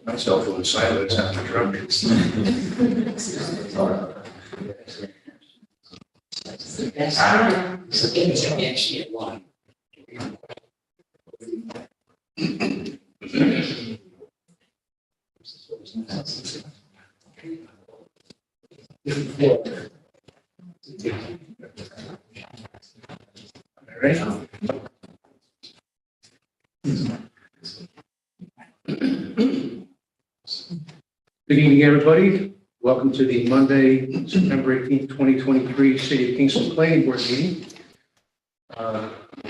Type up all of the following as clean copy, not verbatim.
My cell phone is silent after drunkenness. All right. Good evening, everybody. Welcome to the Monday, September 18th, 2023 City of Kingston Planning Board meeting.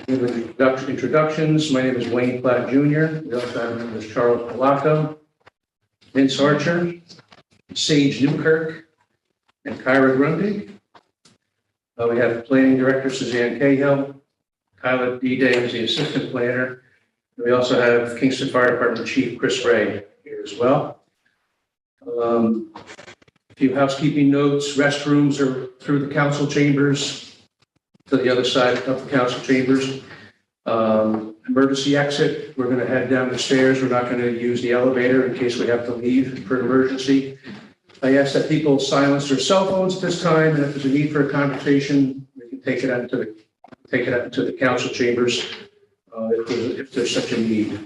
With introductions, my name is Wayne Platt Jr. We also have members Charles Palaco, Vince Archer, Sage Newkirk, and Kyra Grundy. We have Planning Director Suzanne Cahill, Kyla D-Day is the Assistant Planner. We also have Kingston Fire Department Chief Chris Ray here as well. A few housekeeping notes. Restrooms are through the council chambers to the other side of the council chambers. Emergency exit, we're going to head down the stairs. We're not going to use the elevator in case we have to leave for an emergency. I ask that people silence their cell phones at this time, and if there's a need for a conversation, we can take it out into the council chambers if there's such a need.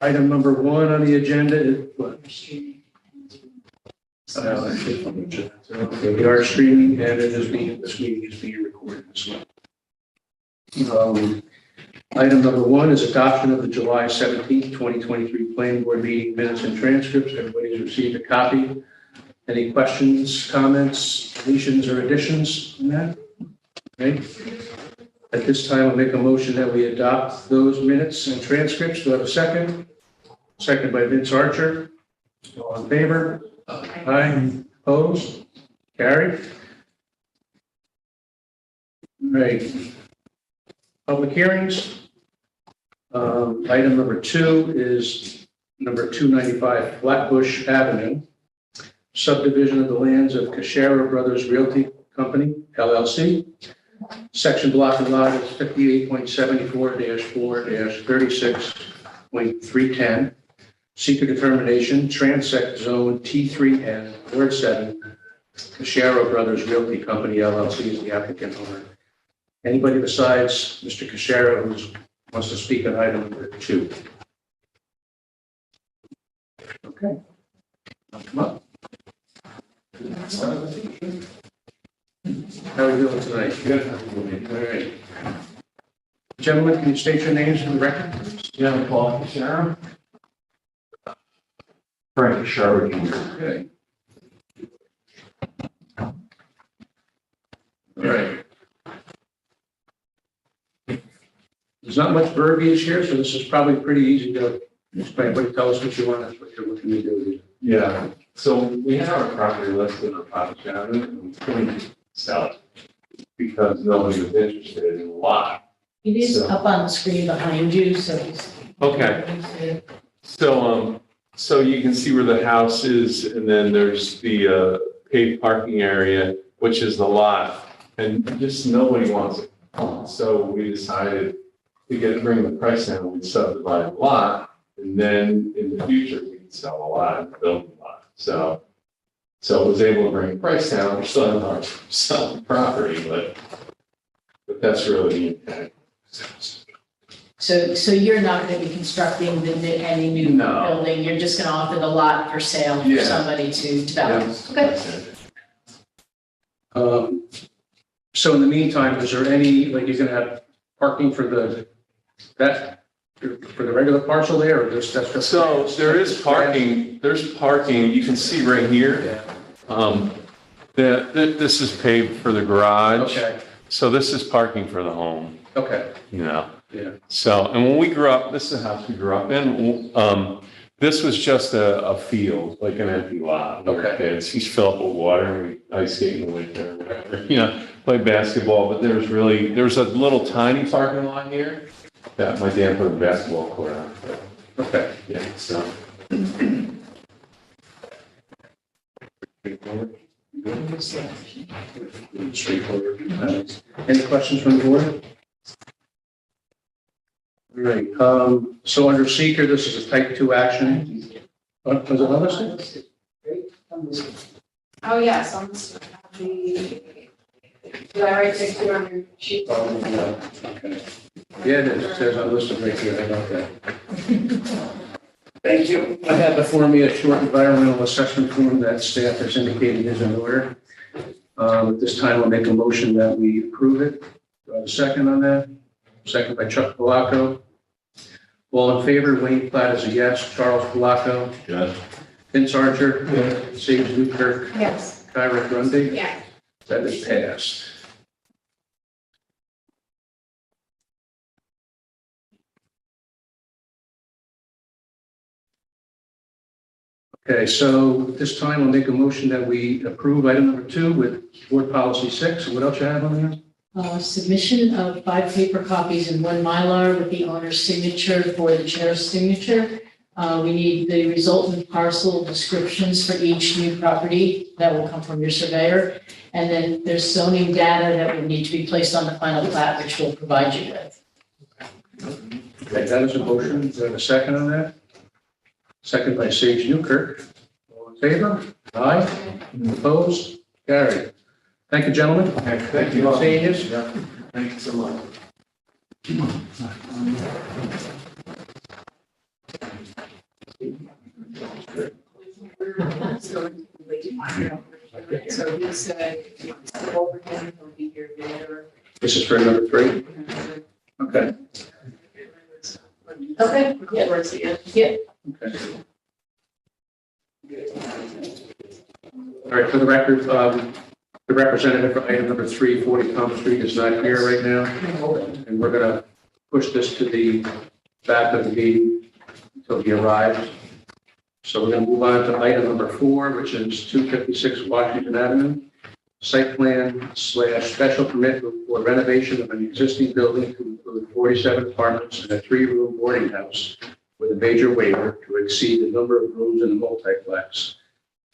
Item number 1 on the agenda is what? We are streaming, and this meeting is being recorded as well. Item number 1 is adoption of the July 17th, 2023 Planning Board meeting minutes and transcripts. Everybody's received a copy. Any questions, comments, deletions, or additions on that? Okay. At this time, I'll make a motion that we adopt those minutes and transcripts. Do I have a second? Second by Vince Archer. All in favor? Aye. Opposed? Carried. All right. Public hearings. Item number 2 is number 295 Flatbush Avenue, subdivision of the lands of Cashera Brothers Realty Company, LLC. Section block and lot is 58.74-4-36.310. Seeker determination, transect zone T3N, Ward 7. Cashera Brothers Realty Company, LLC is the applicant owner. Anybody besides Mr. Cashera who wants to speak on item number 2? Okay. Come up. How are you doing tonight? Good. All right. Gentlemen, can you state your names for the record? Yeah, Paul Cashera. Frank Cashera Jr. Okay. All right. There's not much verbiage here, so this is probably pretty easy to explain. But tell us what you want. That's what you're looking to do. Yeah, so we have our property listed on Flatbush Avenue, and we couldn't sell it because nobody was interested in the lot. It is So- up on the screen behind you, so it's. Okay, so you can see where the house is, and then there's the paved parking area, which is the lot, and just nobody wants it. So we decided to bring the price down, we'd subdivide the lot, and then in the future, we could sell a lot and build a lot. So it was able to bring the price down. We're still in our selling property, but that's really the intent. So you're not going to be constructing any new No. building, you're just going to offer the lot for sale for Yeah. somebody to develop? Yes, Okay. that's it. So in the meantime, is there any, like, you're gonna have parking for the regular parcel there, or that's just? So there is parking, you can see right here. Yeah, This is paved for the garage. okay, So this is parking for the home, okay, yeah. yeah, So, and when we grew up, this is the house we grew up in. This was just a field, like an empty lot. We were Okay. kids. He's filled up with water, and we ice skate in the winter, or whatever, play basketball. But there was a little tiny parking lot here that my dad put a basketball court on. okay. Yeah, so. Straightforward. Any questions from the board? All right, so under seeker, this is a type 2 action. Was it another thing? Oh, yes, on did I write 60 on your sheet? Okay. Yeah, it is. It says unlisted right here. I got that. Thank you. I have before me a short environmental assessment form that staff has indicated is in order. At this time, I'll make a motion that we approve it. Do I have a second on that? Second by Chuck Palaco. All in favor, Wayne Platt is a yes. Charles Palaco. Yes. Vince Archer. Sage Newkirk. Yes. Kyra Grundy. Yeah. That is passed. Okay, so at this time, I'll make a motion that we approve item number 2 with board policy 6. What else you have on there? Submission of 5 paper copies and 1 Mylar with the owner's signature for the chair's signature. We need the resultant parcel descriptions for each new property that will come from your surveyor. And then there's zoning data that will need to be placed on the final plat, which we'll provide you with. Okay, that is a motion. Do I have a second on that? Second by Sage Newkirk. All in favor? Aye. Opposed? Carried. Thank you, gentlemen. Thank you. Seeing you. Thank you so much. So he said, over him, he'll be here later. This is for number 3? Okay. Okay, yeah, Towards the end. yeah. Okay. All right, for the record, the representative for item number 3, 40 Thomas Street is not here right now. And we're going to push this to the back of the meeting until he arrives. So we're going to move on to item number 4, which is 256 Washington Avenue. Site plan / special permit for renovation of an existing building to include 47 apartments and a 3-room boarding house with a major waiver to exceed the number of rooms in the multiplex.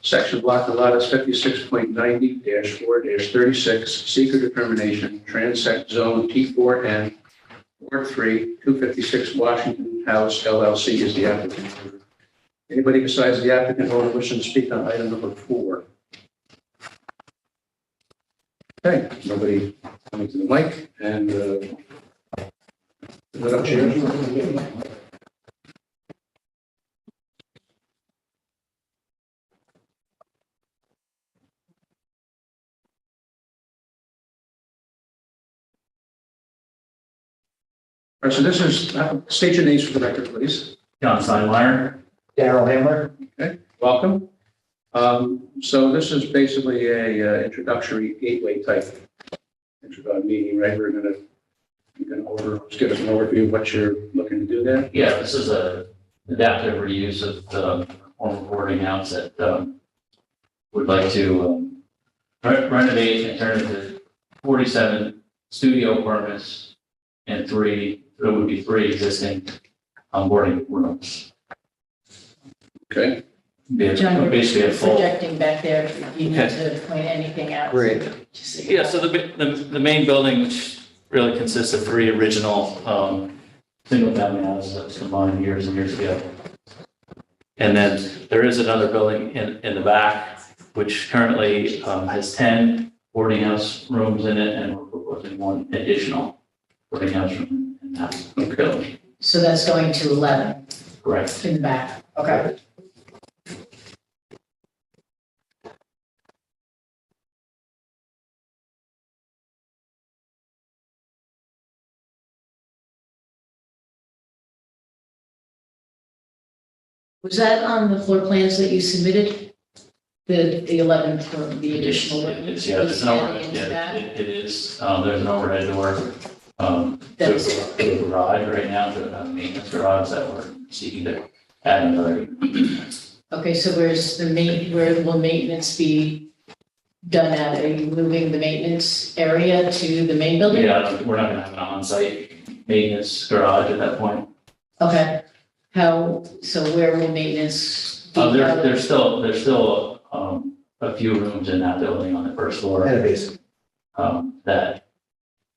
Section block of lot is 56.90-4-36, seeker determination, transect zone T4N, Ward 3, 256 Washington House LLC is the applicant. Anybody besides the applicant owner wishing to speak on item number 4? Okay, nobody coming to the mic, and is that up, Chair? All right, so this is, state your names for the record, please. John Steinmeier. Daryl Hamler. Okay, welcome. So this is basically a introductory gateway type meeting, right? You can just give us an overview of what you're looking to do there. Yeah, this is a adaptive reuse of the former boarding house that would like to renovate and turn into 47 studio apartments and there would be 3 existing boarding rooms. Okay, John, you're Basically a full. projecting back there if you need Okay. to point anything out. Great. Yeah, so the main building, which really consists of 3 original single-family houses that was combined years and years ago. And then there is another building in the back, which currently has 10 boarding house rooms in it, and we're proposing 1 additional boarding house room in that building. So that's going to 11 Correct. in the back. Okay. Was that on the floor plans that you submitted? The 11th or the additional? It's, yeah, there's an overhead, yeah, it is, there's an overhead door, to That's- the garage right now, to a maintenance garage that we're seeking to add another. Okay, so where will maintenance be done at? Are you moving the maintenance area to the main building? Yeah, we're not gonna have an on-site maintenance garage at that point. Okay, so where will maintenance be? There's still, a few rooms in that building on the first floor. And a basement. That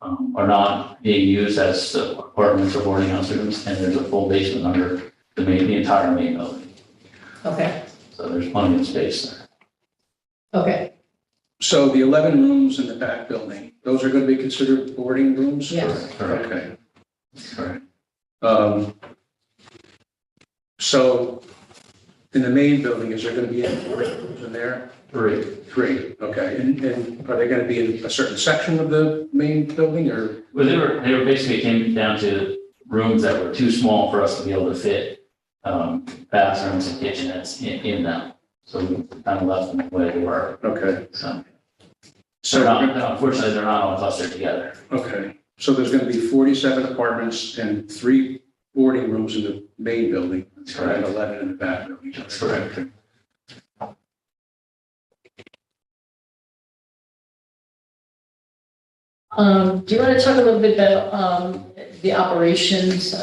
are not being used as apartments or boarding house rooms, and there's a full basement under the entire main building. Okay, So there's plenty of space there. okay, So the 11 rooms in the back building, those are going to be considered boarding rooms? yes. Correct, Okay. correct. So in the main building, is there going to be any boarding rooms in there? Three. Three, okay. And are they going to be in a certain section of the main building or? Well, they were basically came down to rooms that were too small for us to be able to fit bathrooms and kitchenettes in them. So we kind of left them the way they were. Okay. So So, unfortunately, they're not all clustered together. okay. So there's going to be 47 apartments and 3 boarding rooms in the main building. That's correct. And 11 in the back building. That's correct. Do you want to talk a little bit about the operations?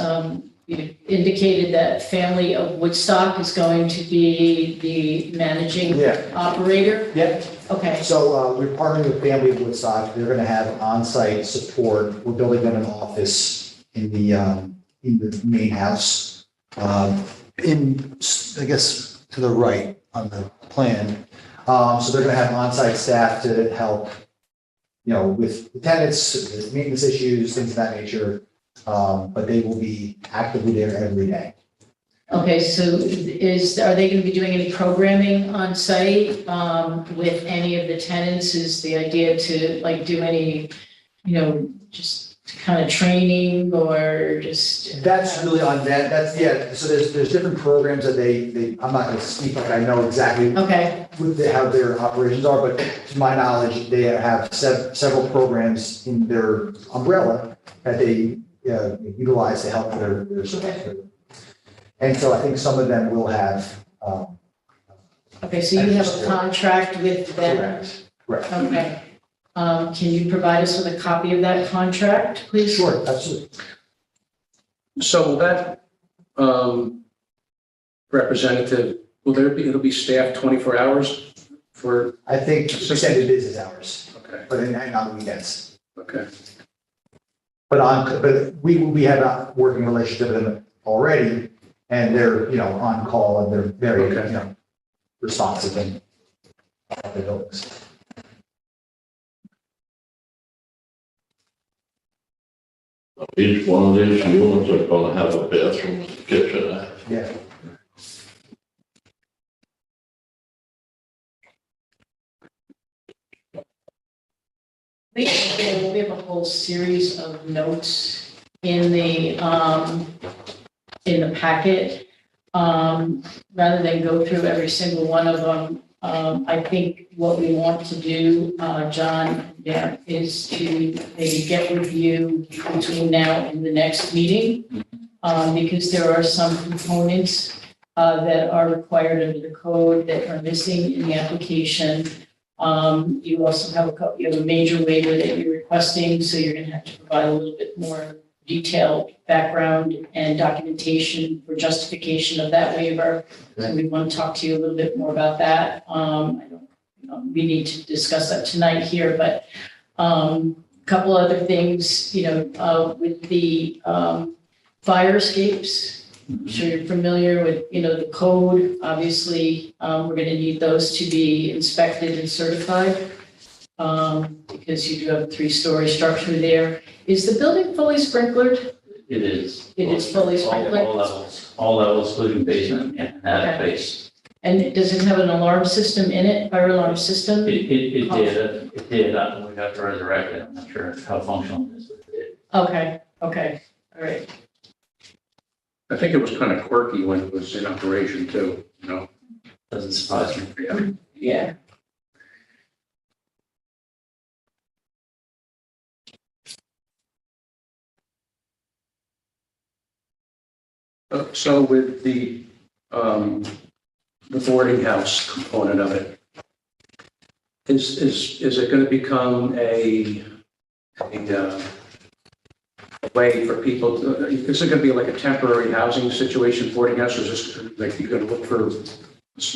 You indicated that Family of Woodstock is going to be the managing Yeah, operator? yeah. Okay, So we're partnering with Family of Woodstock. They're going to have on-site support. We're building them an office in the main house. I guess, to the right on the plan. So they're going to have on-site staff to help, with the tenants, with maintenance issues, things of that nature. But they will be actively there every day. okay, so are they going to be doing any programming on site with any of the tenants? Is the idea to like do any, just kind of training or just? That's really on that, so there's different programs that I'm not gonna speak like I know exactly Okay, how their operations are, but to my knowledge, they have several programs in their umbrella that they utilize to help their support. And so I think some of them will have, okay, so you have a contract with them? correct. Okay. Can you provide us with a copy of that contract, please? Sure, absolutely. So will that representative, it'll be staffed 24 hours for, I think extended business hours, okay, but and on the weekends. okay. But we have a working relationship with them already, and they're, on call, and they're very, Okay. responsive and at the buildings. Each one of these units are gonna have a bathroom, kitchen. Yeah. We have a whole series of notes in the packet. Rather than go through every single one of them, I think what we want to do, John, is to maybe get with you between now and the next meeting. Because there are some components that are required under the code that are missing in the application. You also have you have a major waiver that you're requesting, so you're gonna have to provide a little bit more detailed background and documentation for justification of that waiver. So we want to talk to you a little bit more about that. We need to discuss that tonight here, but couple other things, with the fire escapes. I'm sure you're familiar with, the code. Obviously, we're going to need those to be inspected and certified because you do have a 3-story structure there. Is the building fully sprinklered? It is. It is fully sprinkled? All levels, including basement and attic base. And does it have an alarm system in it, fire alarm system? It did, we have to resurrect it, I'm not sure how functional it is, but it did. Okay, all right. I think it was kind of quirky when it was in operation too, you know? Doesn't surprise me. Yeah. Yeah. So with the boarding house component of it, is it going to become a way for people to, is it going to be like a temporary housing situation, boarding house, or is this like you're going to look for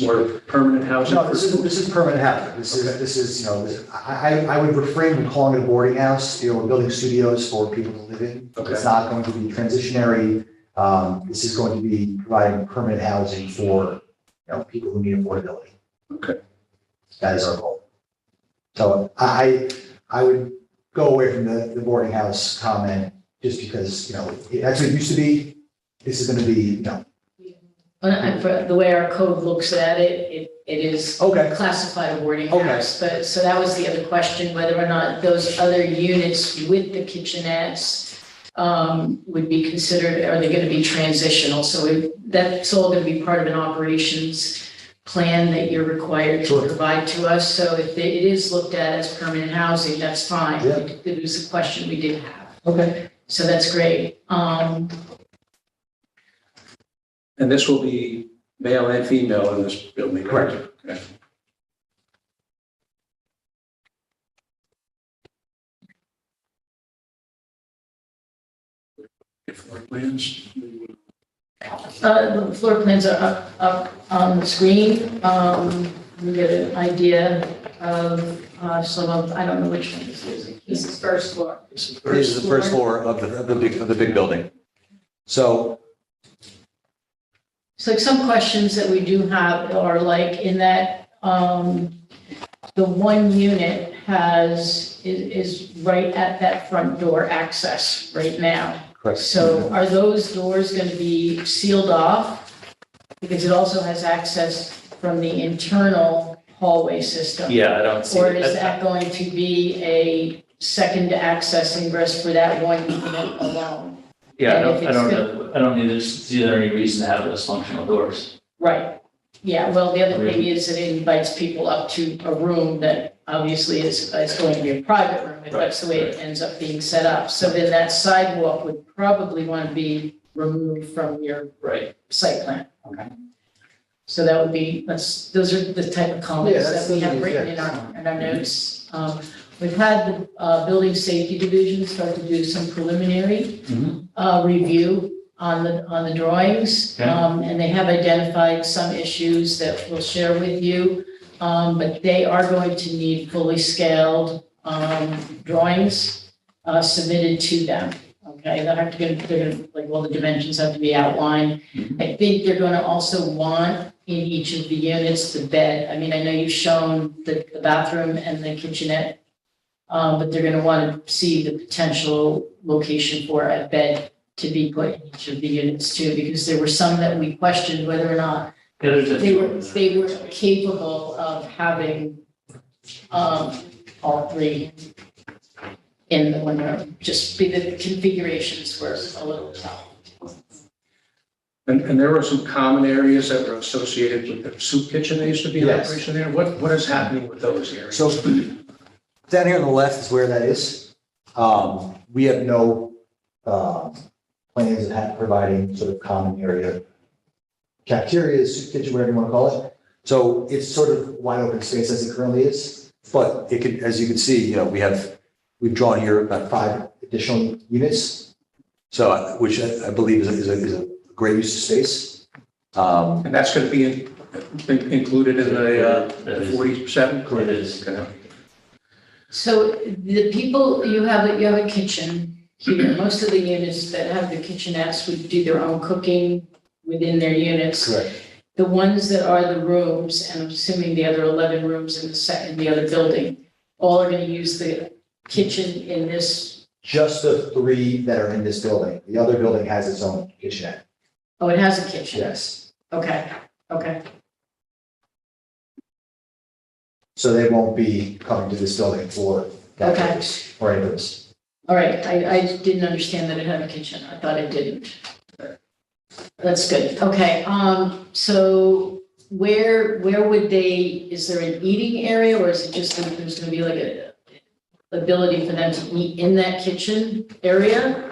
more permanent housing? No, this is permanent housing. This is, you know, I would refrain from calling it a boarding house. You know, we're building studios for people to live in. Okay. It's not going to be transitionary. This is going to be providing permanent housing for, you know, people who need affordability. Okay. That is our goal. So I would go away from the boarding house comment just because, you know, that's what it used to be. This is going to be, you know. For the way our code looks at it, it is Okay. classified a boarding Okay. house. But, so that was the other question, whether or not those other units with the kitchenettes would be considered, are they going to be transitional? So that's all going to be part of an operations plan that you're required to Sure. provide to us. So if it is looked at as permanent housing, that's fine. Yeah. It was a question we did have. Okay. So that's great. And this will be male and female in this building? Correct. Okay. Floor plans? The floor plans are up on the screen. We get an idea of some of, I don't know which one this is. This is first floor. This is the first floor of the big building. So, So like some questions that we do have are like in that, the one unit is right at that front door access right now. correct. So are those doors going to be sealed off? Because it also has access from the internal hallway system. Yeah, I don't see. Or is that going to be a second access ingress for that one unit alone? Yeah, and if it's I don't need to see there any reason to have those functional doors. Right. Yeah, well, the other thing is that it invites people up to a room that obviously is going to be a private room, if that's the way it ends up being set up. So then that sidewalk would probably want to be removed from your Right. site plan. Okay. So that would be, those are the type of Yeah, comments that's that we have the- written in our notes. We've had the building safety division start to do some preliminary review on the drawings. Okay. And they have identified some issues that we'll share with you. But they are going to need fully scaled drawings submitted to them. Okay, they're gonna, like, all the dimensions have to be outlined. I think they're gonna also want in each of the units the bed. I mean, I know you've shown the bathroom and the kitchenette, but they're gonna want to see the potential location for a bed to be put in each of the units too, because there were some that we questioned whether or not Yeah, there's a. they were capable of having all three in the one room, just the configurations were a little tough. And there were some common areas that were associated with the soup kitchen that used to be in Yes. operation there. What is happening with those areas? So down here on the left is where that is. We have no plans that have providing sort of common area cafeteria, soup kitchen, whatever you want to call it. So it's sort of wide open space as it currently is. But it could, as you can see, you know, we've drawn here about 5 additional units. So, which I believe is a great use of space. And that's going to be included in the That is. 47? It is. Okay. So the people, you have a kitchen here, most of the units that have the kitchenettes would do their own cooking within their units. Correct. The ones that are the rooms, and I'm assuming the other 11 rooms in the other building, all are going to use the kitchen in this, Just the 3 that are in this building. The other building has its own kitchenette. oh, it has a kitchen? Yes. Okay, okay. So they won't be coming to this building for that Okay. purpose or any purpose. All right, I didn't understand that it had a kitchen. I thought it didn't. That's good. Okay, so where would they, is there an eating area or is it just that there's gonna be like a ability for them to eat in that kitchen area?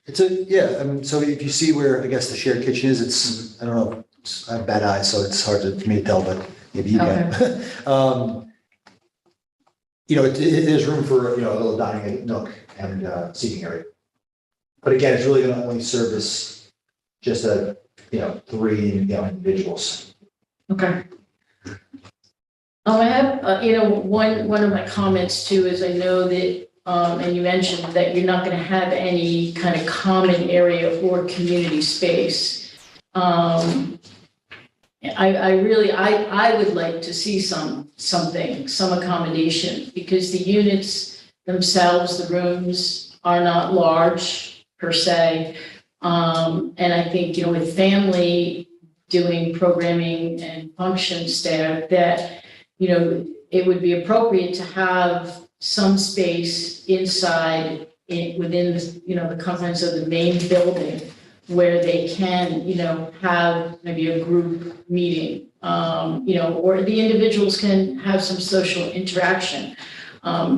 It's yeah, I mean, so if you see where, I guess, the shared kitchen is, it's, I don't know, I have bad eyes, so it's hard for me to tell, but maybe you can. You know, there's room for, you know, a little dining nook and seating area. But again, it's really gonna only service just three, individuals. Okay. I have, one of my comments too is I know that, and you mentioned that you're not gonna have any kind of common area or community space. I would like to see some accommodation, because the units themselves, the rooms are not large per se. And I think, with family doing programming and function staff, that, it would be appropriate to have some space inside within the confines of the main building where they can, have maybe a group meeting, or the individuals can have some social interaction,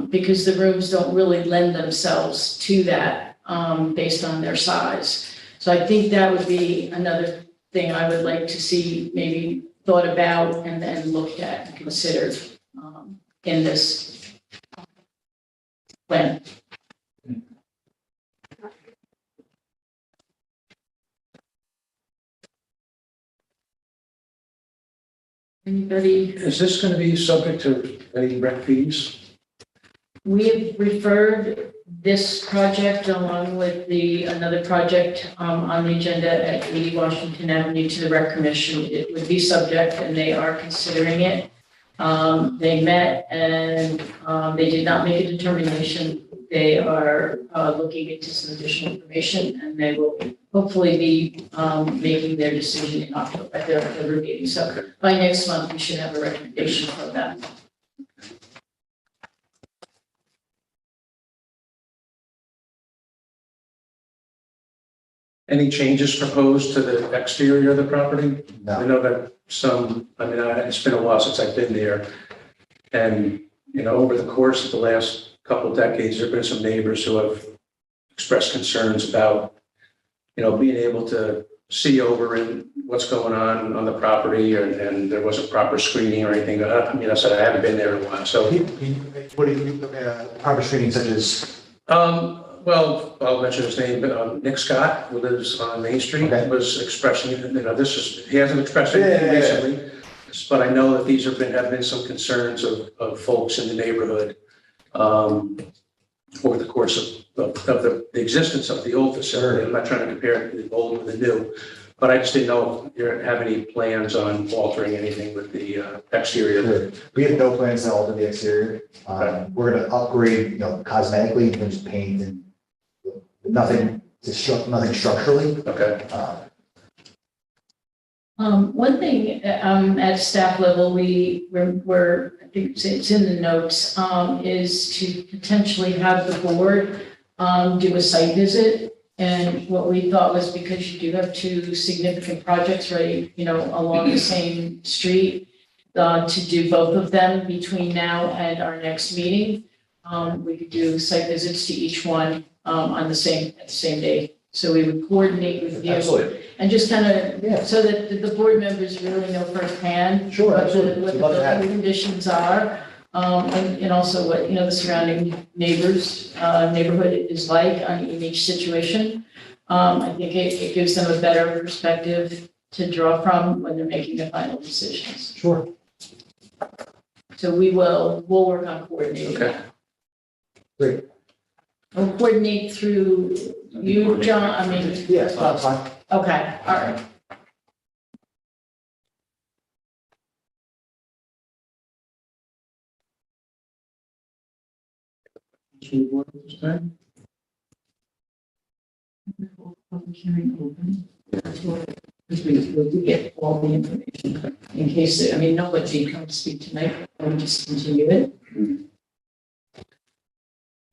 because the rooms don't really lend themselves to that, based on their size. So I think that would be another thing I would like to see maybe thought about and then looked at and considered, in this plan. Anybody? Is this going to be subject to any rec fees? We have referred this project along with another project on the agenda at 80 Washington Avenue to the Rec Commission. It would be subject, and they are considering it. They met and they did not make a determination. They are looking into some additional information, and they will hopefully be making their decision in October at their October meeting. So by next month, we should have a recommendation from them. Any changes proposed to the exterior of the property? I No, know that it's been a while since I've been there. And, over the course of the last couple of decades, there've been some neighbors who have expressed concerns about, being able to see over and what's going on the property, and there wasn't proper screening or anything. I said I haven't been there in a while, so. what do you, proper screening such as, Well, I'll mention his name, Nick Scott, who lives on Main Street, Okay. was expressing, he hasn't expressed anything Yeah. recently, but I know that these have been some concerns of folks in the neighborhood over the course of the existence of the old facility. I'm not trying to compare the old with the new, but I just didn't know if you have any plans on altering anything with the exterior. we have no plans to alter the exterior. We're gonna upgrade, cosmetically in terms of paint and nothing structurally. Okay, One thing, at staff level, we're, I think it's in the notes, is to potentially have the board, do a site visit. And what we thought was, because you do have two significant projects right, along the same street, to do both of them between now and our next meeting. We could do site visits to each one, at the same day. So we would coordinate with you. Absolutely. And just kind Yeah. of, so that the board members really know firsthand. Sure, what the- absolutely. What the We'd love to have building conditions are, and also what, the surrounding neighborhood is like in each situation. I think it gives them a better perspective to draw from when they're making the final decisions. Sure. So we'll work on coordinating. okay. Great. We'll coordinate through you, John, Yeah, that's fine. okay, all right. Public hearing open. Because we get all the information in case, nobody comes to speak tonight, we'll just continue it.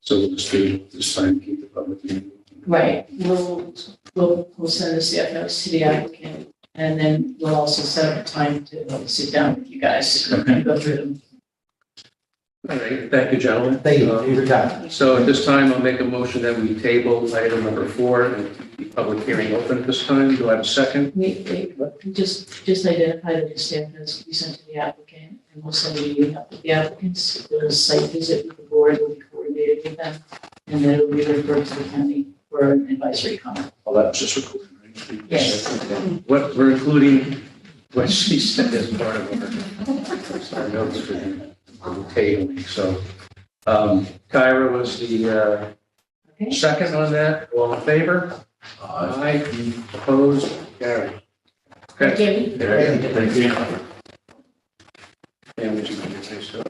So we'll just do this time, keep the public meeting. Right, we'll send the staff notes to the applicant, and then we'll also set up a time to sit down with you guys and go through them. All right, thank you, gentlemen. Thank you for your time. So at this time, I'll make a motion that we table item number 4 and keep the public hearing open at this time. Do I have a second? We just identify that the staff notes will be sent to the applicant, and we'll send a meeting up with the applicants. The site visit with the board will be coordinated with them, and then it will be referred to the county for an advisory comment. Oh, that was just recorded, right? Yes. What, we're including what she said as part of our notes for the tabling. So, Kyra was the Okay? second on that. All in favor? Aye. Opposed? Carried. Okay. Jamie? Thank you. And would you like to say so?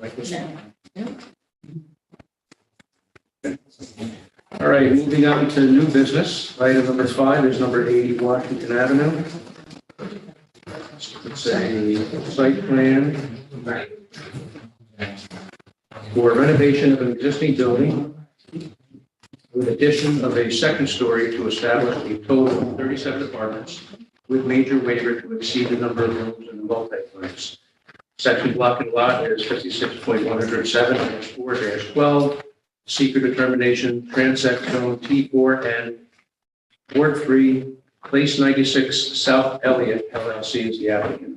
Like this? No. All right, moving on to new business. Item number 5 is number 80 Washington Avenue. It's a site plan for renovation of an existing building with addition of a second story to establish a total of 37 apartments with major waiver to exceed the number of rooms in the multiplex. Section block and lot is 56.107-4-12. Seeker determination, transect zone T4 and Ward 3, Place 96, South Elliott LLC is the applicant.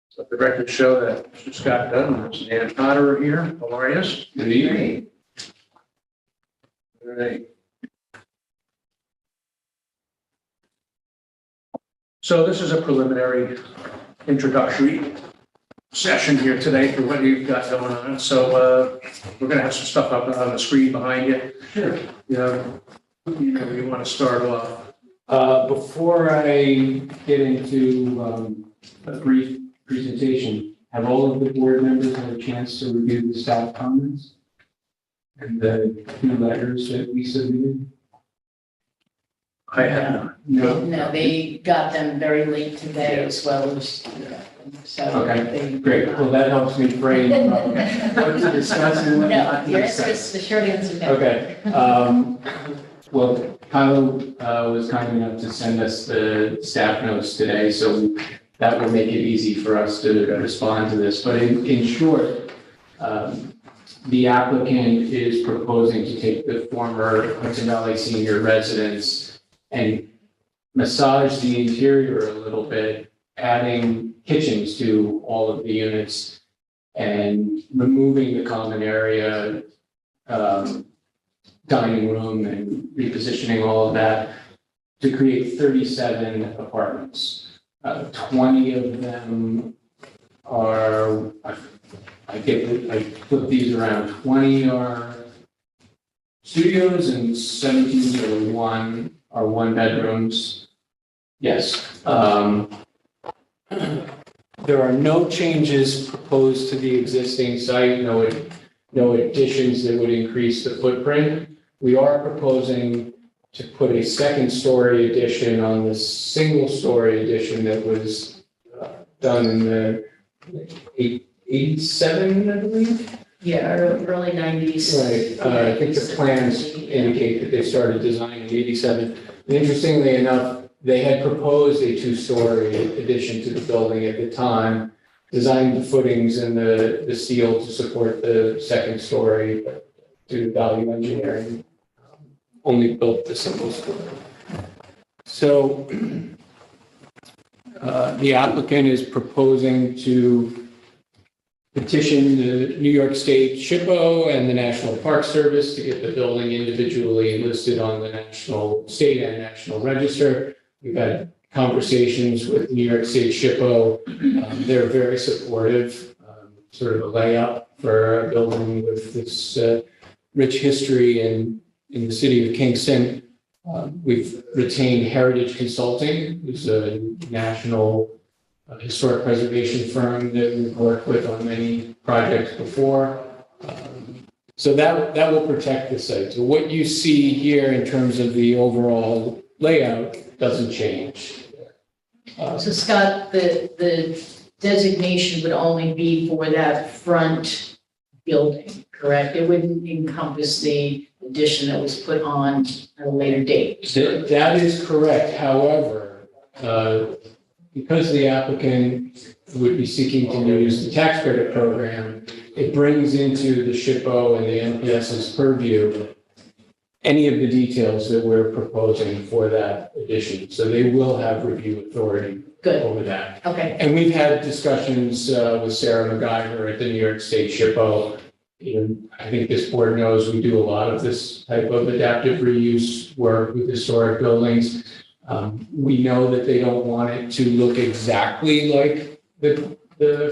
So the records show that Mr. Scott Dunn and Ms. Nan Potter are here. How are you? Good evening. All right. So this is a preliminary introductory session here today for what you've got going on. So we're going to have some stuff up on the screen behind you. Sure. You want to start off? Before I get into a brief presentation, have all of the board members had a chance to review the staff comments and the 2 letters that we submitted? I have not. No? No, they got them very late today as well as, so. Okay, they- Great, well, that helps me frame what to discuss and what No, not to the answer discuss. is, the short answer is no. Okay, well, Kyle was kind enough to send us the staff notes today, so that will make it easy for us to respond to this. But in short, the applicant is proposing to take the former Hudson Valley Senior Residence and massage the interior a little bit, adding kitchens to all of the units and removing the common area, dining room, and repositioning all of that to create 37 apartments. 20 of them are, I flip these around, 20 are studios and 17 are one bedrooms. Yes. There are no changes proposed to the existing site, no additions that would increase the footprint. We are proposing to put a second-story addition on the single-story addition that was done in the 87, I believe. Yeah, early 90s. Right, I think the plans indicate that they started design in 87. And interestingly enough, they had proposed a 2-story addition to the building at the time, designed the footings and the steel to support the second story, but due to value engineering, only built the single story. So the applicant is proposing to petition the New York State SHPO and the National Park Service to get the building individually listed on the state and national register. We've had conversations with New York State SHPO. They're very supportive, sort of a layup for a building with this rich history in the city of Kingston. We've retained Heritage Consulting, who's a national historic preservation firm that we've worked with on many projects before. So that will protect the site. So what you see here in terms of the overall layout doesn't change. So Scott, the designation would only be for that front building, correct? It wouldn't encompass the addition that was put on at a later date. That is correct. However, because the applicant would be seeking to use the tax credit program, it brings into the SHPO and the NPS's purview any of the details that we're proposing for that addition. So they will have review authority Good, over that. okay, And we've had discussions with Sarah MacGyver at the New York State SHPO. I think this board knows we do a lot of this type of adaptive reuse work with historic buildings. We know that they don't want it to look exactly like the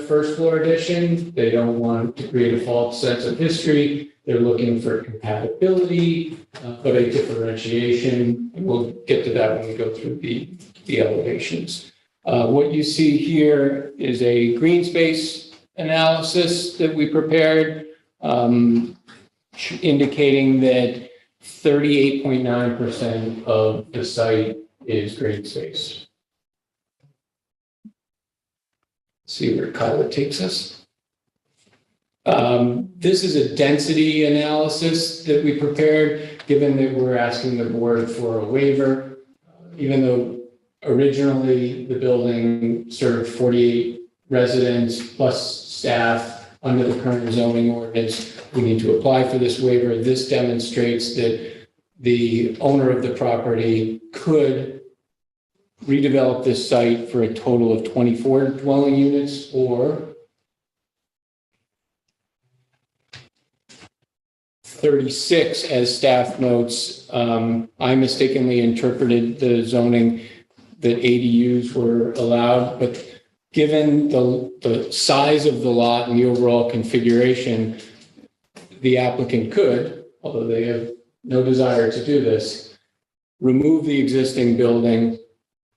first floor addition. They don't want to create a false sense of history. They're looking for compatibility, but a differentiation. And we'll get to that when we go through the elevations. What you see here is a green space analysis that we prepared, indicating that 38.9% of the site is green space. See where Kyla takes us. This is a density analysis that we prepared, given that we're asking the board for a waiver. Even though originally the building served 48 residents plus staff under the current zoning ordinance, we need to apply for this waiver. This demonstrates that the owner of the property could redevelop this site for a total of 24 dwelling units or 36, as staff notes. I mistakenly interpreted the zoning that ADUs were allowed, but given the size of the lot and the overall configuration, the applicant could, although they have no desire to do this, remove the existing building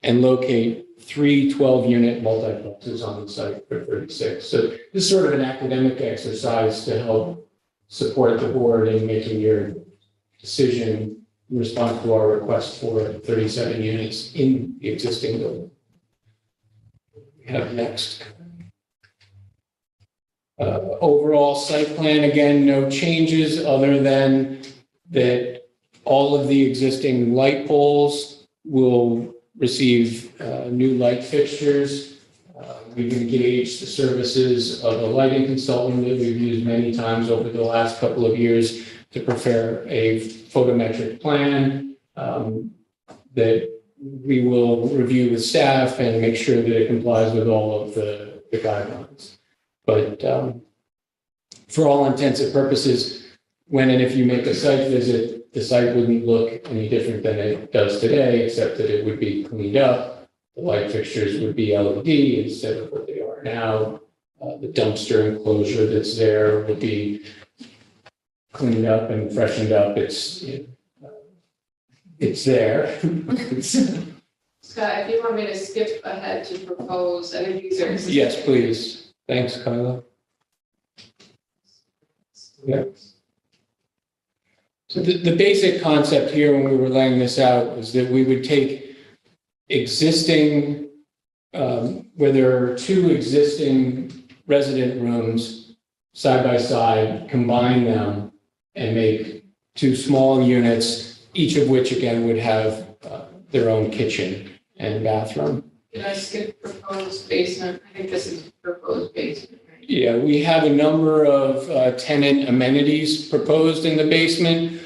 and locate 3 12-unit multiplexes on the site for 36. So this is sort of an academic exercise to help support the board in making your decision in response to our request for 37 units in the existing building. We have next. Overall site plan, again, no changes other than that all of the existing light poles will receive new light fixtures. We've engaged the services of a lighting consultant that we've used many times over the last couple of years to prepare a photometric plan that we will review with staff and make sure that it complies with all of the guidelines. But for all intents and purposes, when and if you make a site visit, the site wouldn't look any different than it does today, except that it would be cleaned up. The light fixtures would be LED instead of what they are now. The dumpster enclosure that's there would be cleaned up and freshened up. It's there. Scott, if you want me to skip ahead to propose, I think these are. Yes, please. Thanks, Kyla. Yeah. So the basic concept here when we were laying this out was that we would take existing, where there are 2 existing resident rooms side by side, combine them and make 2 small units, each of which again would have their own kitchen and bathroom. Did I skip proposed basement? I think this is proposed basement, right? Yeah, we have a number of tenant amenities proposed in the basement,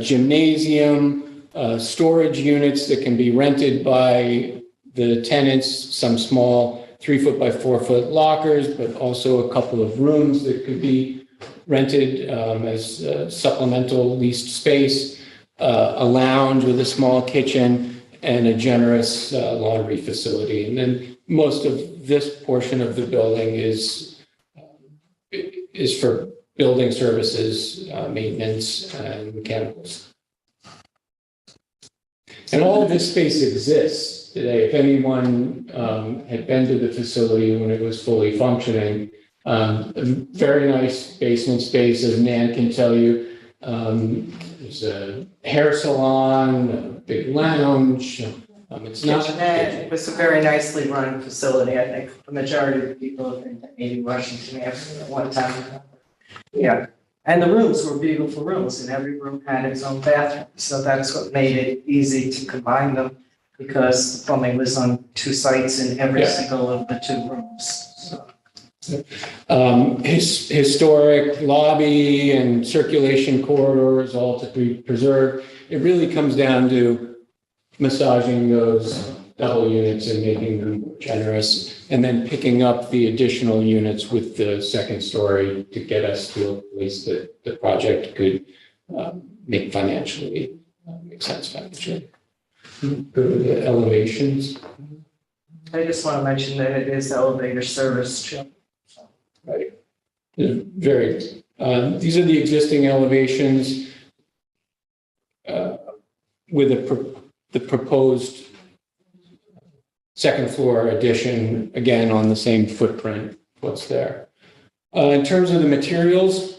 gymnasium, storage units that can be rented by the tenants, some small 3-foot by 4-foot lockers, but also a couple of rooms that could be rented as supplemental leased space, a lounge with a small kitchen, and a generous laundry facility. And then most of this portion of the building is for building services, maintenance, and mechanicals. And all of this space exists today. If anyone had been to the facility when it was fully functioning, a very nice basement space, as Nan can tell you. There's a hair salon, a big lounge. It's not. It was a very nicely run facility. I think the majority of the people have been to maybe Washington Avenue at one time. Yeah, And the rooms were beautiful rooms, and every room had its own bathroom. So that's what made it easy to combine them, because the plumbing was on 2 sites in every Yeah. single of the 2 rooms. So, Historic lobby and circulation corridors all to be preserved. It really comes down to massaging those double units and making them more generous, and then picking up the additional units with the second story to get us to a place that the project could make financially, make sense financially. Go to the elevations. I just want to mention that it is elevator service too. Right. Very, these are the existing elevations with the proposed second floor addition, again, on the same footprint, what's there. In terms of the materials,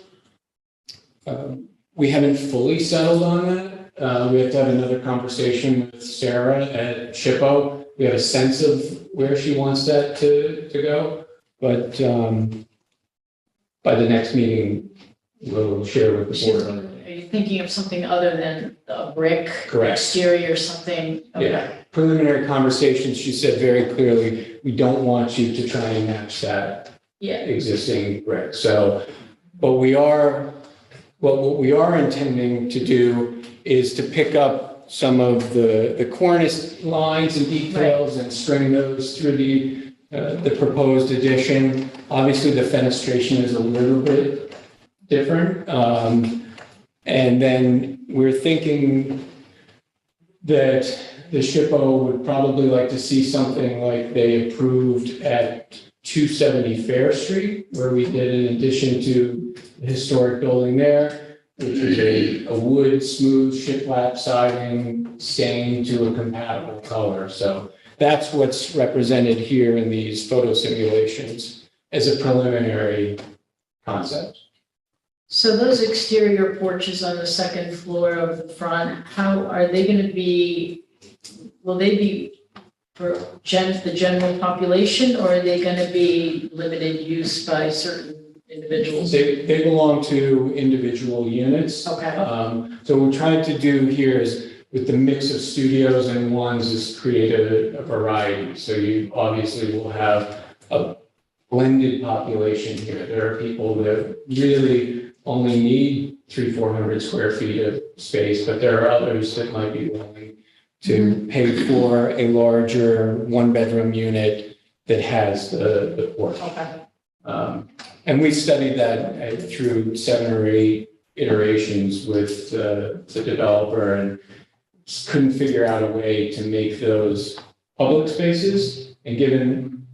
we haven't fully settled on that. We have to have another conversation with Sarah at SHPO. We have a sense of where she wants that to go, but by the next meeting, we'll share with the board. Are you thinking of something other than a brick? Correct. Exterior, something? Okay. Yeah. Preliminary conversations, she said very clearly, we don't want you to try and match that Yeah, existing brick. So, what we are intending to do is to pick up some of the cornice lines and details and string those through the proposed addition. Obviously, the fenestration is a little bit different. And then we're thinking that the SHPO would probably like to see something like they approved at 270 Fair Street, where we did an addition to the historic building there, which is a wood smooth shiplap siding stained to a compatible color. So that's what's represented here in these photo simulations as a preliminary concept. so those exterior porches on the second floor of the front, how are they gonna be, will they be for the general population, or are they gonna be limited use by certain individuals? They belong to individual units. Okay, So what we're trying to do here is, with the mix of studios and ones, is create a variety. So you obviously will have a blended population here. There are people that really only need 300-400 square feet of space, but there are others that might be willing to pay for a larger one-bedroom unit that has the porch. okay. And we studied that through 7 or 8 iterations with the developer, and just couldn't figure out a way to make those public spaces, and given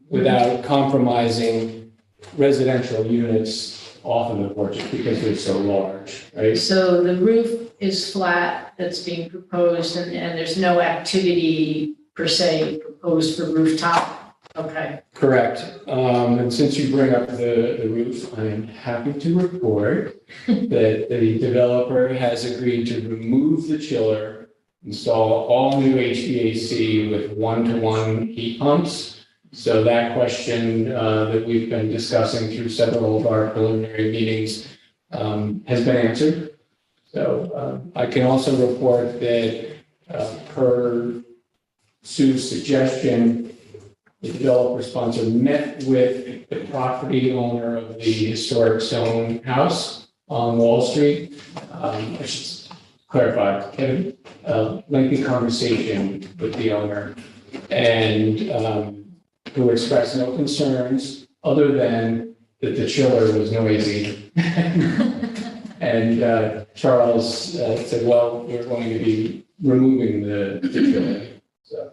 without compromising residential units off of the porches because they're so large, right? So the roof is flat that's being proposed, and there's no activity per se proposed for rooftop? Okay, Correct. And since you bring up the roof, I am happy to report that the developer has agreed to remove the chiller, install all new HVAC with 1-to-1 heat pumps. So that question that we've been discussing through several of our preliminary meetings has been answered. So I can also report that per Sue's suggestion, the developer sponsor met with the property owner of the historic stone house on Wall Street. I should clarify, Kevin, lengthy conversation with the owner, and who expressed no concerns other than that the chiller was noisy. And Charles said, well, we're going to be removing the chiller. So.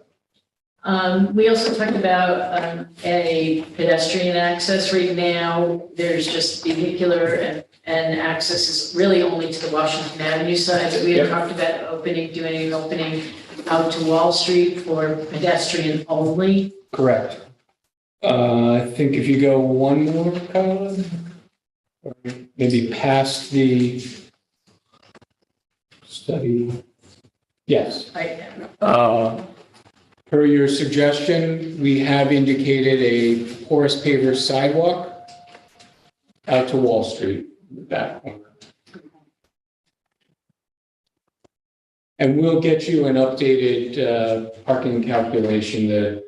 we also talked about a pedestrian access. Right now, there's just vehicular and access is really only to the Washington Avenue side, but we had Yep. talked about doing an opening out to Wall Street for pedestrian only. Correct. I think if you go one more column, or maybe past the study. Yes. Right, Per your suggestion, we have indicated a porous paver sidewalk out to Wall Street. the back corner. And we'll get you an updated parking calculation.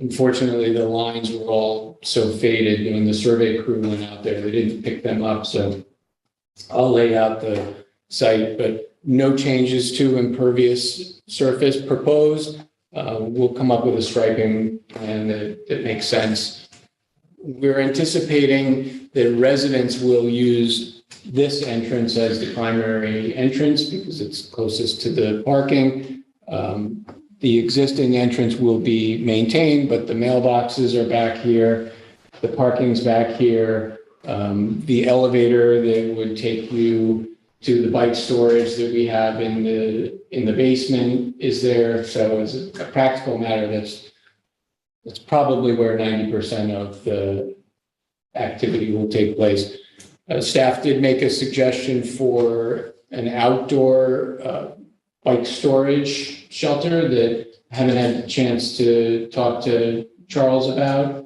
Unfortunately, the lines were all so faded when the survey crew went out there. They didn't pick them up, so I'll lay out the site, but no changes to impervious surface proposed. We'll come up with a striping plan that makes sense. We're anticipating that residents will use this entrance as the primary entrance because it's closest to the parking. The existing entrance will be maintained, but the mailboxes are back here. The parking's back here. The elevator that would take you to the bike storage that we have in the basement is there. So as a practical matter, that's probably where 90% of the activity will take place. Staff did make a suggestion for an outdoor bike storage shelter that I haven't had a chance to talk to Charles about,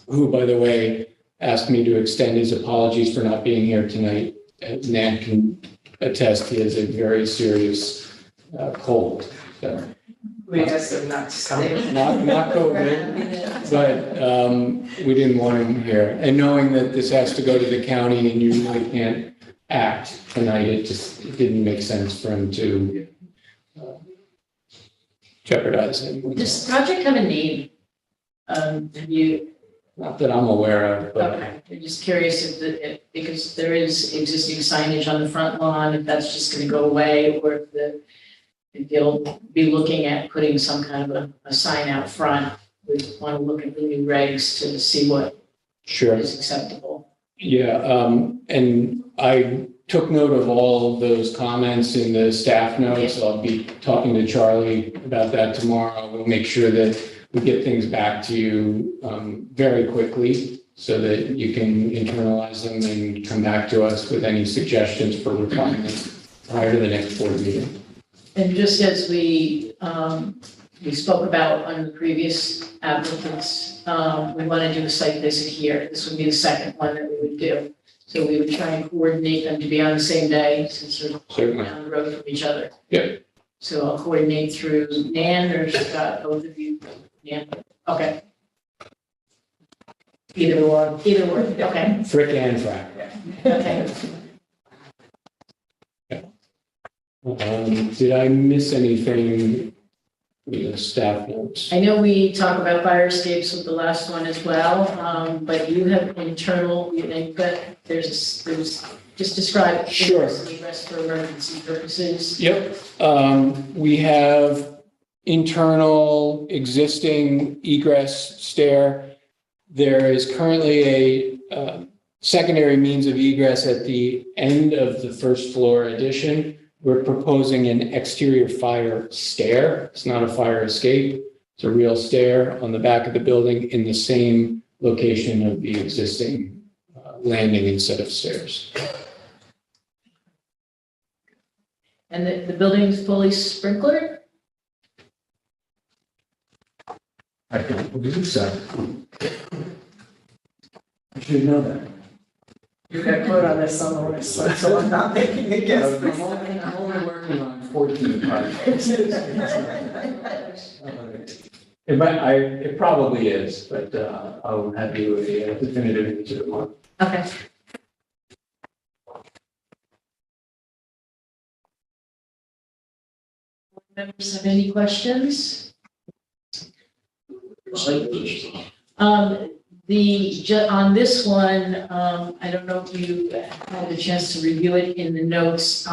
who, by the way, asked me to extend his apologies for not being here tonight. Nan can attest he has a very serious cold. So, We asked them not to come. not COVID, but we didn't want him here. And knowing that this has to go to the county and you really can't act tonight, it didn't make sense for him to jeopardize him. Does the project have a name? Have you, Not that I'm aware of, but okay, I'm just curious if because there is existing signage on the front lawn, if that's just gonna go away, or if you'll be looking at putting some kind of a sign out front. We want to look at the new regs to see what sure. is acceptable. Yeah, and I took note of all of those comments in the staff notes. I'll be talking to Charlie about that tomorrow. We'll make sure that we get things back to you very quickly so that you can internalize them and come back to us with any suggestions for refinement prior to the next board meeting. And just as we spoke about on the previous applicants, we want to do a site visit here. This would be the second one that we would do. So we would try and coordinate them to be on the same day since they're Certainly. down the road from each other. Yep. So I'll coordinate through Nan or Scott, both of you. Nan, okay. Either one, okay, Frick and Frack. okay. Did I miss anything in the staff notes? I know we talk about fire escapes with the last one as well, but you have internal, you've got, there's, just describe. Sure. Egress for emergency purposes. Yep, we have internal existing egress stair. There is currently a secondary means of egress at the end of the first floor addition. We're proposing an exterior fire stair. It's not a fire escape. It's a real stair on the back of the building in the same location of the existing landing and set of stairs. And the building is fully sprinklered? I don't believe so. I should know that. You got put on this on the list, so I'm not making a guess. I'm only working on 14 projects. It probably is, but I'll have you a definitive answer tomorrow. Okay. Members have any questions? On this one, I don't know if you had a chance to review it in the notes.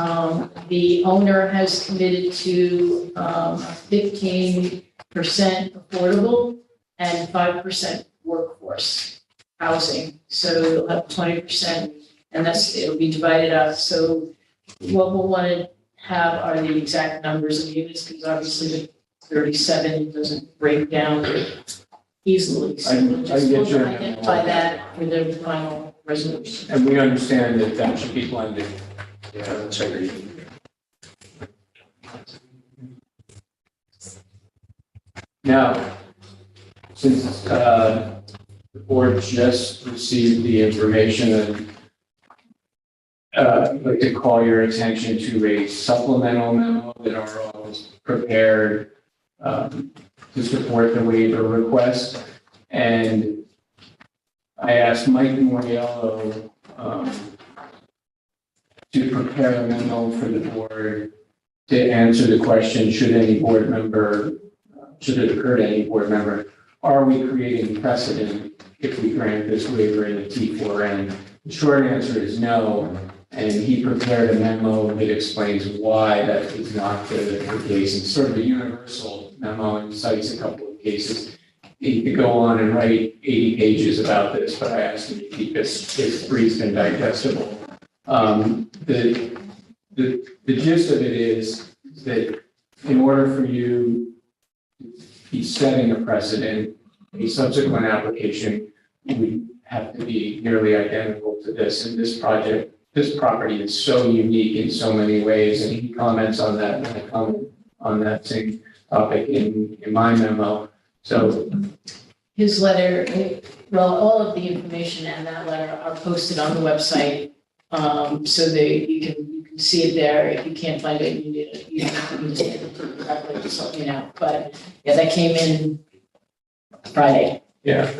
The owner has committed to 15% affordable and 5% workforce housing. So you'll have 20%, and it'll be divided up. So what we'll want to have are the exact numbers of units, because obviously the 37 doesn't break down easily. So we'll just get your- identify that with the final resolution. And we understand that that should be blended. Yeah, that's agreed. Now, since the board just received the information and I'd like to call your attention to a supplemental memo that our office prepared to support the waiver request. And I asked Mike Moriello to prepare a memo for the board to answer the question, should it occur to any board member, are we creating precedent if we grant this waiver in the T4N? The short answer is no, and he prepared a memo that explains why that is not the case. It's sort of a universal memo and cites a couple of cases. He could go on and write 80 pages about this, but I asked him to keep it brief and digestible. The gist of it is that in order for you to be setting a precedent, a subsequent application would have to be nearly identical to this. And this property is so unique in so many ways, and he comments on that, and I comment on that same topic in my memo. So His letter, well, all of the information and that letter are posted on the website. So that you can see it there. If you can't find it, you have to take it directly, just let me know. But yeah, that came in Friday. yeah.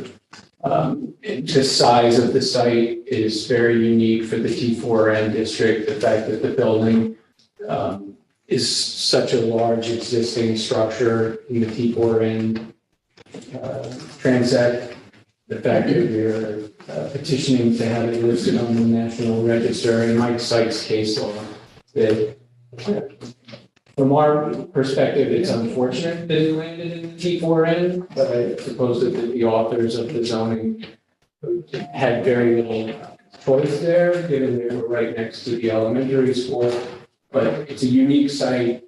The size of the site is very unique for the T4N district. The fact that the building is such a large existing structure in the T4N transect. The fact that we're petitioning to have it listed on the National Register, and Mike cites case law that, from our perspective, it's unfortunate that it landed in the T4N, but I suppose that the authors of the zoning had very little choice there, given they were right next to the elementary school. But it's a unique site.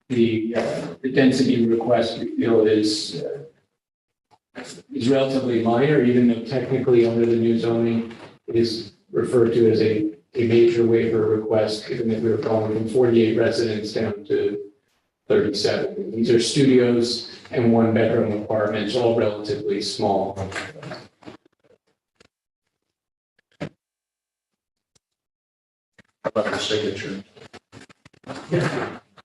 The density request we feel is relatively minor, even though technically under the new zoning it is referred to as a major waiver request, given that we're going from 48 residents down to 37. These are studios and one-bedroom apartments, all relatively small. How about the signature?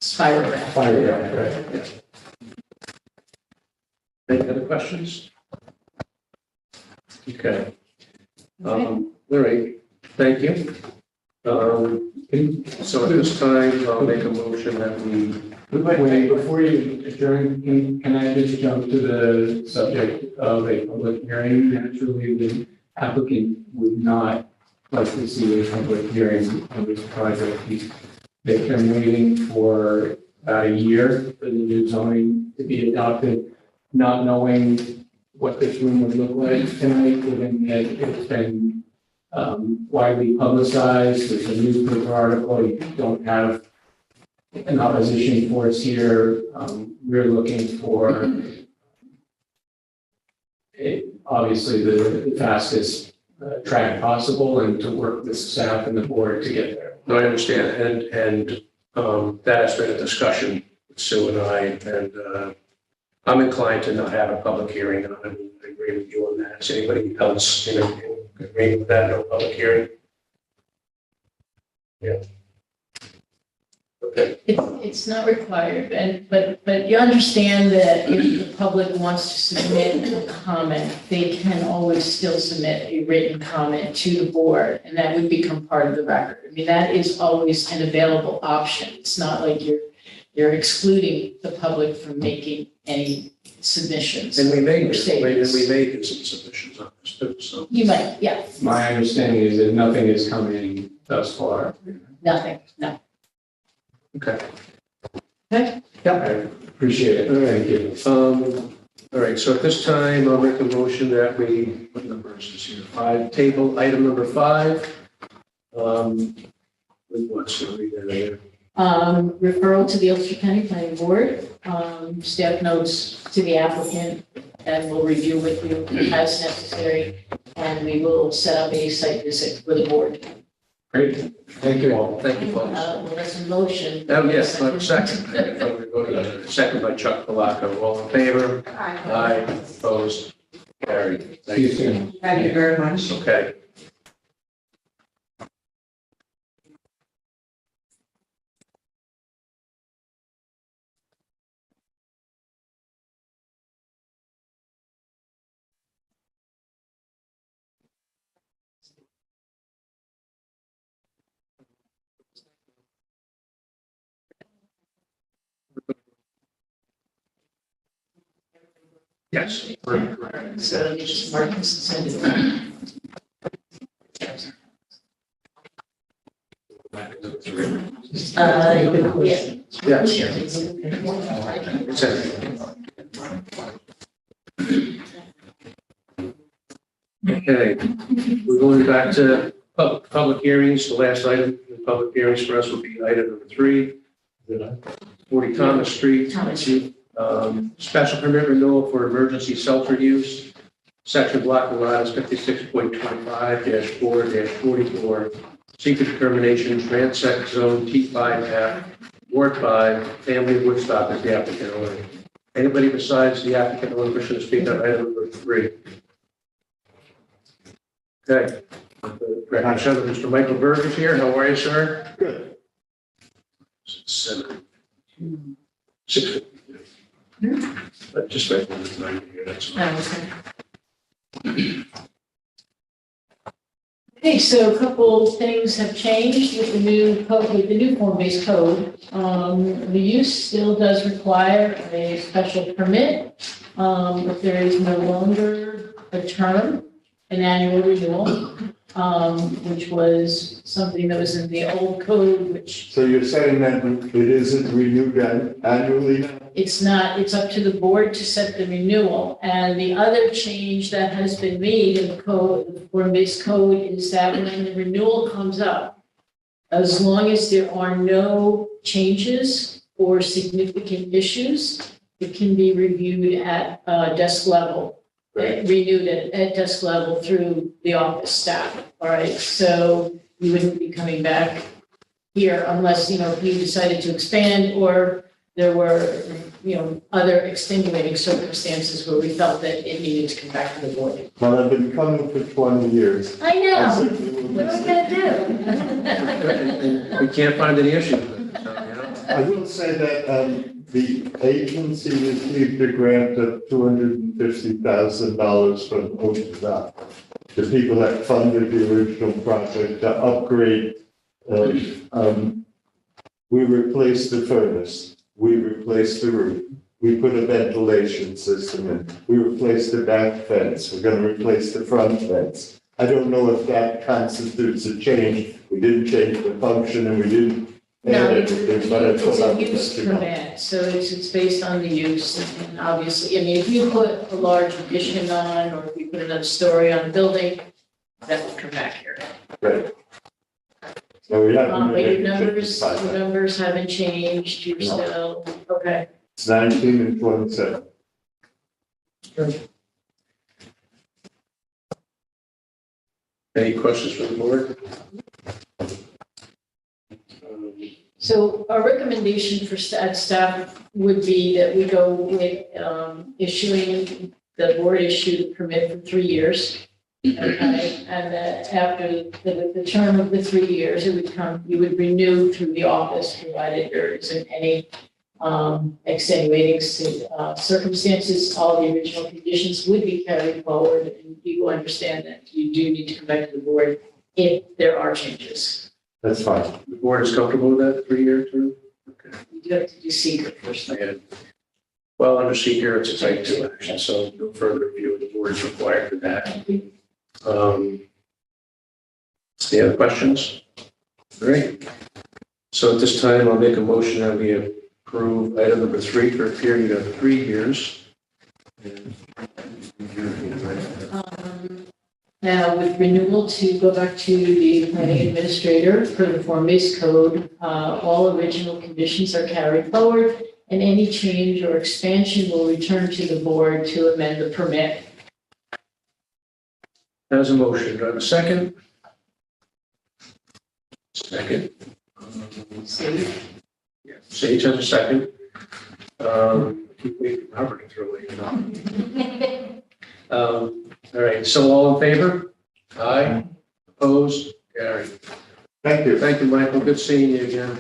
Spirograph. Fire, right? Any other questions? Okay. All right, thank you. So at this time, I'll make a motion that we, Wait, before you adjourn, can I just jump to the subject of a public hearing? Naturally, the applicant would not like to see a public hearing on this project. They've been waiting for about a year for the new zoning to be adopted, not knowing what this room would look like tonight, given that it's been widely publicized. There's a newspaper article. You don't have an opposition force here. We're looking for obviously the fastest track possible, and to work with staff and the board to get there. no, I understand, and that has been a discussion with Sue and I, and I'm inclined to not have a public hearing on it. I agree with you on that. Is anybody else in agreement with that, no public hearing? Yeah. Okay. It's not required, but you understand that if the public wants to submit a comment, they can always still submit a written comment to the board, and that would become part of the record. I mean, that is always an available option. It's not like you're excluding the public from making any submissions. And we may, or and statements. we may do some submissions on this too, so. You might, yeah, My understanding is that nothing is coming thus far. nothing, no. Okay. Okay. I appreciate it. Thank you. All right, so at this time, I'll make a motion that we, what number is this here? Table item number 5. Who wants to read that here? Referral to the Ulster County Planning Board, staff notes to the applicant, and we'll review with you as necessary, and we will set up a site visit with the board. Great. Thank you all. Thank you, folks. Well, that's a motion. Oh, yes, second. Second by Chuck Palaco. All in favor? Aye. Opposed? Carried. Thank See you you. soon. Thank you very much. Okay. Yes. So you just mark this and send it. Yeah. Yes. Okay, we're going back to public hearings. The last item in public hearings for us will be item number 3. 40 Thomas Street. Thomas. Special permit renewal for emergency shelter use. Section block of lot is 56.25-4-44. Secret determination, transect zone T5F, Ward 5, Family of Woodstock is the applicant owner. Anybody besides the applicant owner wishing to speak on item number 3? Okay. Recognition of Mr. Michael Berg is here. How are you, sir? Good. 7, 6. Just wait for the time here. That's all. Okay, so a couple things have changed with the new code, with the new form-based code. The use still does require a special permit, but there is no longer a term, an annual renewal, which was something that was in the old code, which So you're saying that it isn't renewed annually now? it's not, it's up to the board to set the renewal. And the other change that has been made in the code, the form-based code, is that when the renewal comes up, as long as there are no changes or significant issues, it can be reviewed at desk level, renewed at desk level through the office staff. All right, so you wouldn't be coming back here unless, if you decided to expand or there were, other extenuating circumstances where we felt that it needed to come back to the board. Well, I've been coming for 20 years. I know. What are we gonna do? We can't find any issues with it, so, I will say that the agency received a grant of $250,000 from OSHA. The people that funded the original project to upgrade, we replaced the furnace, we replaced the roof, we put a ventilation system in, we replaced the back fence, we're gonna replace the front fence. I don't know if that constitutes a change. We didn't change the function and we didn't No, add it's anything, but a thought use that, permit, so it's based on the use, and obviously, if you put a large addition on, or if you put another story on the building, that would come back here. Right. So we haven't. But your really numbers, simplified your that. numbers haven't changed, you're No. still, okay. It's 19 and 27. Any questions from the board? So our recommendation for staff would be that we go with issuing, the board issued a permit for 3 years. Okay, and that after the term of the 3 years, it would come, you would renew through the office, provided there isn't any extenuating circumstances. All the original conditions would be carried forward, and you understand that you do need to come back to the board if there are changes. That's fine. The board is comfortable with that 3-year term? Okay. You do have to do secret first. And, well, under seeker, it's a type 2 action, so no further review of the board is required for that. Any other questions? Great. So at this time, I'll make a motion that we approve item number 3 for a period of 3 years. Now, with renewal to go back to the planning administrator for the form-based code, all original conditions are carried forward, and any change or expansion will return to the board to amend the permit. As a motion, do I have a second? Second. Yeah, Sage has a second. Keep waiting for Robert to throw it. All right, so all in favor? Aye. Opposed? Carried. Thank you. Thank you, Michael. Good seeing you again.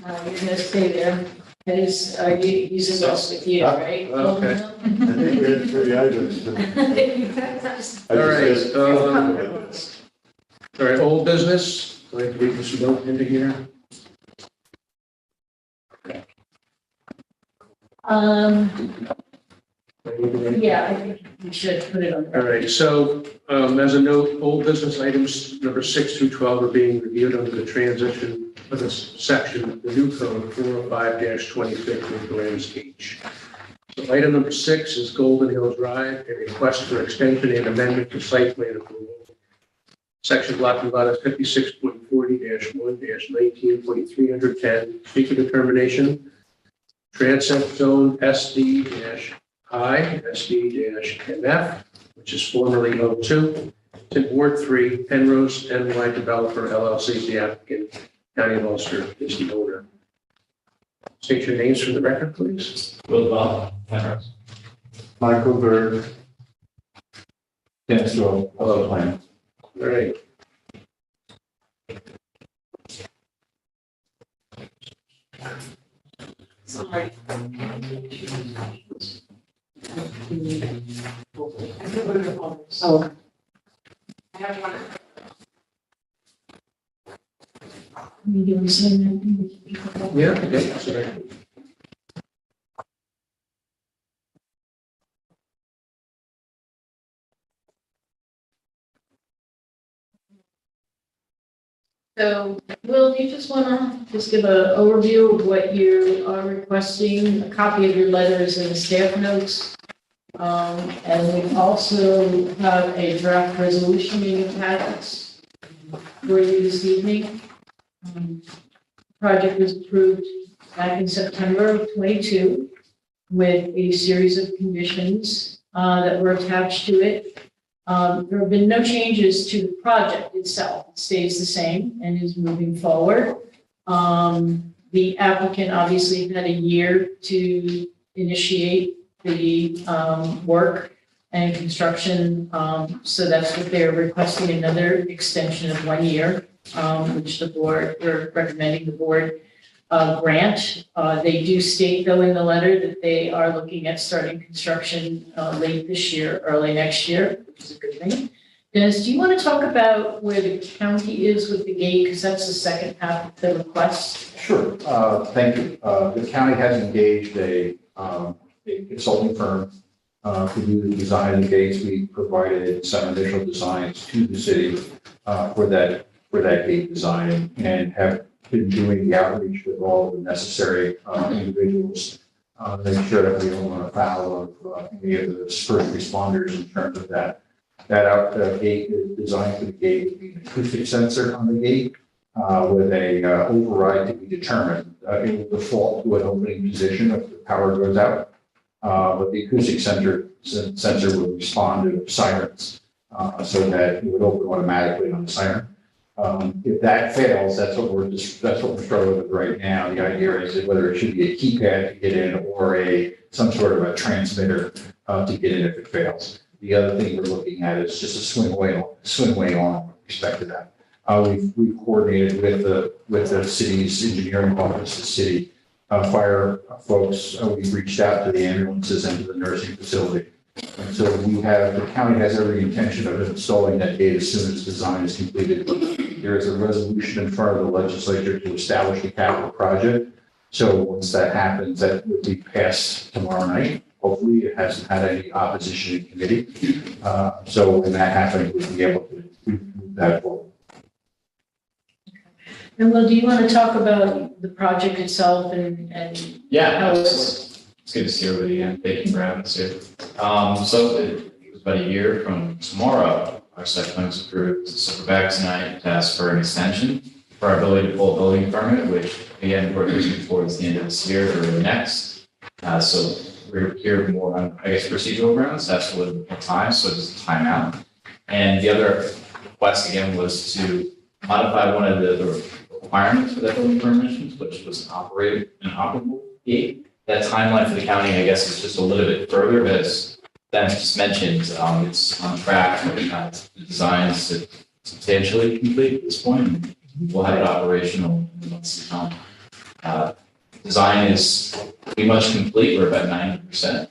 You're gonna stay there. That is, he's in us with you, right? Okay. I think we had 3 items. All right, all right, old business. Do I have to read this note into here? Yeah, I think we should put it on. All right, so as a note, old business items number 6 through 12 are being reviewed under the transition of this section of the new code 405-26 with Graham's H. So item number 6 is Golden Hills Drive, a request for extension and amendment to site plan approval. Section block and lot is 56.40-1-19.310, seeker determination. Transect zone SD-I, SD-MF, which is formerly O2. It's in Ward 3, Penrose NY Developer LLC is the applicant. County of Ulster is the owner. State your names for the record, please. Will Ball, Penrose. Michael Berg, Dennis Rowe, hello, plan. All right. Sorry. So. I have one. You want to say that? Yeah, okay, sorry. So, Will, do you just want to just give an overview of what you are requesting, a copy of your letters and the staff notes? And we also have a draft resolution in your packets for you this evening. Project was approved back in September of 22 with a series of conditions that were attached to it. There have been no changes to the project itself. It stays the same and is moving forward. The applicant obviously had a year to initiate the work and construction. So that's what they're requesting, another extension of 1 year, which the board, we're recommending the board grant. They do state though in the letter that they are looking at starting construction late this year, early next year, which is a good thing. Dennis, do you want to talk about where the county is with the gate? Because that's the second half of the request. Sure, thank you. The county has engaged a consulting firm to do the design of the gates. We provided some initial designs to the city for that gate design and have been doing the outreach with all of the necessary individuals. Make sure that we don't run afoul of any of the first responders in terms of that. That gate is designed for the gate to be an acoustic sensor on the gate with a override to be determined. It will default to an opening position if the power goes out. But the acoustic sensor will respond to sirens so that it would open automatically on the siren. If that fails, that's what we're struggling with right now. The idea is that whether it should be a keypad to get in or some sort of a transmitter to get in if it fails. The other thing we're looking at is just a swing on with respect to that. We've coordinated with the city's engineering office, the city fire folks. We've reached out to the ambulances and to the nursing facility. And so the county has every intention of installing that gate as soon as design is completed. There is a resolution in front of the legislature to establish the capital project. So once that happens, that will be passed tomorrow night. Hopefully, it hasn't had any opposition in committee. So when that happens, we'll be able to move that forward. And Will, do you want to talk about the project itself and Yeah, how it's good to see everybody again. Thank you for having us here. So it was about a year from tomorrow, our site plan was approved. So we're back tonight to ask for an extension for our ability to pull a building permit, which again, we're looking towards the end of this year or next. So we're here more on, I guess, procedural grounds. That's a little bit more time, so it's a timeout. And the other request again was to modify one of the requirements for that building permission, which was an operable gate. That timeline for the county, I guess, is just a little bit further, but as Dan just mentioned, it's on track. The design is substantially complete at this point. We'll have it operational in months to come. Design is pretty much complete. We're about 90%.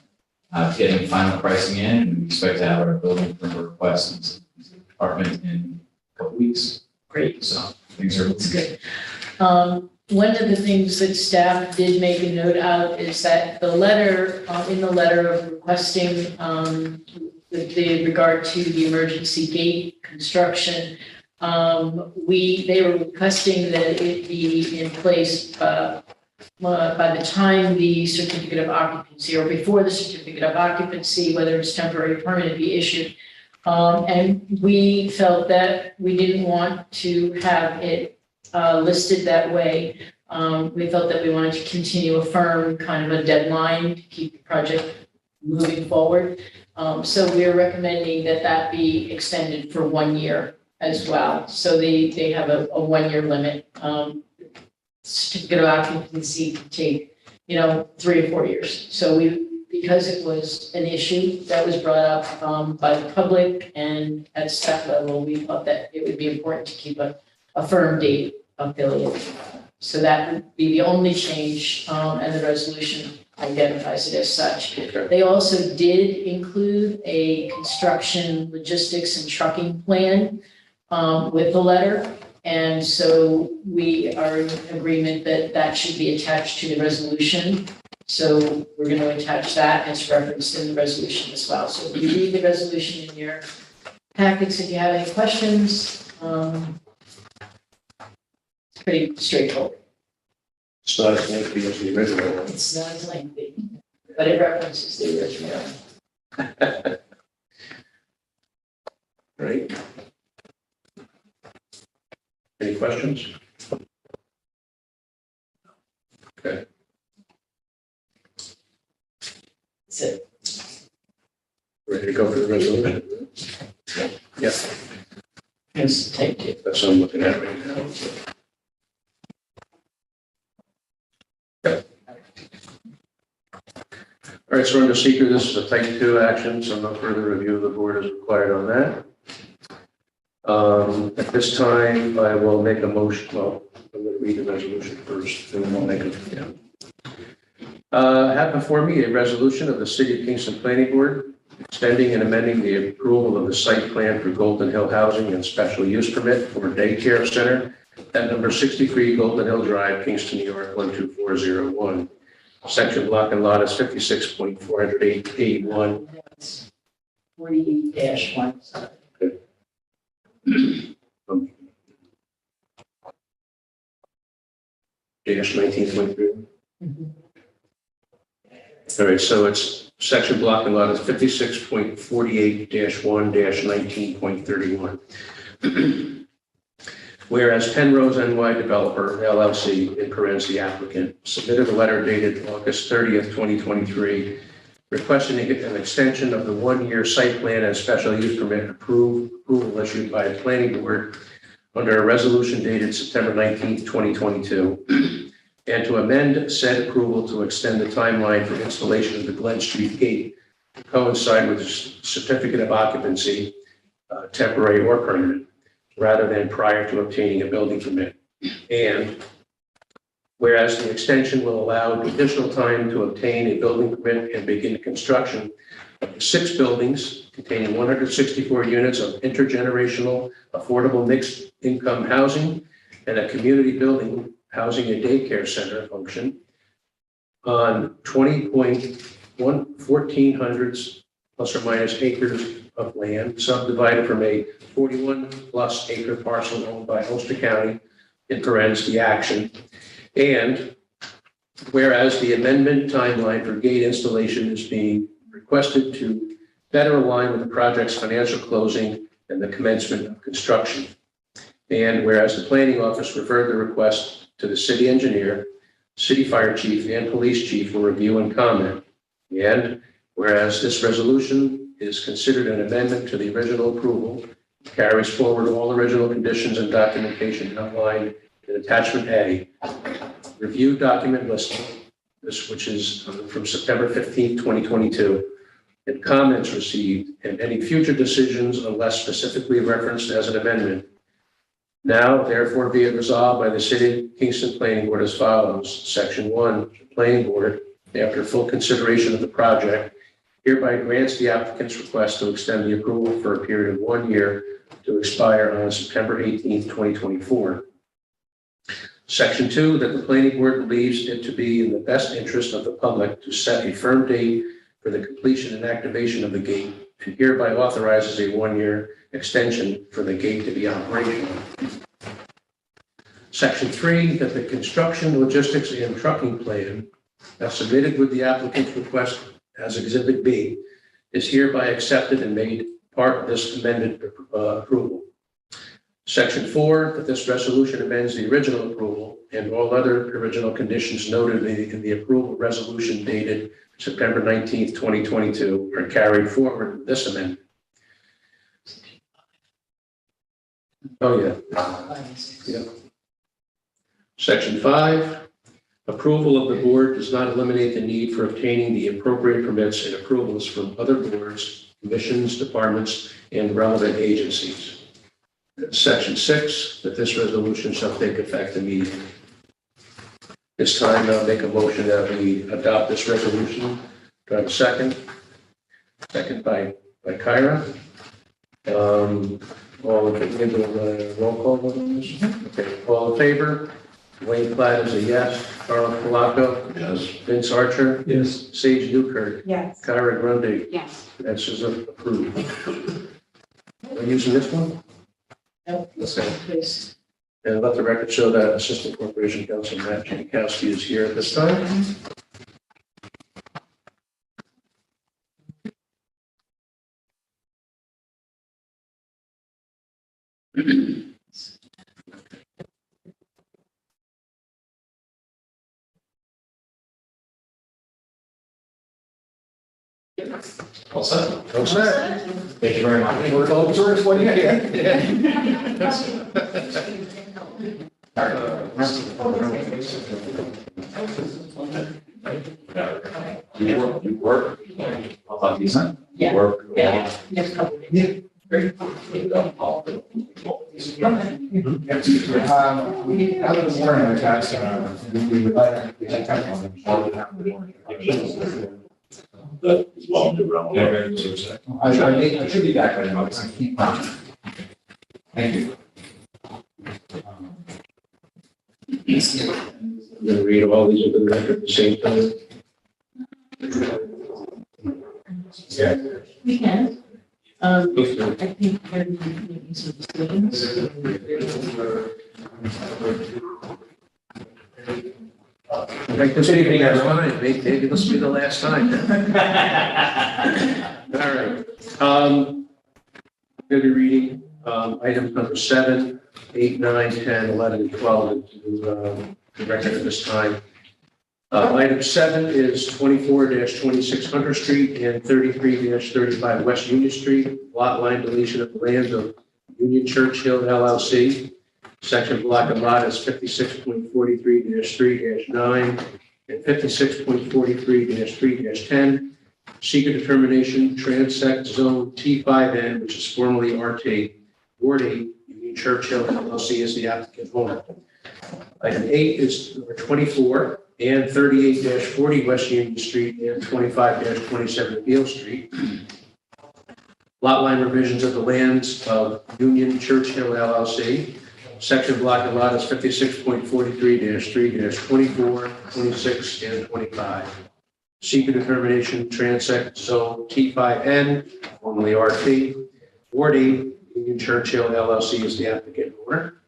Getting final pricing in, and we expect to have our building permit request in the department in a couple weeks. Great. So things are That's good. one of the things that staff did make a note out is that the letter, in the letter of requesting, with the regard to the emergency gate construction, they were requesting that it be in place, by the time the certificate of occupancy or before the certificate of occupancy, whether it's temporary or permanent, be issued. And we felt that we didn't want to have it listed that way. We felt that we wanted to continue a firm kind of a deadline to keep the project moving forward. So we're recommending that that be extended for 1 year as well. So they have a 1 year limit. Certificate of occupancy could take, 3 or 4 years. So because it was an issue that was brought up by the public and at staff level, we thought that it would be important to keep a firm date affiliate. So that would be the only change, and the resolution identifies it as such. They also did include a construction logistics and trucking plan with the letter. And so we are in agreement that that should be attached to the resolution. So we're going to attach that, and it's referenced in the resolution as well. So if you read the resolution in your packets, if you have any questions, it's pretty straightforward. It's not as lengthy as the original one. It's not as lengthy, but it references the original. Right? Any questions? Okay. That's it. Ready to go for the resolution? Yeah, Yes, thank you. that's what I'm looking at right now. Okay. All right, so under seeker, this is a type 2 action, so no further review of the board is required on that. At this time, I will make a motion, well, I'm going to read the resolution first, and then we'll make it, I have before me a resolution of the City of Kingston Planning Board extending and amending the approval of the site plan for Golden Hill Housing and Special Use Permit for Daycare Center at number 63 Golden Hill Drive, Kingston, New York, 12401. Section block and lot is 56.481. 40-1. Dash 19.3. All right, so it's section block and lot is 56.48-1-19.31. Whereas Penrose NY Developer LLC, in parentheses the applicant, submitted a letter dated August 30th, 2023, requesting an extension of the 1-year site plan and special use permit approval issued by the planning board under a resolution dated September 19th, 2022, and to amend said approval to extend the timeline for installation of the Glen Street Gate to coincide with the certificate of occupancy, temporary or permanent, rather than prior to obtaining a building permit. And whereas the extension will allow additional time to obtain a building permit and begin construction of 6 buildings containing 164 units of intergenerational affordable mixed income housing and a community building housing a daycare center function on 20.1400 plus or minus acres of land subdivided from a 41+ acre parcel owned by Ulster County, in parentheses the action. And whereas the amendment timeline for gate installation is being requested to better align with the project's financial closing and the commencement of construction. And whereas the planning office referred the request to the city engineer, city fire chief, and police chief for review and comment. And whereas this resolution is considered an amendment to the original approval, carries forward all original conditions and documentation outlined in attachment A, review document listing, which is from September 15th, 2022, and comments received, and any future decisions unless specifically referenced as an amendment. Now, therefore, be it resolved by the City of Kingston Planning Board as follows. Section 1, the Planning Board, after full consideration of the project, hereby grants the applicant's request to extend the approval for a period of 1 year to expire on September 18th, 2024. Section 2, that the planning board believes it to be in the best interest of the public to set a firm date for the completion and activation of the gate, and hereby authorizes a 1-year extension for the gate to be operational. Section 3, that the construction, logistics, and trucking plan as submitted with the applicant's request as Exhibit B is hereby accepted and made part of this amended approval. Section 4, that this resolution amends the original approval and all other original conditions noted in the approval resolution dated September 19th, 2022 are carried forward with this amendment. Oh, yeah. Yeah. Section 5, approval of the board does not eliminate the need for obtaining the appropriate permits and approvals from other boards, commissions, departments, and relevant agencies. Section 6, that this resolution shall take effect immediately. This time, I'll make a motion that we adopt this resolution. Do I have a second? Second by Kyra. All in favor, roll call vote on this? Okay, all in favor? Wayne Platt is a yes. Carlos Polacco? Yes. Vince Archer? Yes. Sage Newkirk? Yes. Kyra Grundy? Yes. That's approved. Are you using this one? Nope. Okay. Please. And let the record show that Assistant Corporation Counsel Matt Janikowski is here at this time. All set? All set. Thank you very much. We're all tourists, what do you You work? How about you, son? Yeah. Work? Yeah. Next couple of days. Other than warning, I guess, we would like I should be back by now. I keep on. Thank you. I'm going to read all these into the record at the same time. Yeah. We can. I think everyone making some decisions. Like this evening, that's fine. Maybe this will be the last time. All right. I'm going to be reading items number 7, 8, 9, 10, 11, and 12 into the record at this time. Item 7 is 24-26 Hunter Street and 33-35 West Union Street, lot line deletion of the land of Union Churchill LLC. Section block and lot is 56.43-3-9 and 56.43-3-10. Seeker determination, transect zone T5N, which is formerly RT, Ward 8, Union Churchill LLC is the applicant owner. Item 8 is number 24 and 38-40 West Union Street and 25-27 Beale Street. Lot line revisions of the lands of Union Churchill LLC. Section block and lot is 56.43-3-24, 26, and 25. Seeker determination, transect zone T5N, formerly RT. Ward 8, Union Churchill LLC is the applicant owner.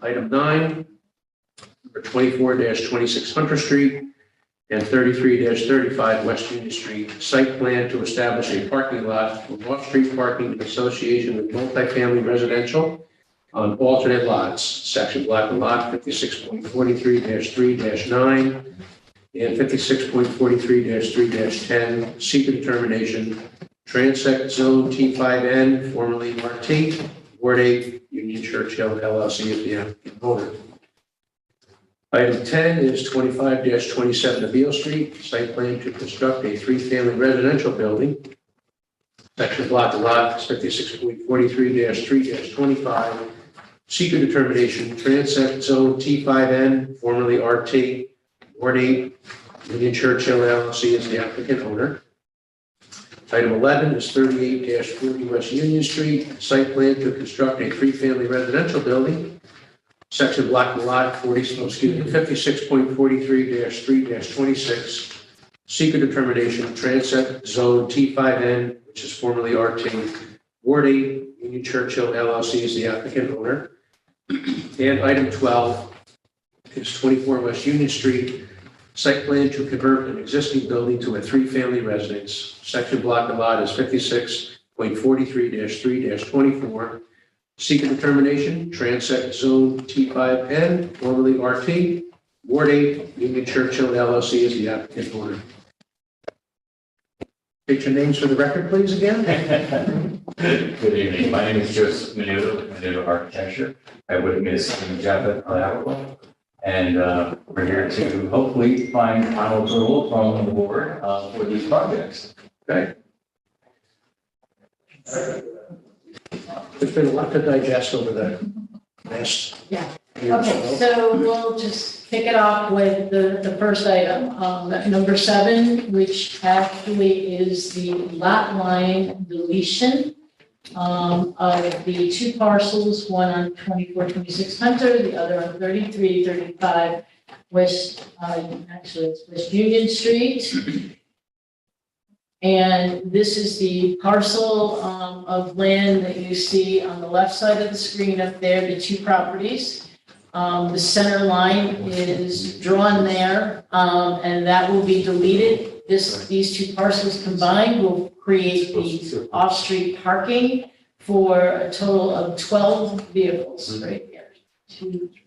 Item 9, number 24-26 Hunter Street and 33-35 West Union Street, site plan to establish a parking lot for off-street parking in association with multifamily residential on alternate lots, section block and lot 56.43-3-9 and 56.43-3-10, seeker determination, transect zone T5N, formerly RT, Ward 8, Union Churchill LLC is the applicant owner. Item 10 is 25-27 Beale Street, site plan to construct a 3-family residential building. Section block and lot 56.43-3-25. Seeker determination, transect zone T5N, formerly RT, Ward 8, Union Churchill LLC is the applicant owner. Item 11 is 38-40 West Union Street, site plan to construct a 3-family residential building. section block lot 56.43-3-26, seeker determination, Transit Zone T5N, which is formerly RT, Ward 8, Union Churchill LLC is the applicant owner. And item 12 is 24 West Union Street, site plan to convert an existing building to a three-family residence. Section block of lot is 56.43-3-24. Seeker determination, Transit Zone T5N, formerly RT, Ward 8, Union Churchill LLC is the applicant owner. State your names for the record, please, again. Good evening. My name is Joseph Menudo, Menudo Architecture. I would admit Stephen Japhet on Avalanche. And we're here to hopefully find final approval from the board for these projects. Okay. There's been a lot to digest over the last. Yeah. year or Okay, so we'll just kick it off with the first item, number 7, which actually is the lot line deletion of the two parcels, one on 2426 Hunter, the other on 3335 West, actually it's West Union Street. And this is the parcel of land that you see on the left side of the screen up there, the two properties. The center line is drawn there, and that will be deleted. These two parcels combined will create the off-street parking for a total of 12 vehicles right here.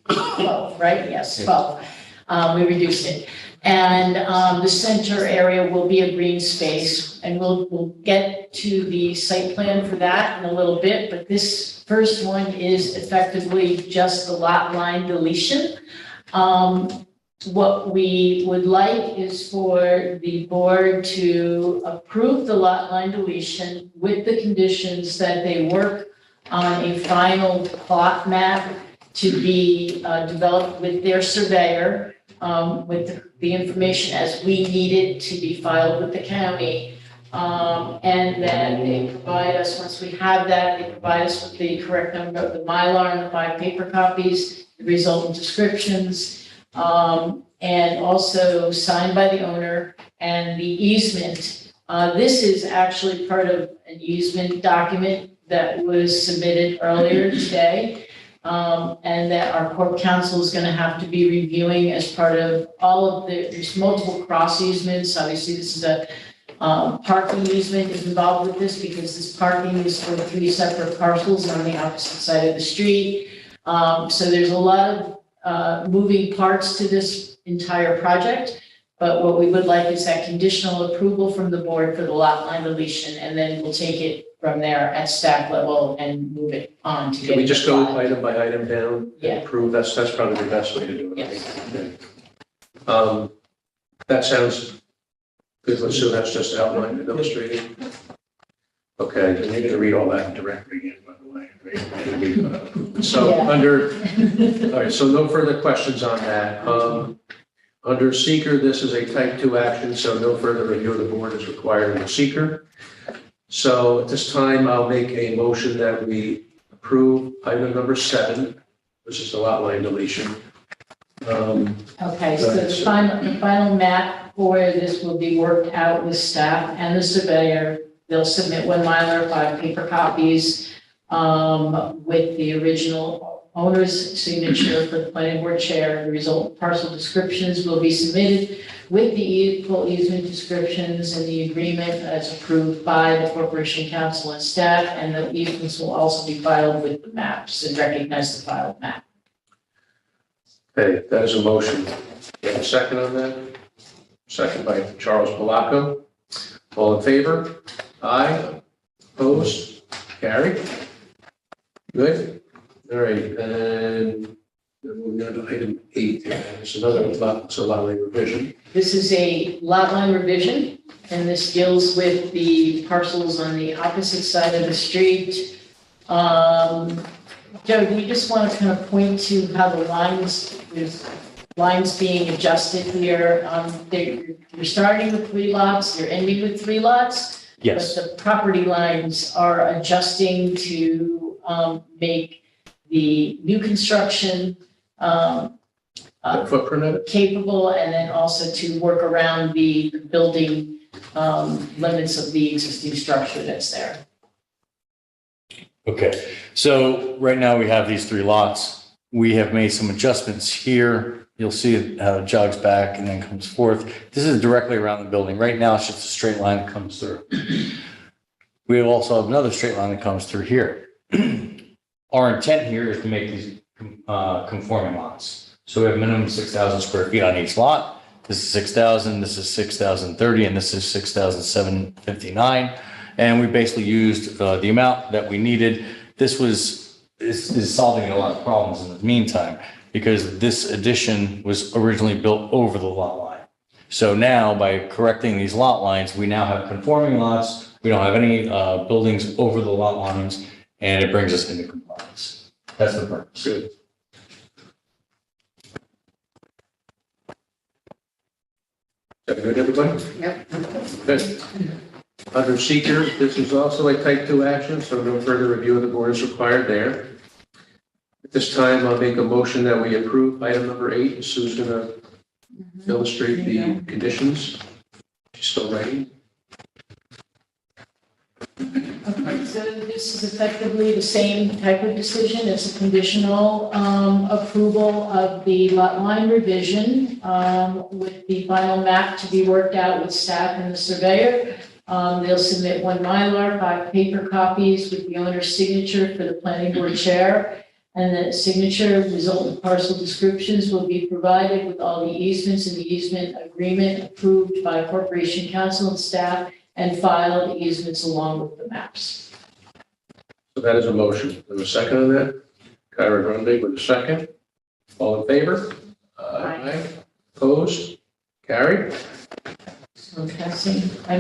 12, right? Yes, 12. We reduced it. And the center area will be a green space, and we'll get to the site plan for that in a little bit, but this first one is effectively just the lot line deletion. What we would like is for the board to approve the lot line deletion with the conditions that they work on a final plot map to be developed with their surveyor, with the information as we need it to be filed with the county. And then they provide us, once we have that, they provide us with the correct number of the Mylar and the 5 paper copies, the resultant descriptions, and also signed by the owner and the easement. This is actually part of an easement document that was submitted earlier today. And that our corp counsel is going to have to be reviewing as part of all of there's multiple cross easements. Obviously, this is a parking easement is involved with this because this parking is for 3 separate parcels on the opposite side of the street. So there's a lot of moving parts to this entire project. But what we would like is that conditional approval from the board for the lot line deletion, and then we'll take it from there at staff level and move it on to get. Can we just go it item by item down Yeah. and approve? That's probably the best way to do it. I Yes. think. Okay. That sounds good. Let's so that's just outlined and illustrated. Okay, and you're going to read all that directly again, by the way. Right? So Yeah. all right, so no further questions on that. Under seeker, this is a type 2 action, so no further review of the board is required in the seeker. So at this time, I'll make a motion that we approve item number 7, which is the lot line deletion. Okay, so the final map for this will be worked out with staff and the surveyor. They'll submit 1 Mylar, 5 paper copies with the original owner's signature for the planning board chair. The result parcel descriptions will be submitted with the full easement descriptions and the agreement as approved by the corporation council and staff, and the easements will also be filed with the maps and recognize the filed map. Okay, that is a motion. Do you have a second on that? Second by Charles Palaco. All in favor? Aye. Opposed? Carried? Good. All right, and moving on to item 8. It's another lot line revision. This is a lot line revision, and this deals with the parcels on the opposite side of the street. Joe, do you just want to kind of point to how the there's lines being adjusted here? You're starting with 3 lots, you're ending with 3 lots. Yes. But the property lines are adjusting to make the new construction Footprint of it? capable, and then also to work around the building limits of the existing structure that's there. Okay, so right now we have these 3 lots. We have made some adjustments here. You'll see how it jogs back and then comes forth. This is directly around the building. Right now, it's just a straight line that comes through. We also have another straight line that comes through here. Our intent here is to make these conforming lots. So we have minimum 6,000 square feet on each lot. This is 6,000, this is 6,030, and this is 6,759. And we basically used the amount that we needed. This is solving a lot of problems in the meantime, because this addition was originally built over the lot line. So now by correcting these lot lines, we now have conforming lots. We don't have any buildings over the lot lines, and it brings us into compliance. That's the purpose. Good. Is that good, everybody? Yep. Good. Under seeker, this is also a type 2 action, so no further review of the board is required there. At this time, I'll make a motion that we approve item number 8. Sue's going to illustrate the conditions. She's still writing. Okay, so this is effectively the same type of decision. It's a conditional approval of the lot line revision with the final map to be worked out with staff and the surveyor. They'll submit 1 Mylar, 5 paper copies with the owner's signature for the planning board chair. And the signature resultant parcel descriptions will be provided with all the easements in the easement agreement approved by Corporation Council and staff, and file the easements along with the maps. So that is a motion. There's a second on that. Kyra Grundy with a second. All in favor? Aye. Opposed? Carried. So I'm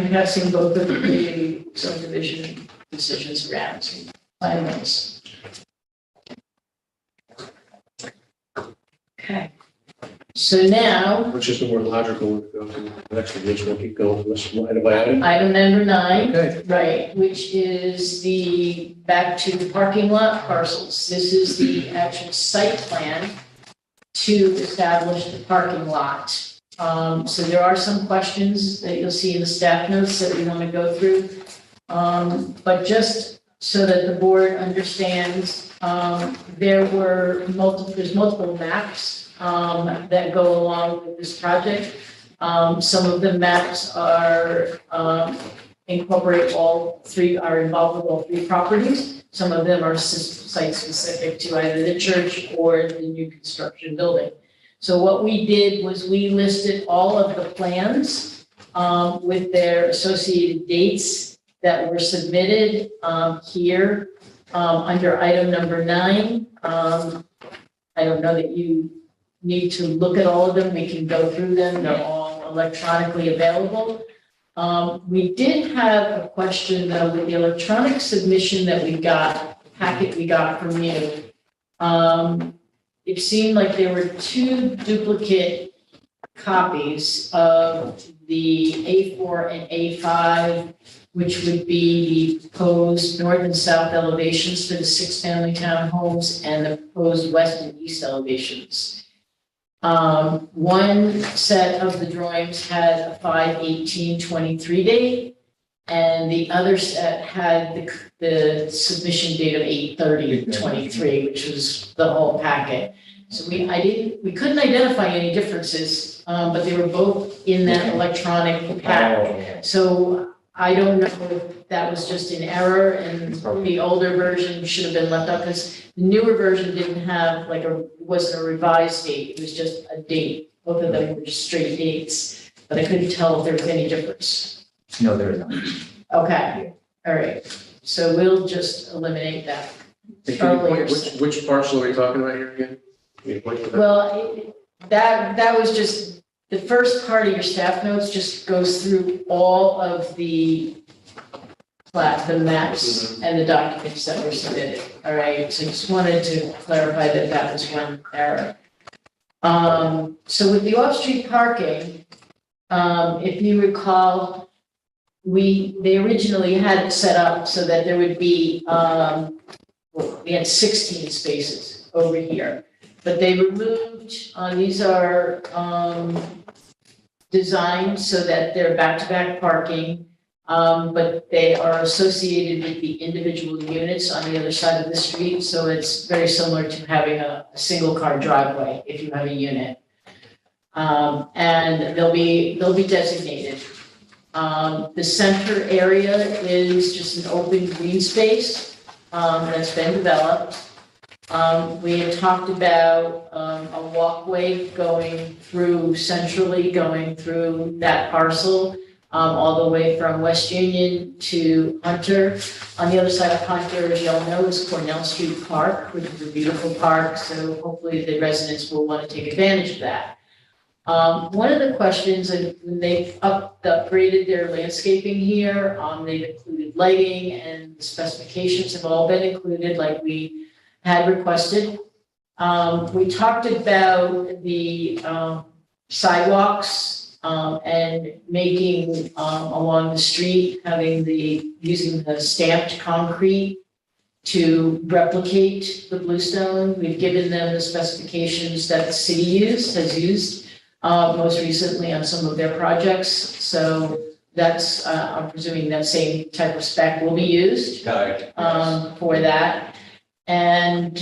passing both of the subdivision decisions around to finalize. Okay. So now, Which is the more logical one to go to the next division. We'll keep going this item by item. item number 9. Okay. Right, which is the, back to the parking lot parcels. This is the actual site plan to establish the parking lot. So there are some questions that you'll see in the staff notes that we want to go through. But just so that the board understands, there's multiple maps that go along with this project. Some of the maps are incorporate all 3, are involved with all 3 properties. Some of them are site specific to either the church or the new construction building. So what we did was we listed all of the plans with their associated dates that were submitted here under item number 9. I don't know that you need to look at all of them. We can go through them. They're all electronically available. We did have a question though with the electronic submission that we got, packet we got from you. It seemed like there were 2 duplicate copies of the A4 and A5, which would be the proposed north and south elevations for the 6-family townhomes and the proposed west and east elevations. One set of the drawings had a 5/18/23 date, and the other set had the submission date of 8/30/23, which was the whole packet. So we couldn't identify any differences, but they were both in that electronic pack. So I don't know if that was just an error and the older version should have been left out, because the newer version didn't have wasn't a revised date, it was just a date. Both of them were just straight dates, but I couldn't tell if there was any difference. No, there is not. Okay, all right, so we'll just eliminate that. Hey, can you point- Which parcel are we talking about here again? Can you point to that? Well, that was just, the first part of your staff notes just goes through all of the maps and the documents that were submitted, all right? So just wanted to clarify that that was one error. So with the off-street parking, if you recall, they originally had it set up so that there would be, we had 16 spaces over here. but they removed, these are, designed so that they're back-to-back parking, but they are associated with the individual units on the other side of the street, so it's very similar to having a single-car driveway if you have a unit. And they'll be designated. The center area is just an open green space, that's been developed. We had talked about, a walkway going through centrally, going through that parcel, all the way from West Union to Hunter. On the other side of Hunter, as you all know, is Cornell Street Park, which is a beautiful park, so hopefully the residents will want to take advantage of that. One of the questions, and when they've upgraded their landscaping here, they've included lighting, and the specifications have all been included like we had requested. We talked about the sidewalks and making along the street, using the stamped concrete to replicate the bluestone. We've given them the specifications that the city has used most recently on some of their projects. So that's, I'm presuming that same type of spec will be used for that. And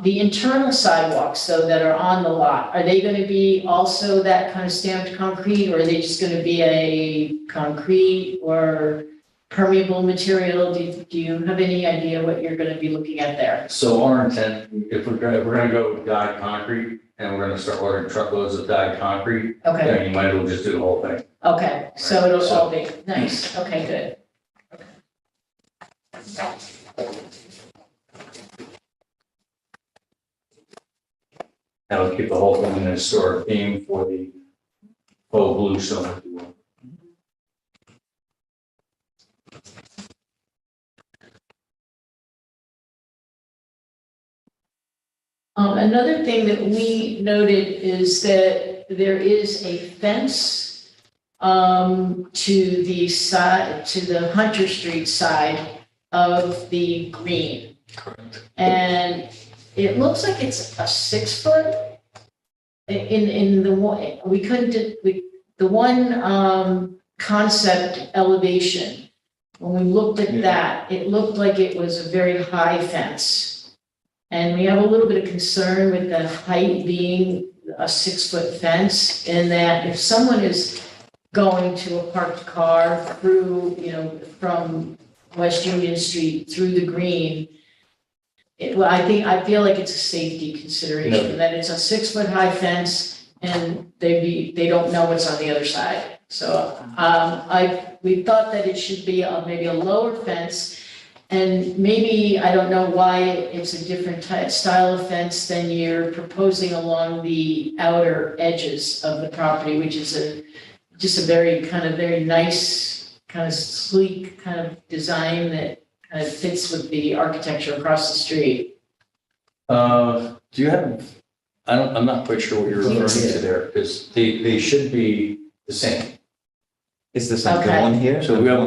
the internal sidewalks, though, that are on the lot, are they going to be also that kind of stamped concrete, or are they just going to be a concrete or permeable material? Do you have any idea what you're going to be looking at there? So our intent, if we're gonna go with dyed concrete and we're gonna start ordering truckloads of dyed concrete, Okay, then you might as well just do the whole thing. okay, so it'll all be, nice, okay, good. That'll keep the whole thing in a historic theme for the faux bluestone, if you will. Another thing that we noted is that there is a fence to the side, to the Hunter Street side of the green. Correct. And it looks like it's a 6 foot in the one, we couldn't, the one concept elevation, when we looked at that, it looked like it was a very high fence. And we have a little bit of concern with the height being a 6 foot fence, in that if someone is going to a parked car through, from West Union Street through the green, I feel like it's a safety consideration, that it's a 6 foot high fence and they don't know what's on the other side. So, we thought that it should be maybe a lower fence, and maybe, I don't know why it's a different style of fence than you're proposing along the outer edges of the property, which is just a very nice, kind of sleek kind of design that kind of fits with the architecture across the street. Do you have, I'm not quite sure what you're referring to there, because they should be the same. Is this like the Okay. one here? So we have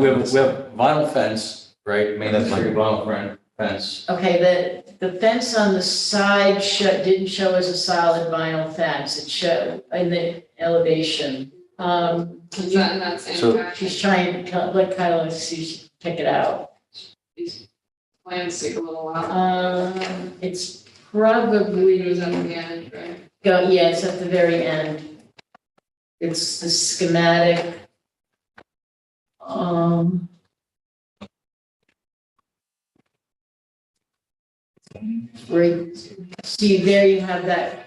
vinyl fence, right? Main That's street vinyl fence. Okay, the fence on the side didn't show as a solid vinyl fence. It showed in the elevation. Is that in that same So- package? She's trying to, like, kind of, see, if she can pick it out. These plans take a little while. It's It probably, was at the end, right? yeah, it's at the very end. It's the schematic. Right, see, there you have that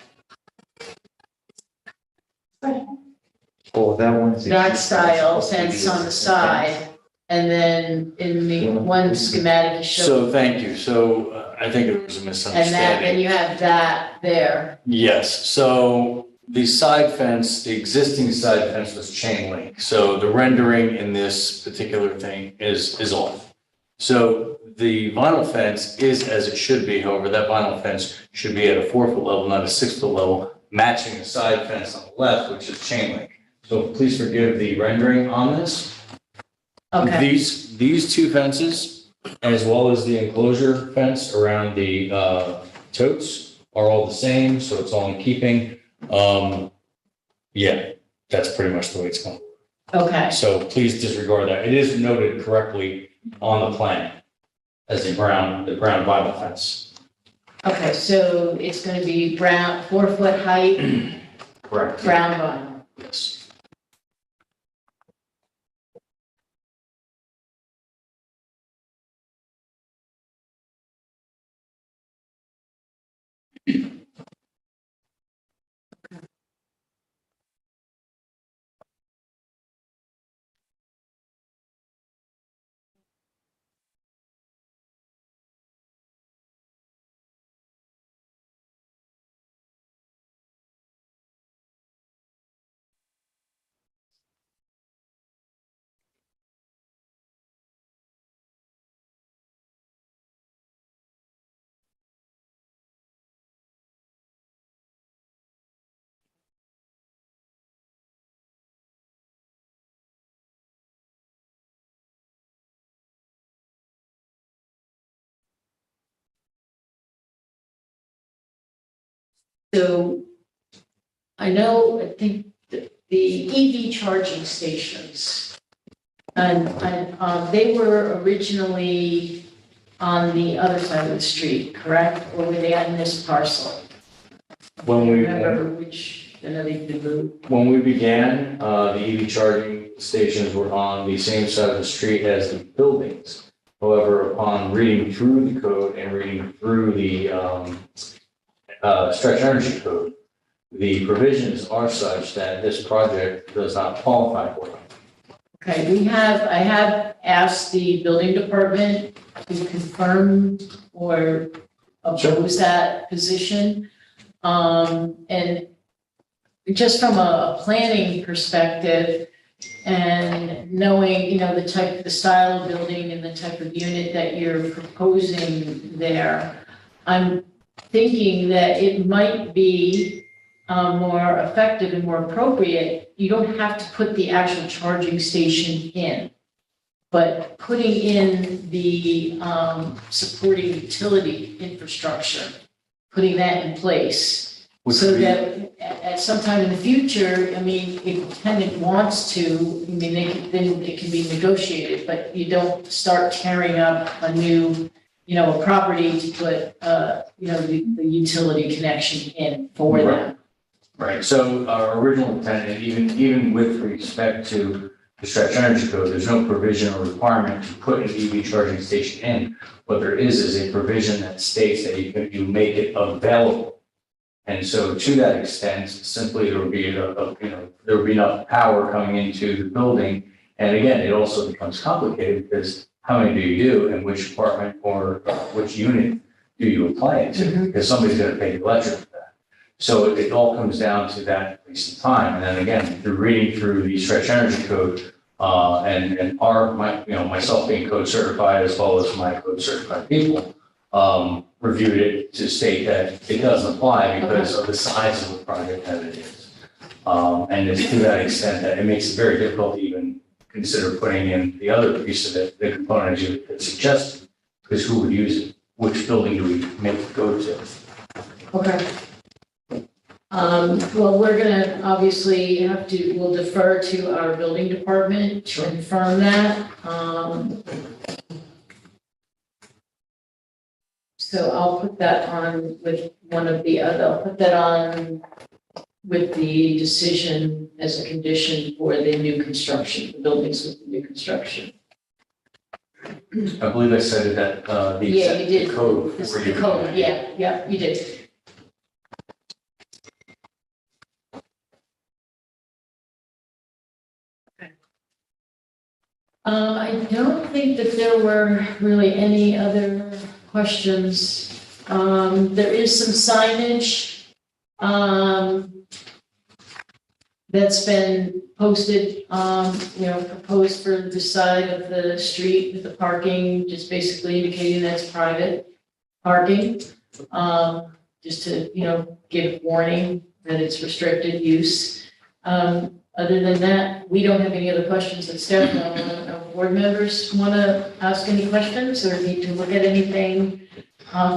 Oh, that one's. that style fence on the side. And then in the one schematic is showing, So thank you. So I think it was a and then misunderstanding. you have that there. Yes, so the side fence, the existing side fence was chain link. So the rendering in this particular thing is off. So the vinyl fence is as it should be. However, that vinyl fence should be at a 4 foot level, not a 6 foot level, matching the side fence on the left, which is chain link. So please forgive the rendering on this. Okay, These two fences, as well as the enclosure fence around the totes, are all the same, so it's all in keeping. Yeah, that's pretty much the way it's going. Okay, So please disregard that. It is noted correctly on the plan as the brown vinyl fence. okay, so it's gonna be brown, 4-foot height, Correct. brown vinyl. Yes. So I think the EV charging stations, and they were originally on the other side of the street, correct? Or were they on this parcel? When I we, remember which, I know they've been moved. when we began, the EV charging stations were on the same side of the street as the buildings. However, upon reading through the code and reading through the stretch energy code, the provisions are such that this project does not qualify for them. Okay, I have asked the building department to confirm or oppose that position. And just from a planning perspective and knowing, the style of building and the type of unit that you're proposing there, I'm thinking that it might be more effective and more appropriate. You don't have to put the actual charging station in, but putting in the supporting utility infrastructure, putting that in place. Which So would be- that at some time in the future, I mean, if the tenant wants to, I mean, then it can be negotiated, but you don't start tearing up a new, a property to put, the utility connection in for them. Right, so our original intent, and even with respect to the stretch energy code, there's no provision or requirement to put an EV charging station in. What there is a provision that states that you make it available. And so to that extent, simply there would be there would be enough power coming into the building. And again, it also becomes complicated because how many do you do and which apartment or which unit do you apply it to? Because somebody's gonna pay the electric for that. So it all comes down to that piece of time. And then again, you're reading through the stretch energy code, and myself being code certified as well as my code certified people, reviewed it to state that it doesn't apply because of the size of the project that it is. And it's to that extent that it makes it very difficult to even consider putting in the other piece of it, the component you had suggested, because who would use it? Which building do we make it go to? Okay. Well, we're gonna obviously we'll defer to our building department to confirm that. So I'll put that on with I'll put that on with the decision as a condition for the new construction, the buildings with the new construction. I believe I said that, Yeah, you did. the code. This for is the you. code, yeah, you did. I don't think that there were really any other questions. There is some signage, that's been posted, proposed for the side of the street with the parking, just basically indicating that's private parking. Just to, give warning that it's restricted use. Other than that, we don't have any other questions at staff level. I don't know if board members want to ask any questions or need to look at anything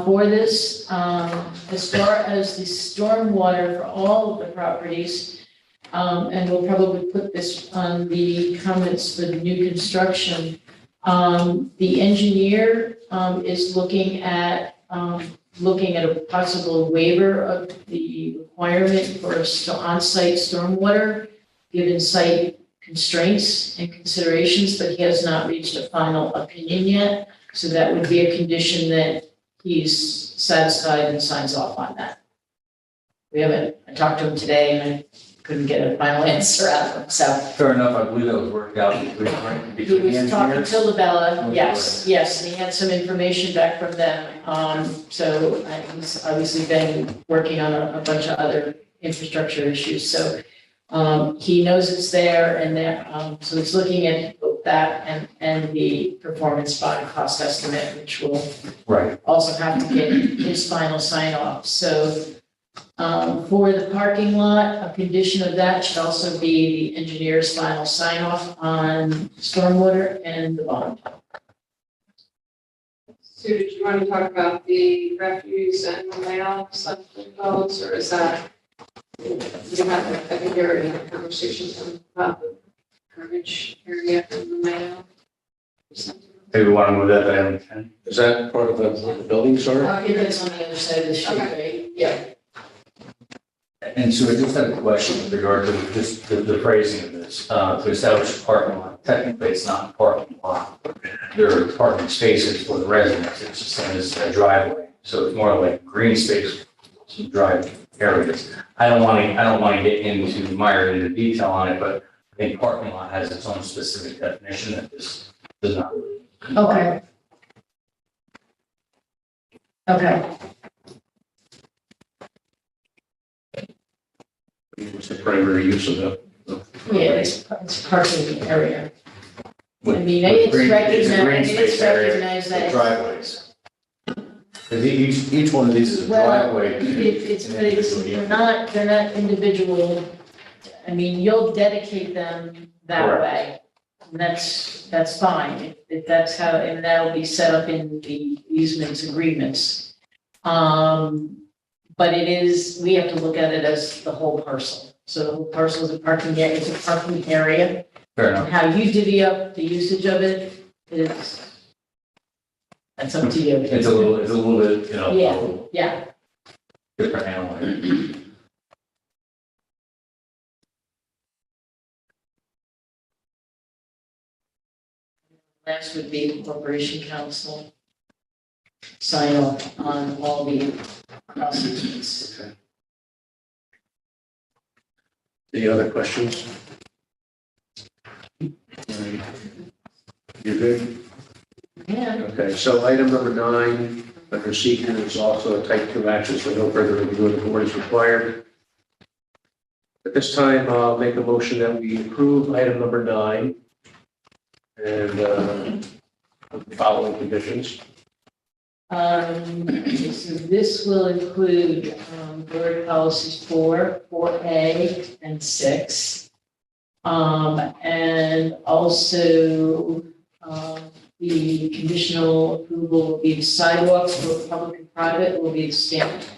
for this. As far as the stormwater for all of the properties, and we'll probably put this on the comments for the new construction. The engineer is looking at a possible waiver of the requirement for on-site stormwater, given site constraints and considerations, but he has not reached a final opinion yet. So that would be a condition that he's satisfied and signs off on that. I talked to him today and I couldn't get a final answer out of him, so. Fair enough, I believe that was worked out between He the was talking engineers. to Labella, Okay. yes, and he had some information back from them. So he's obviously been working on a bunch of other infrastructure issues, so he knows it's there and there, so he's looking at both that and the performance bond cost estimate, which will Right. also have to get his final sign off. So for the parking lot, a condition of that should also be the engineer's final sign off on stormwater and the bond. Sue, did you want to talk about the refuse and the layout stuff of those, or is that? You have, I think you already had conversations about the garbage area and the layout. or something. Maybe we want to move that to item 10. Is that part of the building, sorry? If it's on the other side of the street, right? Yeah. And so I just have a question with regard to just the phrasing of this, to establish a parking lot. Technically, it's not a parking lot. There are parking spaces for the residents, it's just as a driveway. So it's more like green space, some drive areas. I don't want to get mired into detail on it, but I think parking lot has its own specific definition that this does not. Okay. Okay. What's the primary use of that? Yeah, it's parking area. I mean, With green- it's a green recognized, space it's area recognized with that. driveways. Because each one of these is a Well, driveway. they're not individual. I mean, you'll dedicate them that Correct. way. And that's fine, if that's how, and that'll be set up in the easements agreements. But we have to look at it as the whole parcel. So the whole parcel is a parking area, it's a parking area. Fair enough. And how you divvy up the usage of it that's up to you. It's a little bit, Yeah. different animal. Last would be the corporation council. Sign off on all the processes. Okay. Any other questions? You're good? Yeah. Okay, so item number 9, under seeker is also a type 2 action, so no further review of the board is required. At this time, I'll make a motion that we approve item number 9 and with the following conditions. So this will include board policies 4, 4A, and 6. And also, the conditional approval will be the sidewalks, both public and private, will be stamped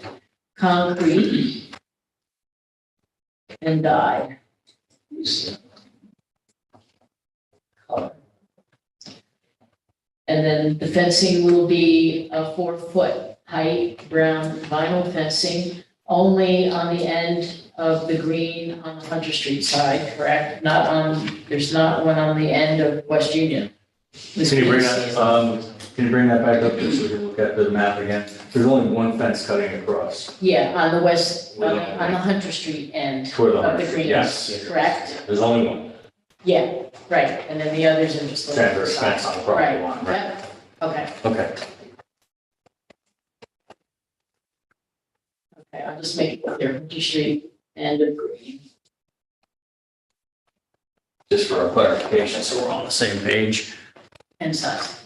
concrete and dyed. Color. And then the fencing will be a 4-foot height brown vinyl fencing, only on the end of the green on the Hunter Street side, correct? There's not one on the end of West Union. Can you bring that back up just so we can look at the map again? There's only one fence cutting across. Yeah, on the west, on the Hunter Street end Toward the of the Hunter, green, yes. correct? There's only one. Yeah, right, and then the others are just the. Transverse fence on the property Right, line, right? yep, okay. Okay. Okay, I'll just make it clear, Hunter Street and of green. Just for our clarification, so we're on the same page. And size.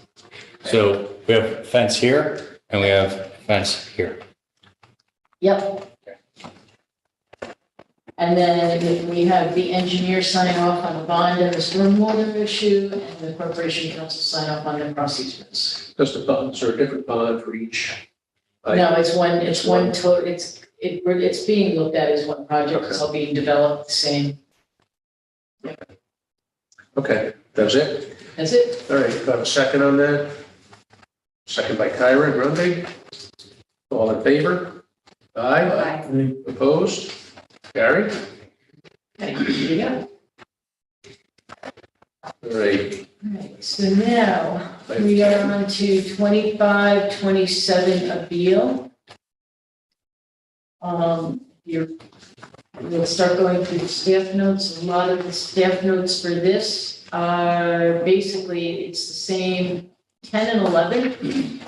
So we have fence here and we have fence here. Yep. And And then we have the engineer signing off on the bond and the stormwater issue, and the corporation council sign off on the cross easements. Just a bond, so a different bond for each. No, it's one total, it's being looked at as one project, it's all being developed the same. Okay, that's it? That's it. All right, got a second on that? Second by Kyra Grundy. All in favor? Aye. Opposed? Carried? Okay, here you go. All right. Alright, so now we are on to 2527 Abeal. We'll start going through the staff notes. A lot of the staff notes for this are basically, it's the same 10 and 11.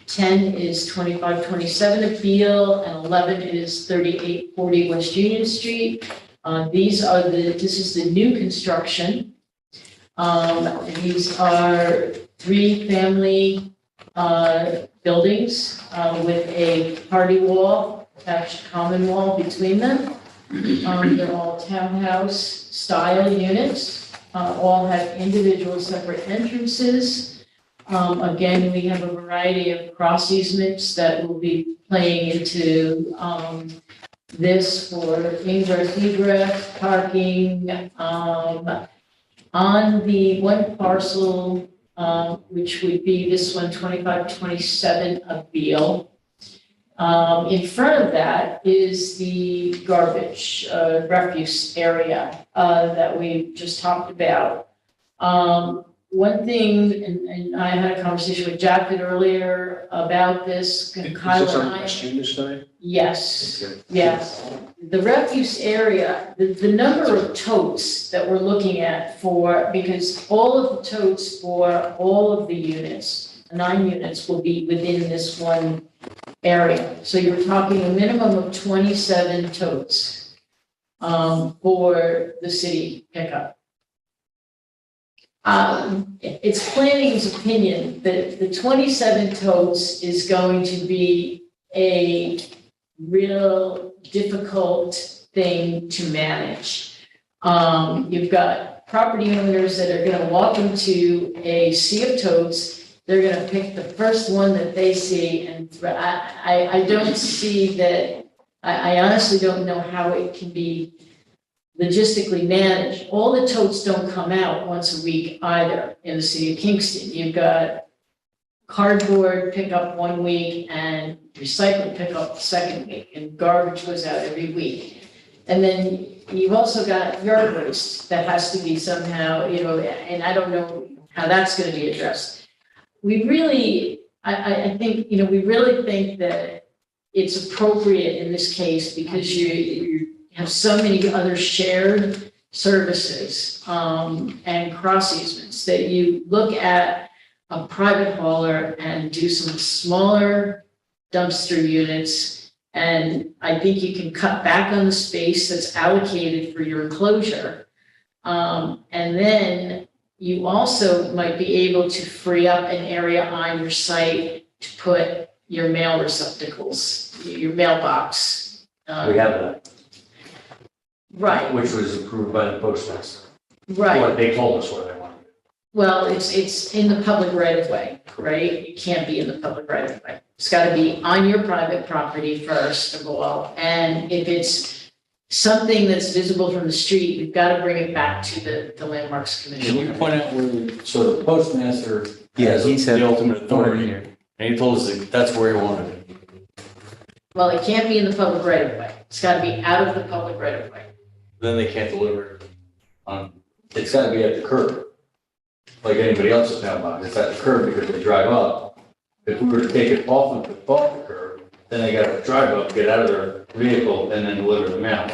10 is 2527 Abeal and 11 is 3840 West Union Street. This is the new construction. These are 3-family buildings with a party wall, attached common wall between them. They're all townhouse style units, all have individual separate entrances. Again, we have a variety of cross easements that will be playing into this for ingress, egress, parking. On the one parcel, which would be this one, 2527 Abeal. In front of that is the garbage refuse area that we just talked about. One thing, and I had a conversation with Japhet earlier about this, and Is Kyle this and on I. the student side? Yes, Okay. yes. The refuse area, the number of totes that we're looking at because all of the totes for all of the units, 9 units, will be within this one area. So you're talking a minimum of 27 totes for the city pickup. It's planning's opinion that the 27 totes is going to be a real difficult thing to manage. You've got property owners that are gonna walk into a sea of totes. They're gonna pick the first one that they see, and I don't see that, I honestly don't know how it can be logistically managed. All the totes don't come out once a week either in the city of Kingston. You've got cardboard pickup one week and recycling pickup the second week, and garbage goes out every week. And then you've also got yard waste that has to be somehow, and I don't know how that's gonna be addressed. We really, I think, we really think that it's appropriate in this case because you have so many other shared services and cross easements that you look at a private hauler and do some smaller dumpster units. And I think you can cut back on the space that's allocated for your enclosure. And then you also might be able to free up an area on your site to put your mail receptacles, your mailbox. We have that, Right, which was approved by the postmaster. right. What they told us what they wanted. Well, it's in the public right of way, right? It can't be in the public right of way. It's gotta be on your private property first of all. And if it's something that's visible from the street, you've gotta bring it back to the landmarks Can you commission. point out where, so the postmaster Yeah, has he said- the ultimate authority, and he told us that that's where he wanted it. Well, it can't be in the public right of way. It's gotta be out of the public right of way. Then they can't deliver it on, it's gotta be at the curb. Like anybody else's mailbox, it's at the curb because they drive up. If we were to take it off the curb, then they gotta drive up, get out of their vehicle, and then deliver the mail,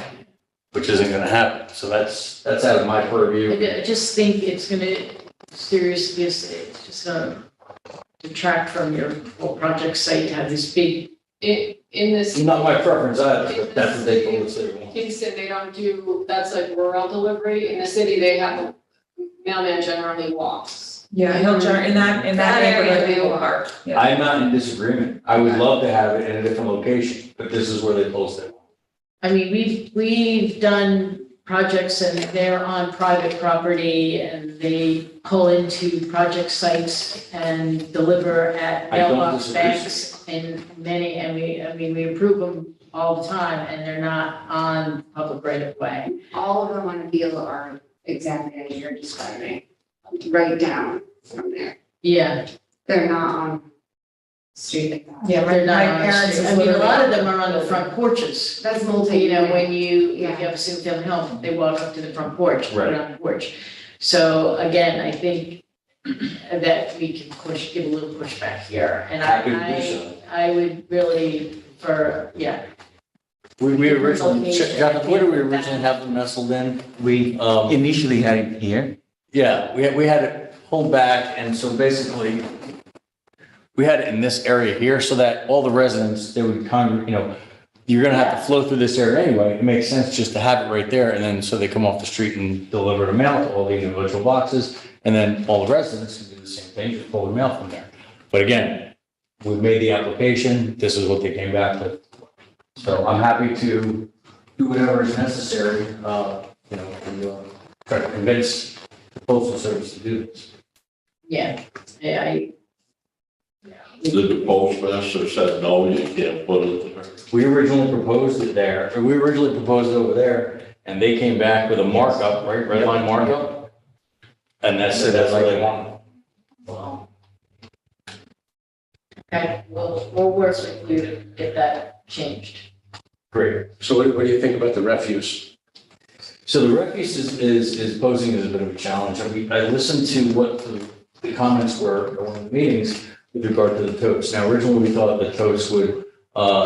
which isn't gonna happen. So that's out of my purview. I just think it's gonna seriously, it's just gonna detract from your whole project site to have this big. In this. Not my preference either, but that's what they told us they want. Kingston, they don't do, that's like rural delivery. In the city, they have, mailman generally walks. Yeah, he'll turn, in that area, neighborhood, they people will. park. Yeah. I'm not in disagreement. I would love to have it in a different location, but this is where they told us they want. I mean, we've done projects and they're on private property and they pull into project sites and deliver at I don't mailbox disagree. banks and many, and we approve them all the time and they're not on public right of way. All of them on a deal are exactly as you're describing, right down from there. Yeah, They're not on street like that. Yeah, they're not my on the parents street. is I mean, a lot of literally- them are on the front porches. That's multi. You know, when you Yeah. have a single family home, they walk up to the front porch, put it Right. on the porch. So again, I think that we can give a little pushback here. And Happy to do so. I would really prefer, yeah, We originally, Location. Jonathan, where did we originally have them nestled in? We, Initially had it here. yeah, we had it pulled back, and so basically, we had it in this area here, so that all the residents, they would congregate, you're gonna have to flow through this area anyway, it makes sense just to have it right there, and then, so they come off the street and deliver the mail to all the individual boxes, and then all the residents can do the same thing, just pull the mail from there. But again, we made the application, this is what they came back with. So I'm happy to do whatever is necessary, to try to convince the postal service to do this. yeah, I. Did the postmaster said, no, you can't put it there? We originally proposed it there, or we originally proposed it over there, and they came back with a markup, right, red line markup? And that's what they want. Okay, we'll work with you to get that changed. Great. So what do you think about the refuse? So the refuse is posing as a bit of a challenge. I listened to what the comments were at one of the meetings with regard to the totes. Now, originally, we thought the totes would,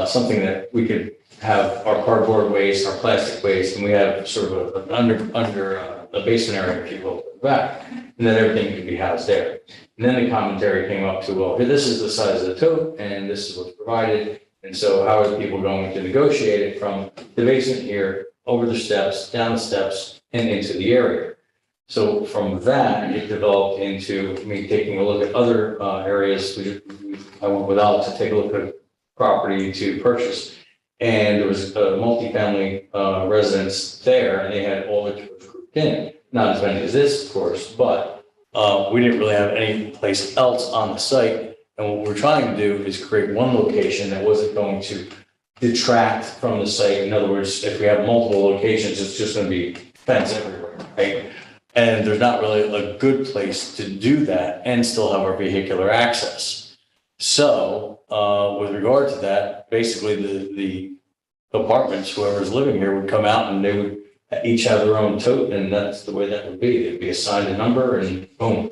something that we could have our cardboard waste, our plastic waste, and we have sort of an under a basin area, if you will, at the back, and then everything could be housed there. And then the commentary came up to, well, this is the size of the tote, and this is what's provided, and so how are the people going to negotiate it from the basement here, over the steps, down the steps, and into the area? So from that, it developed into me taking a look at other areas. I went with Al to take a look at property to purchase. And there was a multifamily residence there, and they had all the totes grouped in. Not as many as this, of course, but we didn't really have any place else on the site. And what we're trying to do is create one location that wasn't going to detract from the site. In other words, if we have multiple locations, it's just going to be fence everywhere, right? And there's not really a good place to do that and still have our vehicular access. So with regard to that, basically the apartments, whoever's living here would come out and they would each have their own tote, and that's the way that would be. It'd be assigned a number and boom.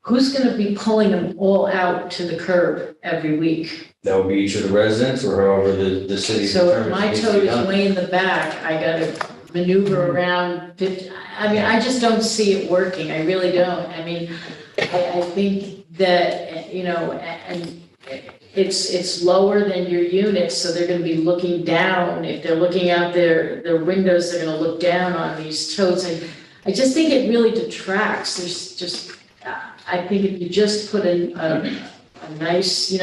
Who's gonna be pulling them all out to the curb every week? That would be each of the residents or however the city So if determines my needs to tote be is done. way in the back, I gotta maneuver around 50, I mean, I just don't see it working, I really don't. I mean, I think that, and it's lower than your units, so they're gonna be looking down. If they're looking out their windows, they're gonna look down on these totes. I just think it really detracts. There's just, I think if you just put a nice, you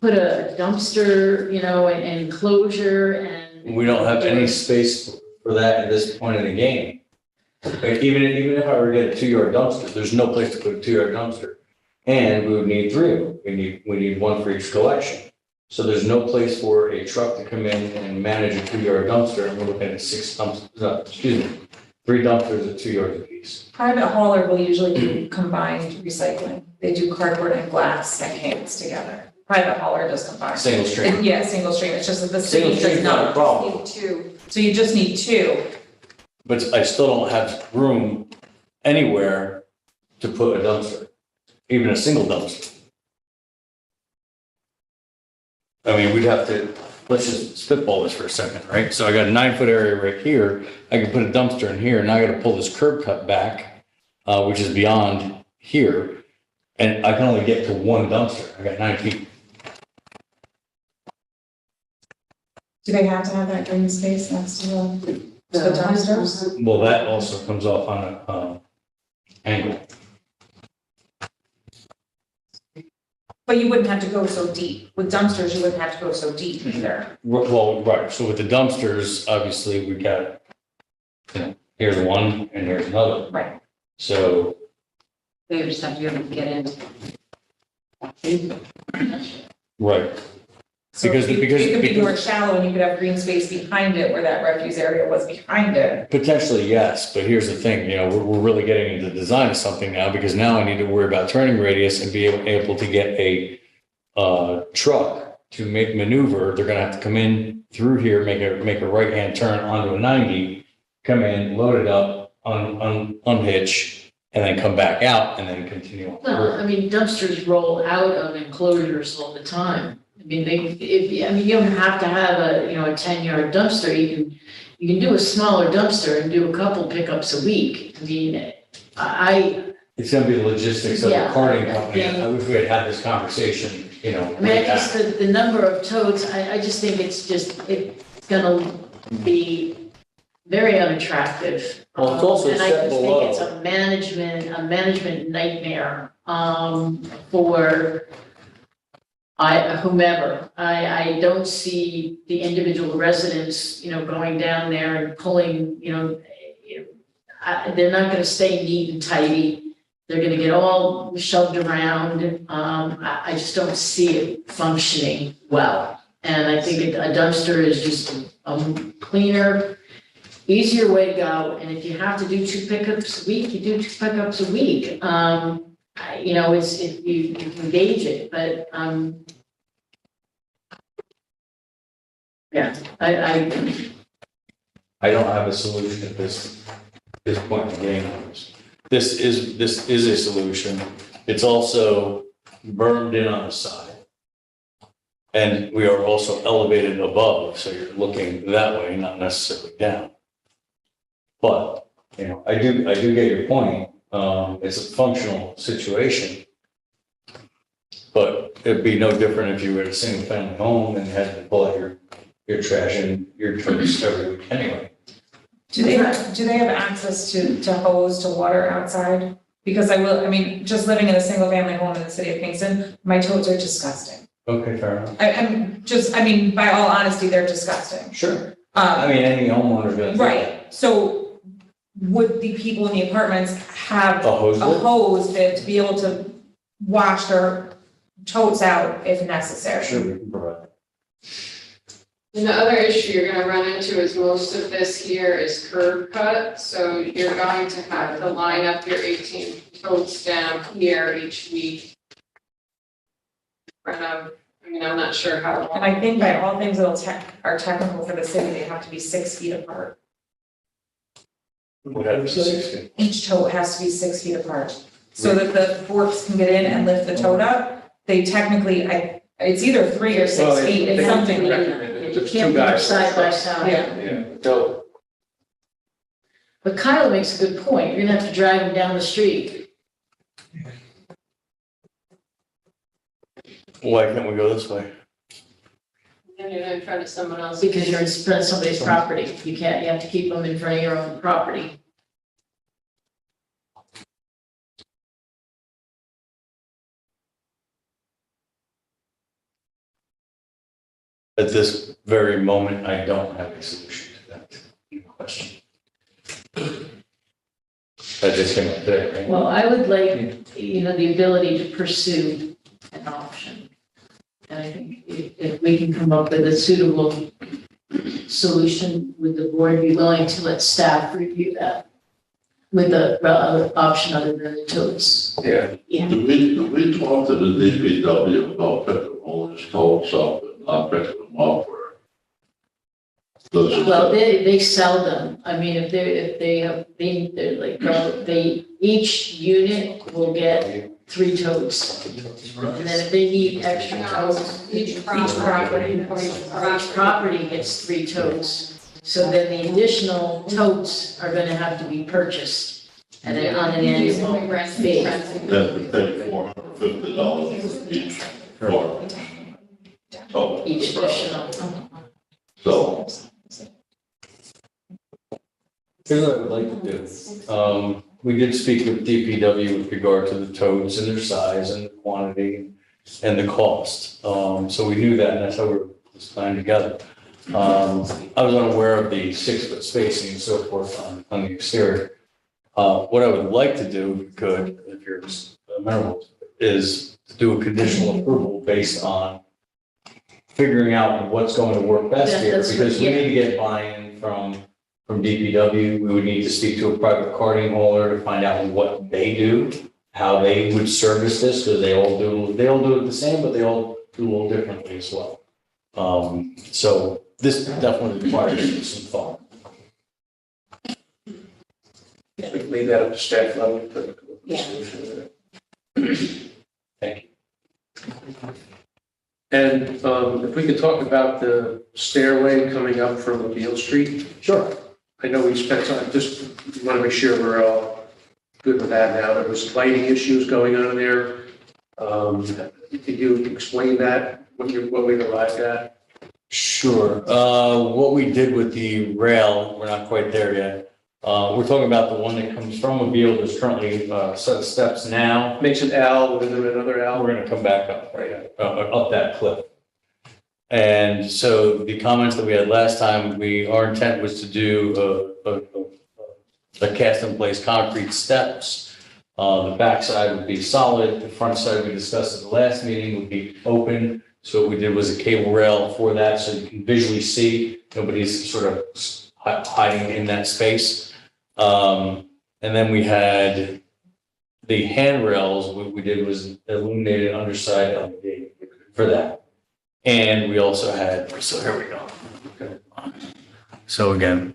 put a dumpster, an enclosure and. We don't have any space for that at this point in the game. Like, even if I were to get a 2-yard dumpster, there's no place to put a 2-yard dumpster. And we would need 3 of them. We need one for each collection. So there's no place for a truck to come in and manage a 2-yard dumpster, and we're looking at 3 dumpsters at 2 yards apiece. Private hauler will usually do combined recycling. They do cardboard and glass and cans together. Private hauler does combine. Single stream. Yeah, single stream. It's just that the Single city does stream's not a not. problem. Need 2. So you just need 2. But I still don't have room anywhere to put a dumpster, even a single dumpster. I mean, we'd have to, let's just spitball this for a second, right? So I got a 9-foot area right here. I can put a dumpster in here, and now I got to pull this curb cut back, which is beyond here. And I can only get to one dumpster. I got 9 feet. Do they have to have that green space next to the dumpsters? Well, that also comes off on an angle. But But you wouldn't have to go so deep. With dumpsters, you wouldn't have to go so deep either. Well, right, so with the dumpsters, obviously, we got, you know, here's one and here's another. Right. So, They just have to be able to get in. right, So Because- it because- could be because- more shallow and you could have green space behind it where that refuse area was behind it. potentially, yes, but here's the thing, you know, we're really getting into the design of something now, because now I need to worry about turning radius and be able to get a truck to make maneuver. They're gonna have to come in through here, make a right-hand turn onto a 90, come in, load it up, unhitch, and then come back out and then continue on. Well, I mean, dumpsters roll out of enclosures all the time. I mean, you don't have to have a 10-yard dumpster. You can do a smaller dumpster and do a couple pickups a week. I mean, It's gonna be the logistics of the Yeah, carting I company. think- I wish we had had this conversation, you know. I mean, I guess the number of totes, I just think it's gonna be very unattractive. Well, it's also And I set just think it's below. a management nightmare, for whomever. I don't see the individual residents, going down there and pulling, they're not gonna stay neat and tidy. They're gonna get all shoved around. I just don't see it functioning well. And I think a dumpster is just a cleaner, easier way to go. And if you have to do 2 pickups a week, you do 2 pickups a week. It's, if you engage it, but, yeah, I don't have a solution at this point in the game. This is a solution. It's also bermed in on the side. And we are also elevated above, so you're looking that way, not necessarily down. But, I do get your point. It's a functional situation. But it'd be no different if you were in a single family home and had to pull out your trash and your totes every week anyway. Do they have access to hose, to water outside? Because just living in a single family home in the city of Kingston, my totes are disgusting. Okay, fair enough. By all honesty, they're disgusting. Sure. Any homeowner does. Right, so would the people in the apartments have A hose? a hose to be able to wash their totes out if necessary? Sure, we can provide. And the other issue you're gonna run into is most of this here is curb cut, so you're going to have to line up your 18 totes down here each week. I'm not sure how long. And I think by all things that are technical for the city, they have to be 6 feet apart. Would have to be 60. Each tote has to be 6 feet apart, so that the forks can get in and lift the tote up. They technically, it's either 3 or 6 feet, it's something like that. You can't put them side by side. Yeah. So, But Kyle makes a good point. You're gonna have to drag them down the street. why can't we go this way? And you're in front of someone else. Because you're in front of somebody's property. You have to keep them in front of your own property. At this very moment, I don't have a solution to that question. That just came up today, right? Well, I would like, the ability to pursue an option. And I think if we can come up with a suitable solution, would the board be willing to let staff review that? With the option other than the totes? Yeah. Yeah. Do we talk to the DPW about picking all these totes up and not picking them up or? Well, they sell them. I mean, if each unit will get 3 totes. And then if they need extra totes, each property gets 3 totes. So then the additional totes are gonna have to be purchased on an annual fee. Then we pay $450 each for tote. Each additional. So, Here's what I would like to do. We did speak with DPW with regard to the totes and their size and the quantity. and the cost. So we knew that, and that's how we were planning together. I was unaware of the 6-foot spacing and so forth on the exterior. What I would like to do, if we could, if you're amenable, is to do a conditional approval based on figuring out what's going to work best here, because we need to get buy-in from DPW. We would need to speak to a private carding holder to find out what they do, how they would service this, because they all do it the same, but they all do a little differently as well. So this definitely requires some thought. We can leave that up to staff level. Yeah. Thank you. And if we could talk about the stairway coming up from Beale Street. Sure. I know we spent time, just want to make sure we're all good with that now. There was lighting issues going on there. Could you explain that, what we arrived at? Sure. What we did with the rail, we're not quite there yet. We're talking about the one that comes from Mobile. There's currently a set of steps now. Makes an L, and then another L. We're going to come back up, right, up that cliff. And so the comments that we had last time, our intent was to do a cast in place concrete steps. The back side would be solid. The front side we discussed at the last meeting would be open. So what we did was a cable rail for that, so you can visually see. Nobody's sort of hiding in that space. And then we had the handrails. What we did was illuminated underside LED for that. And we also had, so here we go. So again,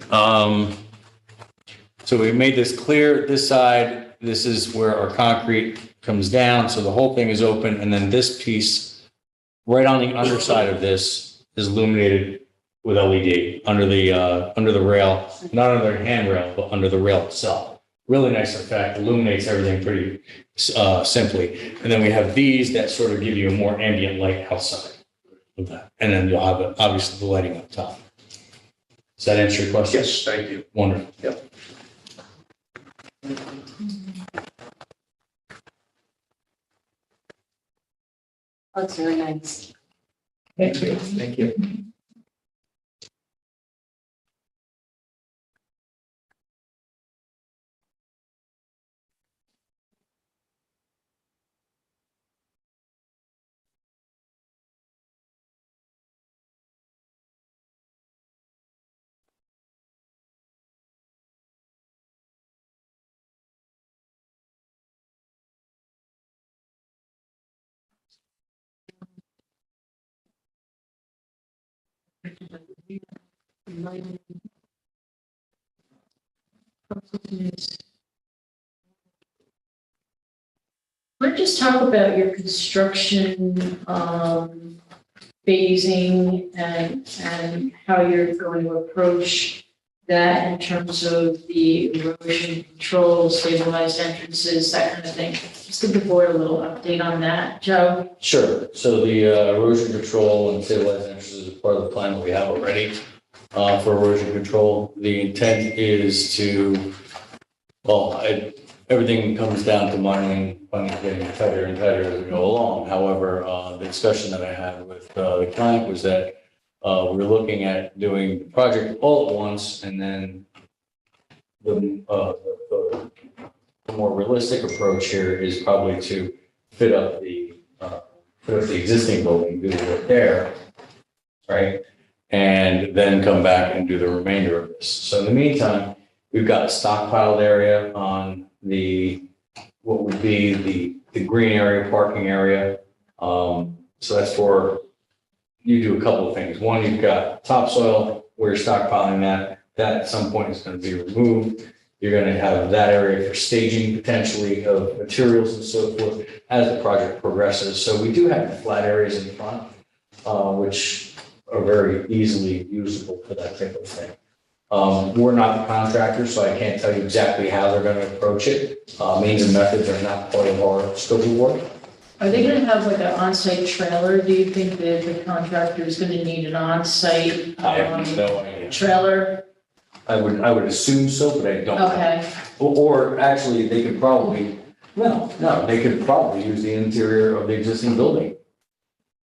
so we made this clear, this side, this is where our concrete comes down. So the whole thing is open. And then this piece right on the underside of this is illuminated with LED under the rail, not under the handrail, but under the rail itself. Really nice effect, illuminates everything pretty simply. And then we have these that sort of give you a more ambient light outside of that. And then you'll have obviously the lighting up top. Does that answer your question? Yes, thank you. Wonderful. Yep. That's really nice. Thank you. Thank you. Let's just talk about your construction phasing and how you're going to approach that in terms of the erosion control, stabilized entrances, that kind of thing. Just give the board a little update on that. Joe? Sure. So the erosion control and stabilized entrances is part of the plan that we have already for erosion control. The intent is to, everything comes down to mining getting tighter and tighter as we go along. However, the discussion that I had with the client was that we're looking at doing the project all at once, and then the more realistic approach here is probably to fit up the existing building, do the work there, right? And then come back and do the remainder of this. So in the meantime, we've got a stockpiled area on what would be the green area, parking area. So that's for, you do a couple of things. One, you've got topsoil where you're stockpiling that. That at some point is going to be removed. You're going to have that area for staging potentially of materials and so forth as the project progresses. So we do have flat areas in front, which are very easily usable for that type of thing. We're not the contractor, so I can't tell you exactly how they're going to approach it. Means and methods are not part of our scope of work. Are they going to have like an on-site trailer? Do you think that the contractor is going to need an on-site I have no idea. trailer? I would assume so, but I don't know. Okay. Or actually, they could probably, no, they could probably use the interior of the existing building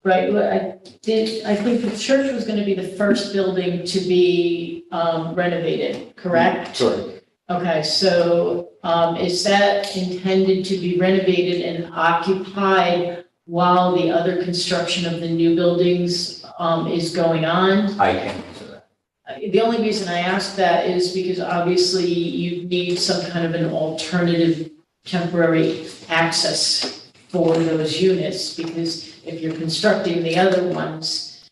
Right, well, I think the church was gonna be the first building to be renovated, correct? Sure. Okay, so, is that intended to be renovated and occupied while the other construction of the new buildings, is going on? I can't answer that. The only reason I ask that is because obviously you need some kind of an alternative temporary access for those units, because if you're constructing the other ones,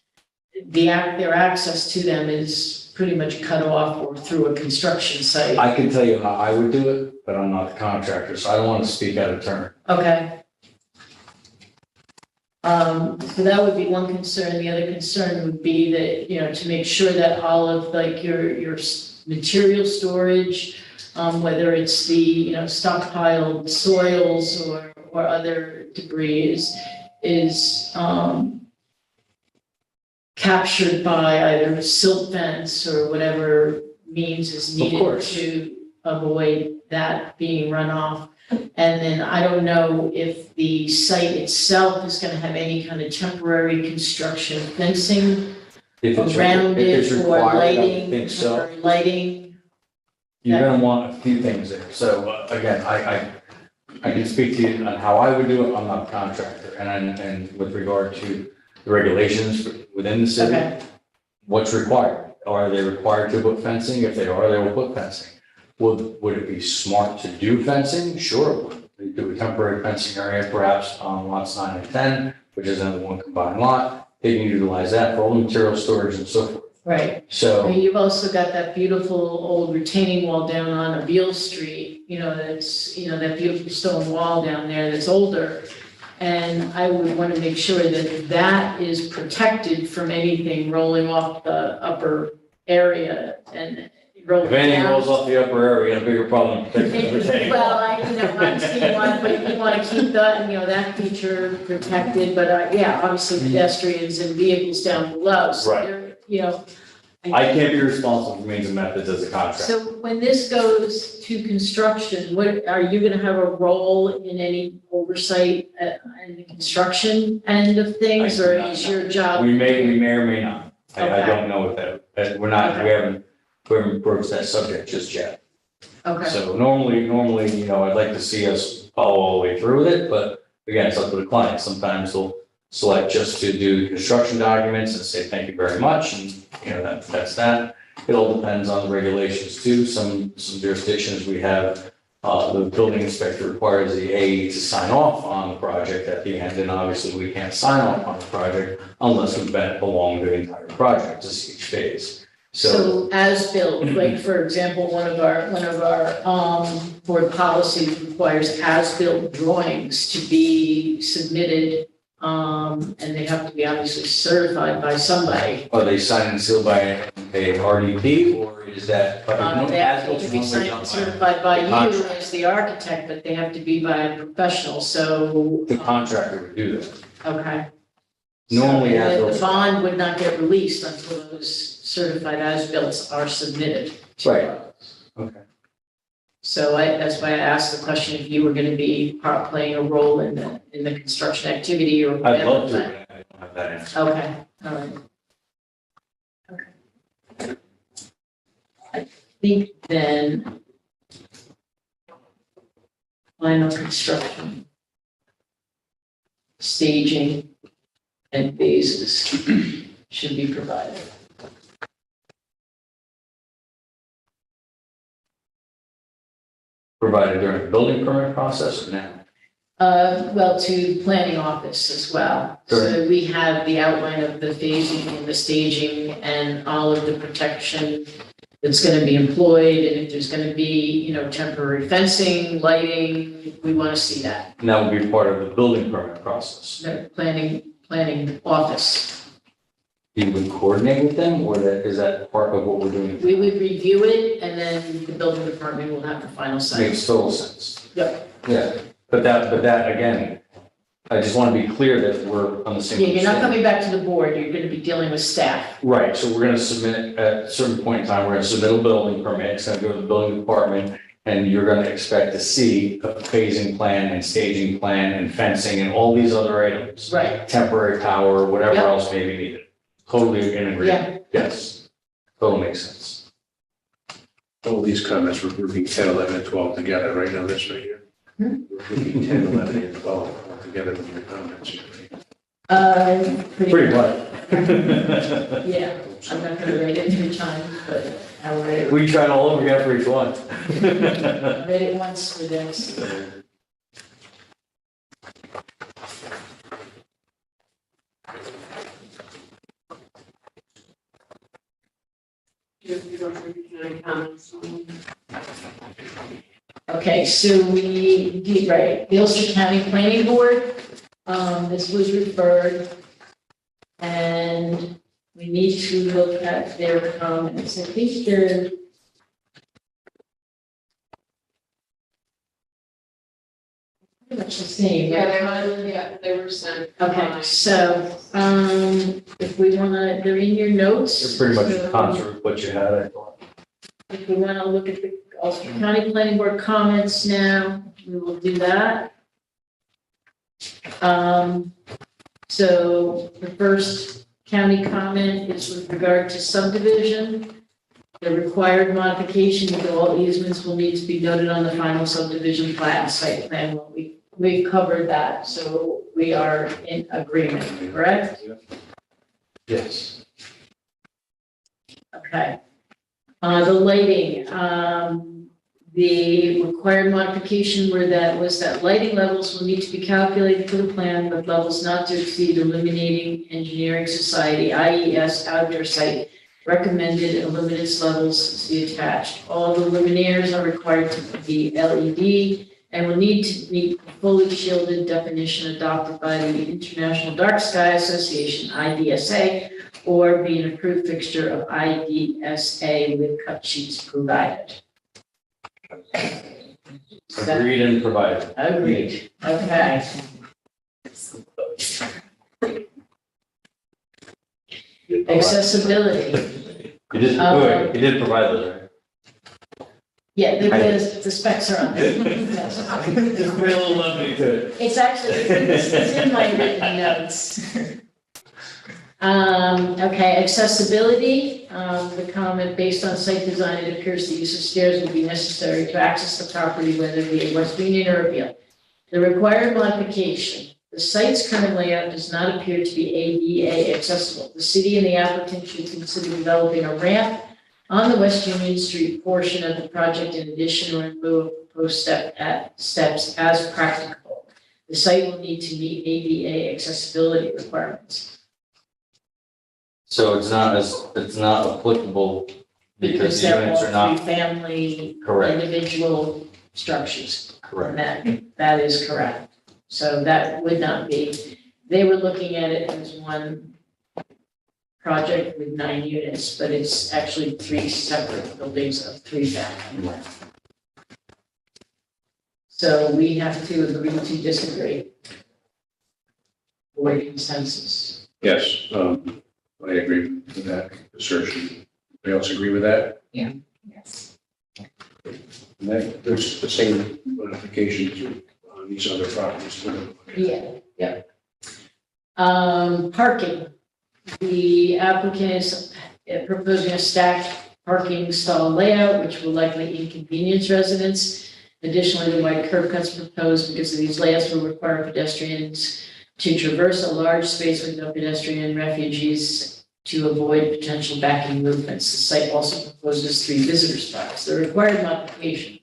their access to them is pretty much cut off or through a construction site. I can tell you how I would do it, but I'm not the contractor, so I don't want to speak out of turn. Okay. So that would be one concern. The other concern would be that, you know, to make sure that all of like your material storage, whether it's the, you know, stockpiled soils or other debris is captured by either silt fence or whatever means is needed to avoid that being run off. And then I don't know if the site itself is gonna have any kind of temporary construction fencing around it or required, I lighting, think so. temporary lighting. You're gonna want a few things there. So again, I can speak to you on how I would do it. I'm not a contractor. And with regard to the regulations within the city, Okay. what's required? Are they required to put fencing? If they are, they will put fencing. Would it be smart to do fencing? Sure it would. They do a temporary fencing area perhaps on lots 9 and 10, which is another one combined lot. They can utilize that for all material storage and so forth. Right. So. And you've also got that beautiful old retaining wall down on Abeal Street, you know, that's, you know, that beautiful stone wall down there that's older. And I would want to make sure that that is protected from anything rolling off the upper area and rolling If anything down. rolls off the upper area, you got a bigger problem protecting the retaining wall. Well, I understand one, but if you want to keep that, you know, that feature protected, but yeah, obviously pedestrians and vehicles down below. So Right. they're, you know. I can't be responsible for means and methods as a contractor. So when this goes to construction, what, are you gonna have a role in any oversight in the construction end of things, or is your job? We may or may not. I Okay. don't know what that, we haven't broached that subject just yet. Okay, So normally, you know, I'd like to see us follow all the way through with it, but again, it's up to the client. Sometimes they'll select just to do construction documents and say, thank you very much, and, you know, that's that. It all depends on the regulations too. Some jurisdictions we have, the building inspector requires the AE to sign off on the project at the end, and obviously we can't sign off on the project unless we've been along the entire project, just each phase. so as built, like, for example, one of our board policies requires as-built drawings to be submitted, and they have to be obviously certified by somebody. Are they signed and sealed by a RDP, or is that? They have to be signed and certified by you Contract. as the architect, but they have to be by a professional, so. The contractor would do that. Okay. Normally, So, as the bond would not get released until those certified as-built are submitted to Right. us. Okay. So that's why I asked the question if you were gonna be playing a role in the construction activity or. I'd love whatever. to, but I don't have that answer. Okay, all right. Okay. I think then final construction, staging, and phases should be provided. Provided during the building permit process or now? Well, to the planning office as well. So we have the outline of the phasing and the staging and all of the protection that's gonna be employed, and if there's gonna be, you know, temporary fencing, lighting, we wanna see that. And that would be part of the building permit process. The planning office. You would coordinate with them, or is that part of what we're doing? We would review it, and then the building department will have the final say. Makes total sense. Yep. Yeah, but that, again, I just want to be clear that we're on the same. Yeah, you're not understanding. coming back to the board, you're gonna be dealing with staff. Right, so we're gonna submit, at a certain point in time, we're gonna submit a building permit, it's gonna go to the building department, And you're gonna expect to see a phasing plan and staging plan and fencing and all these other items. Right, Temporary power, whatever Yep. else may be needed. Totally in agreement. Yes. Totally makes sense. All these comments, we're grouping 10, 11, and 12 together right now, this right here. Hmm? We're grouping 10, 11, and 12 all together with your comments here. Right? Pretty much. Yeah, I'm not gonna write it every time, but I'll write it. We tried all over again for each one. I read it once for this. You don't have any comments on. Okay, so we did, right, the Ulster County Planning Board, this was referred. And we need to look at their comments. I think they're pretty much the same, right? They were sent. Okay, so, if we wanna, they're in your notes. It's pretty much so in concert with what you had, I thought. If we wanna look at the Ulster County Planning Board comments now, we will do that. So the first county comment is with regard to subdivision. The required modification of all easements will need to be noted on the final subdivision plan, site plan. Well, we've covered that, so we are in agreement, correct? Yes. Okay. The lighting, the required modification was that lighting levels will need to be calculated for the plan, but levels not to exceed Illuminating Engineering Society, IES outdoor site recommended illuminance levels, see attached. All the luminaires are required to be LED and will need to meet the fully shielded definition adopted by the International Dark Sky Association, IDSA, or be an approved fixture of IDSA with cut sheets provided. Agreed and provided. Agreed, okay. Accessibility, You did, wait, you did provide those, right? yeah, the specs are on there. It's real lovely to. It's actually, it's in my written notes. Okay, accessibility, the comment, based on site design, it appears the use of stairs will be necessary to access the property, whether it be West Union or Appeal. The required modification, the site's current layout does not appear to be ADA accessible. The city and the applicant should consider developing a ramp on the West Union Street portion of the project in addition or in lieu of proposed steps as practicable. The site will need to meet ADA accessibility requirements. So it's not applicable because the they're units all are not, three-family Correct. individual structures. correct. That is correct. So that would not be, they were looking at it as one project with 9 units, but it's actually 3 separate buildings of 3 family. So we have to agree to disagree. Or consensus. Yes, I agree with that assertion. Anybody else agree with that? Yes. And that, there's the same modifications on these other properties. Yeah. Parking. The applicant is proposing a stacked parking stall layout, which will likely inconvenience residents. Additionally, the wide curb cuts proposed because of these layouts will require pedestrians to traverse a large space with no pedestrian refugees to avoid potential backing movements. The site also proposes 3 visitor spots. The required modification.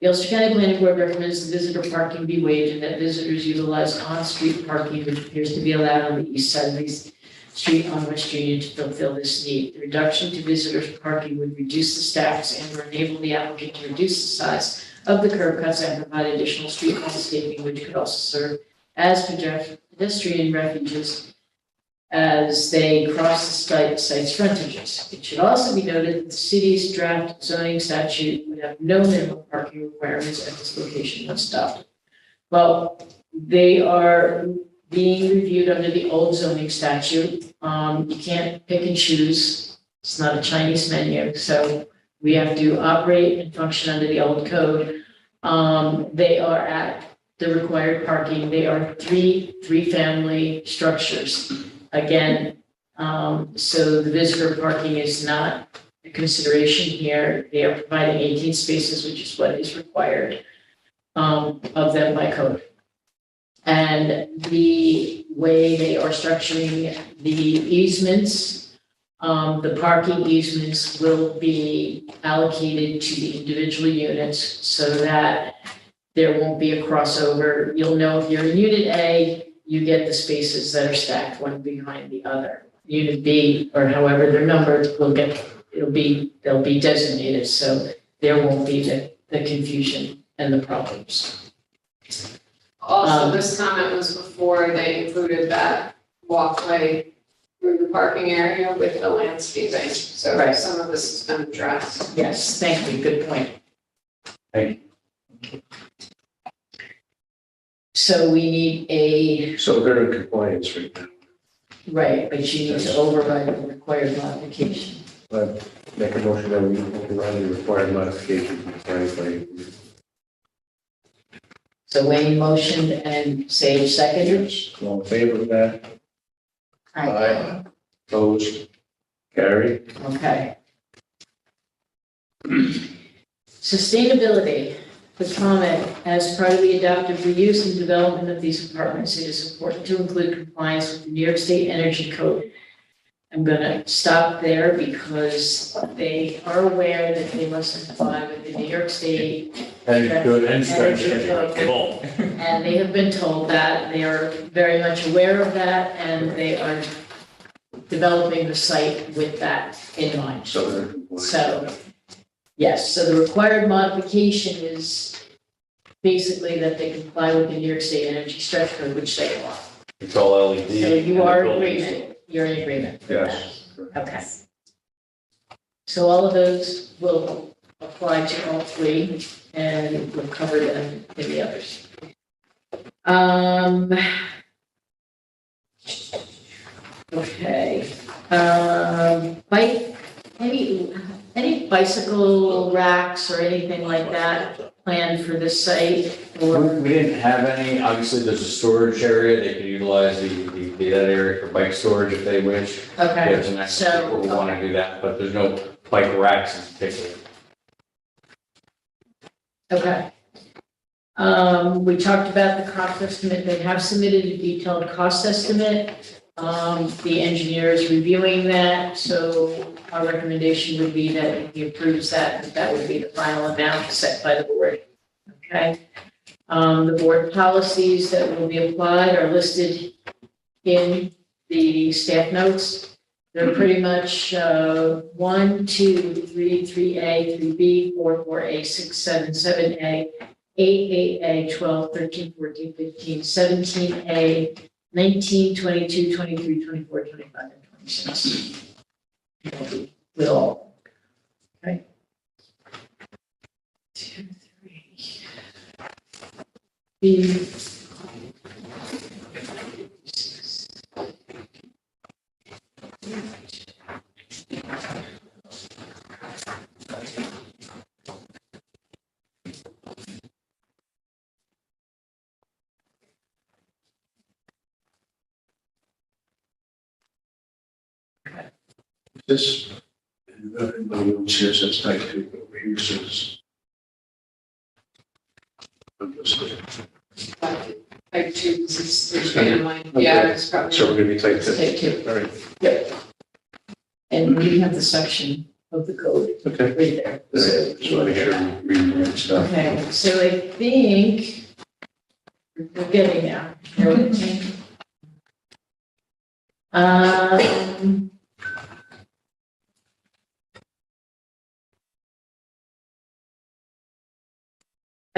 The Ulster County Planning Board recommends the visitor parking be waived and that visitors utilize on-street parking, which appears to be allowed on the east side of the street on West Union to fulfill this need. The reduction to visitors parking would reduce the stacks and or enable the applicant to reduce the size of the curb cuts and provide additional street landscaping, which could also serve as pedestrian refuges as they cross the site's frontages. It should also be noted that the city's draft zoning statute would have no minimum parking requirements at this location once adopted. Well, they are being reviewed under the old zoning statute. You can't pick and choose. It's not a Chinese menu, so We have to operate and function under the old code. They are at the required parking. They are three-family structures. Again, so the visitor parking is not a consideration here. They are providing 18 spaces, which is what is required of them by code. And the way they are structuring the easements, the parking easements will be allocated to the individual units so that there won't be a crossover. You'll know if you're in Unit A, you get the spaces that are stacked one behind the other. Unit B, or however they're numbered, they'll be designated, so there won't be the confusion and the problems. Also, this comment was before they included that walkway through the parking area with the landscaping. So Right. some of this has been addressed. Yes, thank you, good point. Thank you. So we need So they're in compliance right now. right, but you need to override the required modification. Make a motion that we override the required modification from the planning plan. So Wayne motioned and Sage seconded. All in favor of that? Aye. Opposed? Carried. Okay. Sustainability, the comment, as part of the adaptive reuse and development of these apartments, it is important to include compliance with the New York State Energy Code. I'm gonna stop there because they are aware that they must comply with the New York State And good and Energy Code. And they have been told that, they are very much aware of that, and they are developing the site with that in mind. So they're in compliance. So, yes, so the required modification is basically that they comply with the New York State Energy Stretch Code, which they are. It's all LED. So you are in and the buildings. agreement, you're in agreement. Yes. Okay. So all of those will apply to all three, and we'll cover them in the others. Okay, any bicycle racks or anything like that planned for this site? Or, We didn't have any, obviously there's a storage area, they could utilize that area for bike storage if they wish. okay, There's an extra so, people who want to do that, but there's no bike racks in particular. okay. We talked about the cost estimate, they have submitted a detailed cost estimate. The engineer is reviewing that, so our recommendation would be that if he approves that, that would be the final amount set by the board. Okay? The board policies that will be applied are listed in the staff notes. They're pretty much 1, 2, 3, 3A, 3B, 4, 4A, 6, 7, 7A, 8, 8A, 12, 13, 14, 15, 17A, 19, 22, 23, 24, 25, and 26. With all. Okay. 2, 3. B. This, everybody else here says type 2, but over here says. Like two, this is three family. Yeah, it's probably. So we're gonna be type 2. Type 2. All right, Yep. And we have the section of the code okay. right there. All right. Just want to make sure we read the right stuff. Okay, so I think we're getting there. Bear with me.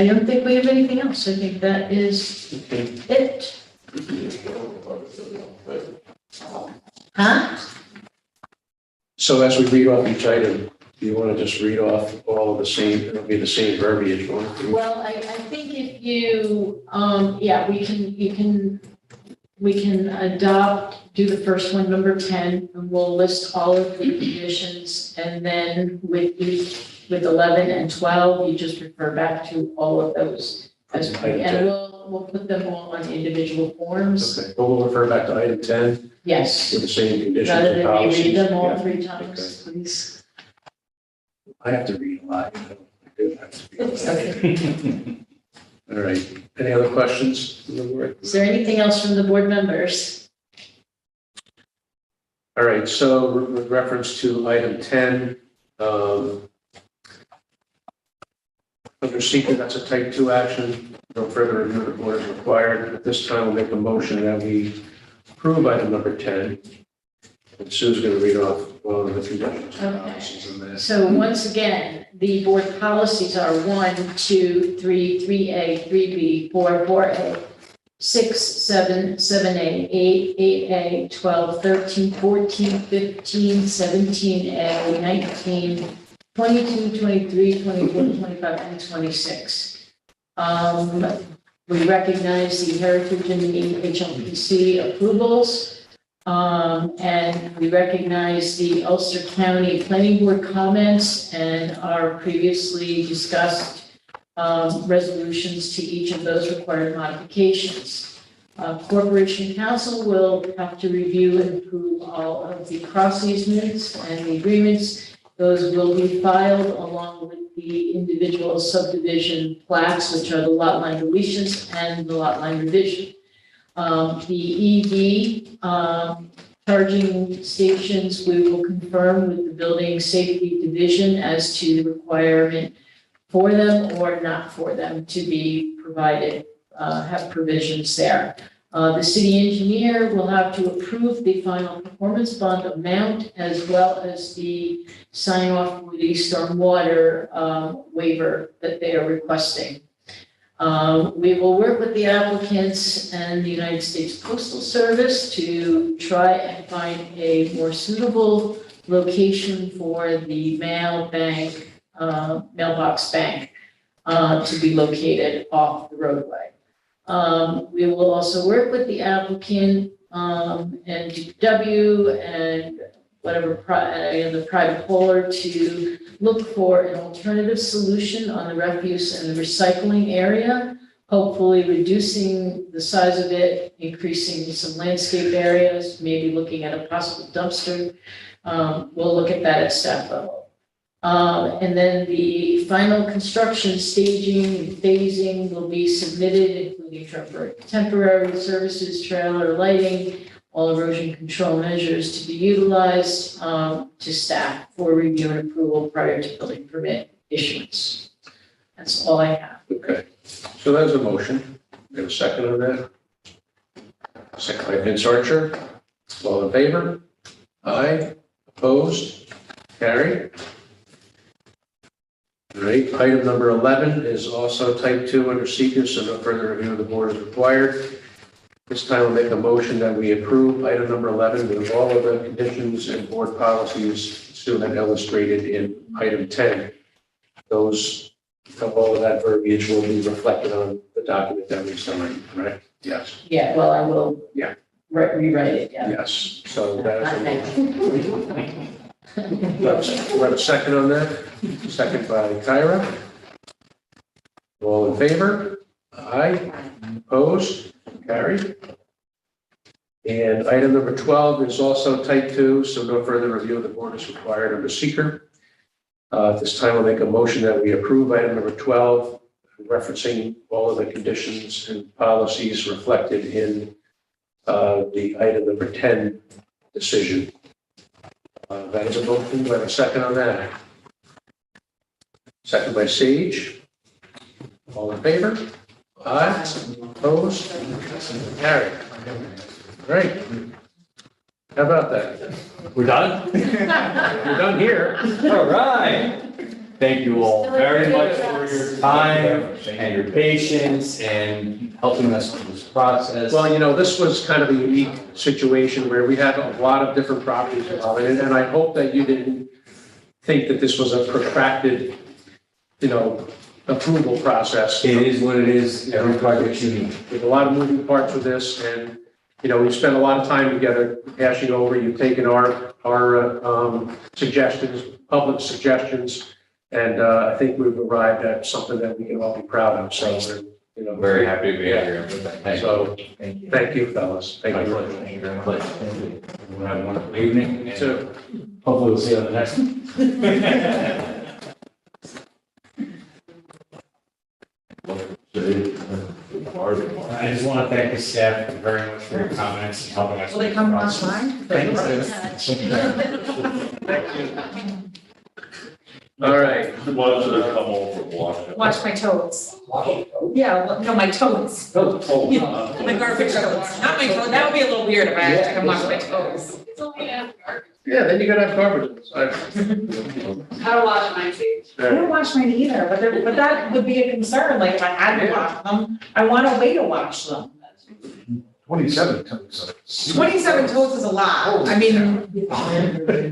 I don't think we have anything else. I think that is it. Huh? So as we read off each item, do you want to just read off all of the same, it'll be the same verbiage going through? Well, I think if you, yeah, we can adopt, do the first one, number 10, and we'll list all of the conditions, and then with each with 11 and 12, you just refer back to all of those as, Item 10. and we'll put them all on individual forms. Okay, we'll refer back to item 10 Yes, with the same conditions rather and than policies. reread them all Yeah. 3 times, please. I have to read a lot. You know. I do have to read a lot. Okay. All right. Any other questions from the board? Is there anything else from the board members? All right, so with reference to item 10, under seeker, that's a type 2 action. No further review of the board is required. At this time, we'll make a motion that we approve item number 10. And Sue's going to read off all of the conditions and policies on that. So once again, the board policies are 1, 2, 3, 3A, 3B, 4, 4A, 6, 7, 7A, 8, 8A, 12, 13, 14, 15, 17A, 19, 22, 23, 24, 25, and 26. We recognize the heritage and the HLPC approvals. And we recognize the Ulster County Planning Board comments and our previously discussed resolutions to each of those required modifications. Corporation Council will have to review and approve all of the cross easements and the agreements. Those will be filed along with the individual subdivision plats, which are the lot line deletions and the lot line revision. The EV charging stations, we will confirm with the Building Safety Division as to the requirement for them or not for them to be provided, have provisions there. The city engineer will have to approve the final performance bond amount as well as the sign off for the stormwater waiver that they are requesting. We will work with the applicants and the United States Postal Service to try and find a more suitable location for the mailbox bank to be located off the roadway. We will also work with the applicant and DPW and whatever the private hauler to look for an alternative solution on the refuse and the recycling area, hopefully reducing the size of it, increasing some landscape areas, maybe looking at a possible dumpster. We'll look at that at staff level. And then the final construction staging and phasing will be submitted, including temporary services, trailer lighting, all erosion control measures to be utilized to staff for review and approval prior to building permit issuance. That's all I have. Okay, so that's a motion. We have a second on that. Second by Vince Archer. All in favor? Aye. Opposed? Carried. All right, item number 11 is also type 2 under seeker, so no further review of the board is required. This time we'll make a motion that we approve item number 11 with all of the conditions and board policies Sue had illustrated in item 10. Those, all of that verbiage will be reflected on the document that we signed, right? Yes. Yeah, well, I will. Yeah. Rewrite it, yeah. Yes, so that is a motion. We have a second on that. Second by Kyra. All in favor? Aye. Opposed? Carried. And item number 12 is also type 2, so no further review of the board is required under seeker. At this time, I'll make a motion that we approve item number 12, referencing all of the conditions and policies reflected in the item number 10 decision. That is a motion. Do I have a second on that? Second by Sage. All in favor? Aye. Opposed? Carried. All right. How about that? We're done? We're done here. All right. Thank you all very much for your time and your patience and helping us through this process. Well, you know, this was kind of a unique situation where we had a lot of different properties involved in it, and I hope that you didn't think that this was a protracted, approval process. It is what it is. Every project's unique. There's a lot of moving parts with this, and, we've spent a lot of time together hashing over. You've taken our suggestions, public suggestions, And I think we've arrived at something that we can all be proud of, so we're, you know. Very happy to be here. Thank you. So, Thank you. thank you, fellas. Thank My you. pleasure. Thank you very much. We'll have a wonderful evening. You too. Hopefully we'll see you on the next one. I just want to thank the staff very much for your comments and helping us. Will they come online? All right. Why don't they come over and watch it? Watch my toes. Yeah, well, no, my toes. My garbage toes, not my toes. That would be a little weird if I had to come watch my toes. It's only after garbage. Yeah, then you gotta have garbage inside. How to wash my feet. I don't wash mine either, but that would be a concern, like if I had to wash them, I want a way to wash them. 27 tons. 27 toes is a lot. I mean,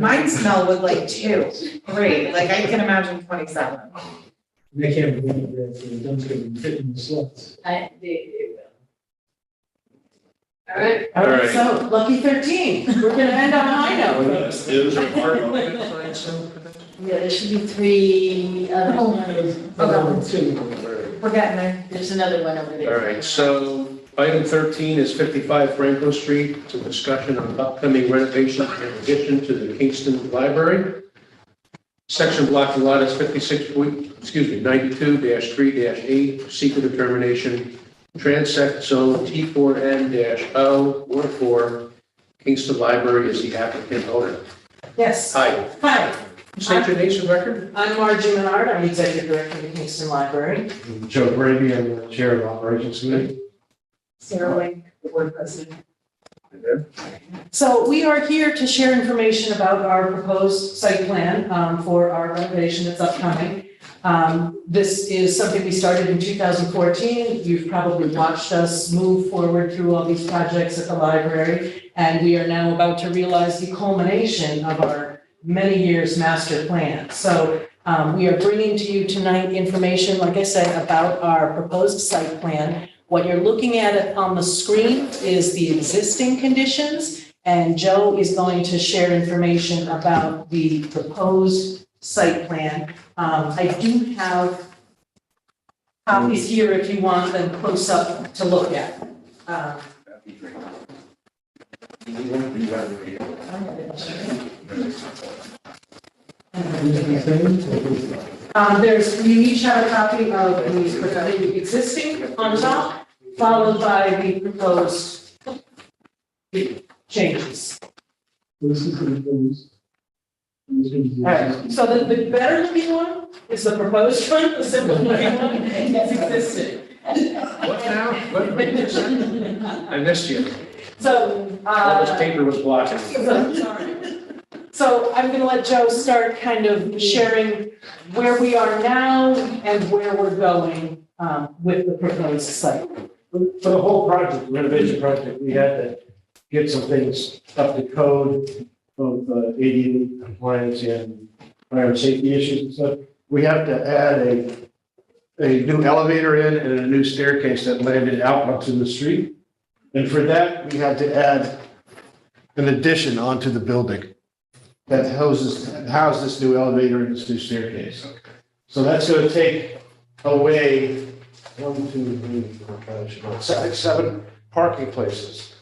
mine smell with like 2, 3, like I can imagine 27. They can't believe that the dumpster can fit in the slots. They will. All right. All right. So, lucky 13, we're gonna end on a high note. Is there part of Yeah, there should be 3 others. We're getting there. There's another one over there. All right, so item 13 is 55 Franklin Street. It's a discussion on upcoming renovations in addition to the Kingston Library. Section block and lot is 92-3-8, secret determination, transect zone T4N-0, Ward 4. Kingston Library is the applicant owner. Yes. Hi, Hi, state your name and record. I'm Margie Menard. I'm Executive Director of the Kingston Library. Joe Brady, I'm the Chair of the Operations Committee. Sarah Link, the Board President. So we are here to share information about our proposed site plan for our renovation that's upcoming. This is something we started in 2014. You've probably watched us move forward through all these projects at the library, and we are now about to realize the culmination of our many years master plan. So we are bringing to you tonight information, like I said, about our proposed site plan. What you're looking at on the screen is the existing conditions, and Joe is going to share information about the proposed site plan. I do have copies here if you want them close up to look at. You each have a copy of the existing on top, followed by the proposed changes. Alright, so the better looking one is the proposed one, the simple looking one is existing. What now? I missed you. So, All this paper was blocking. So I'm gonna let Joe start kind of sharing where we are now and where we're going with the proposed site. For the whole project, renovation project, we had to get some things up to code, both ADA compliance and fire and safety issues and stuff. We have to add a new elevator in and a new staircase that landed out onto the street. And for that, we had to add an addition onto the building that houses this new elevator and this new staircase. So that's going to take away 7 parking places.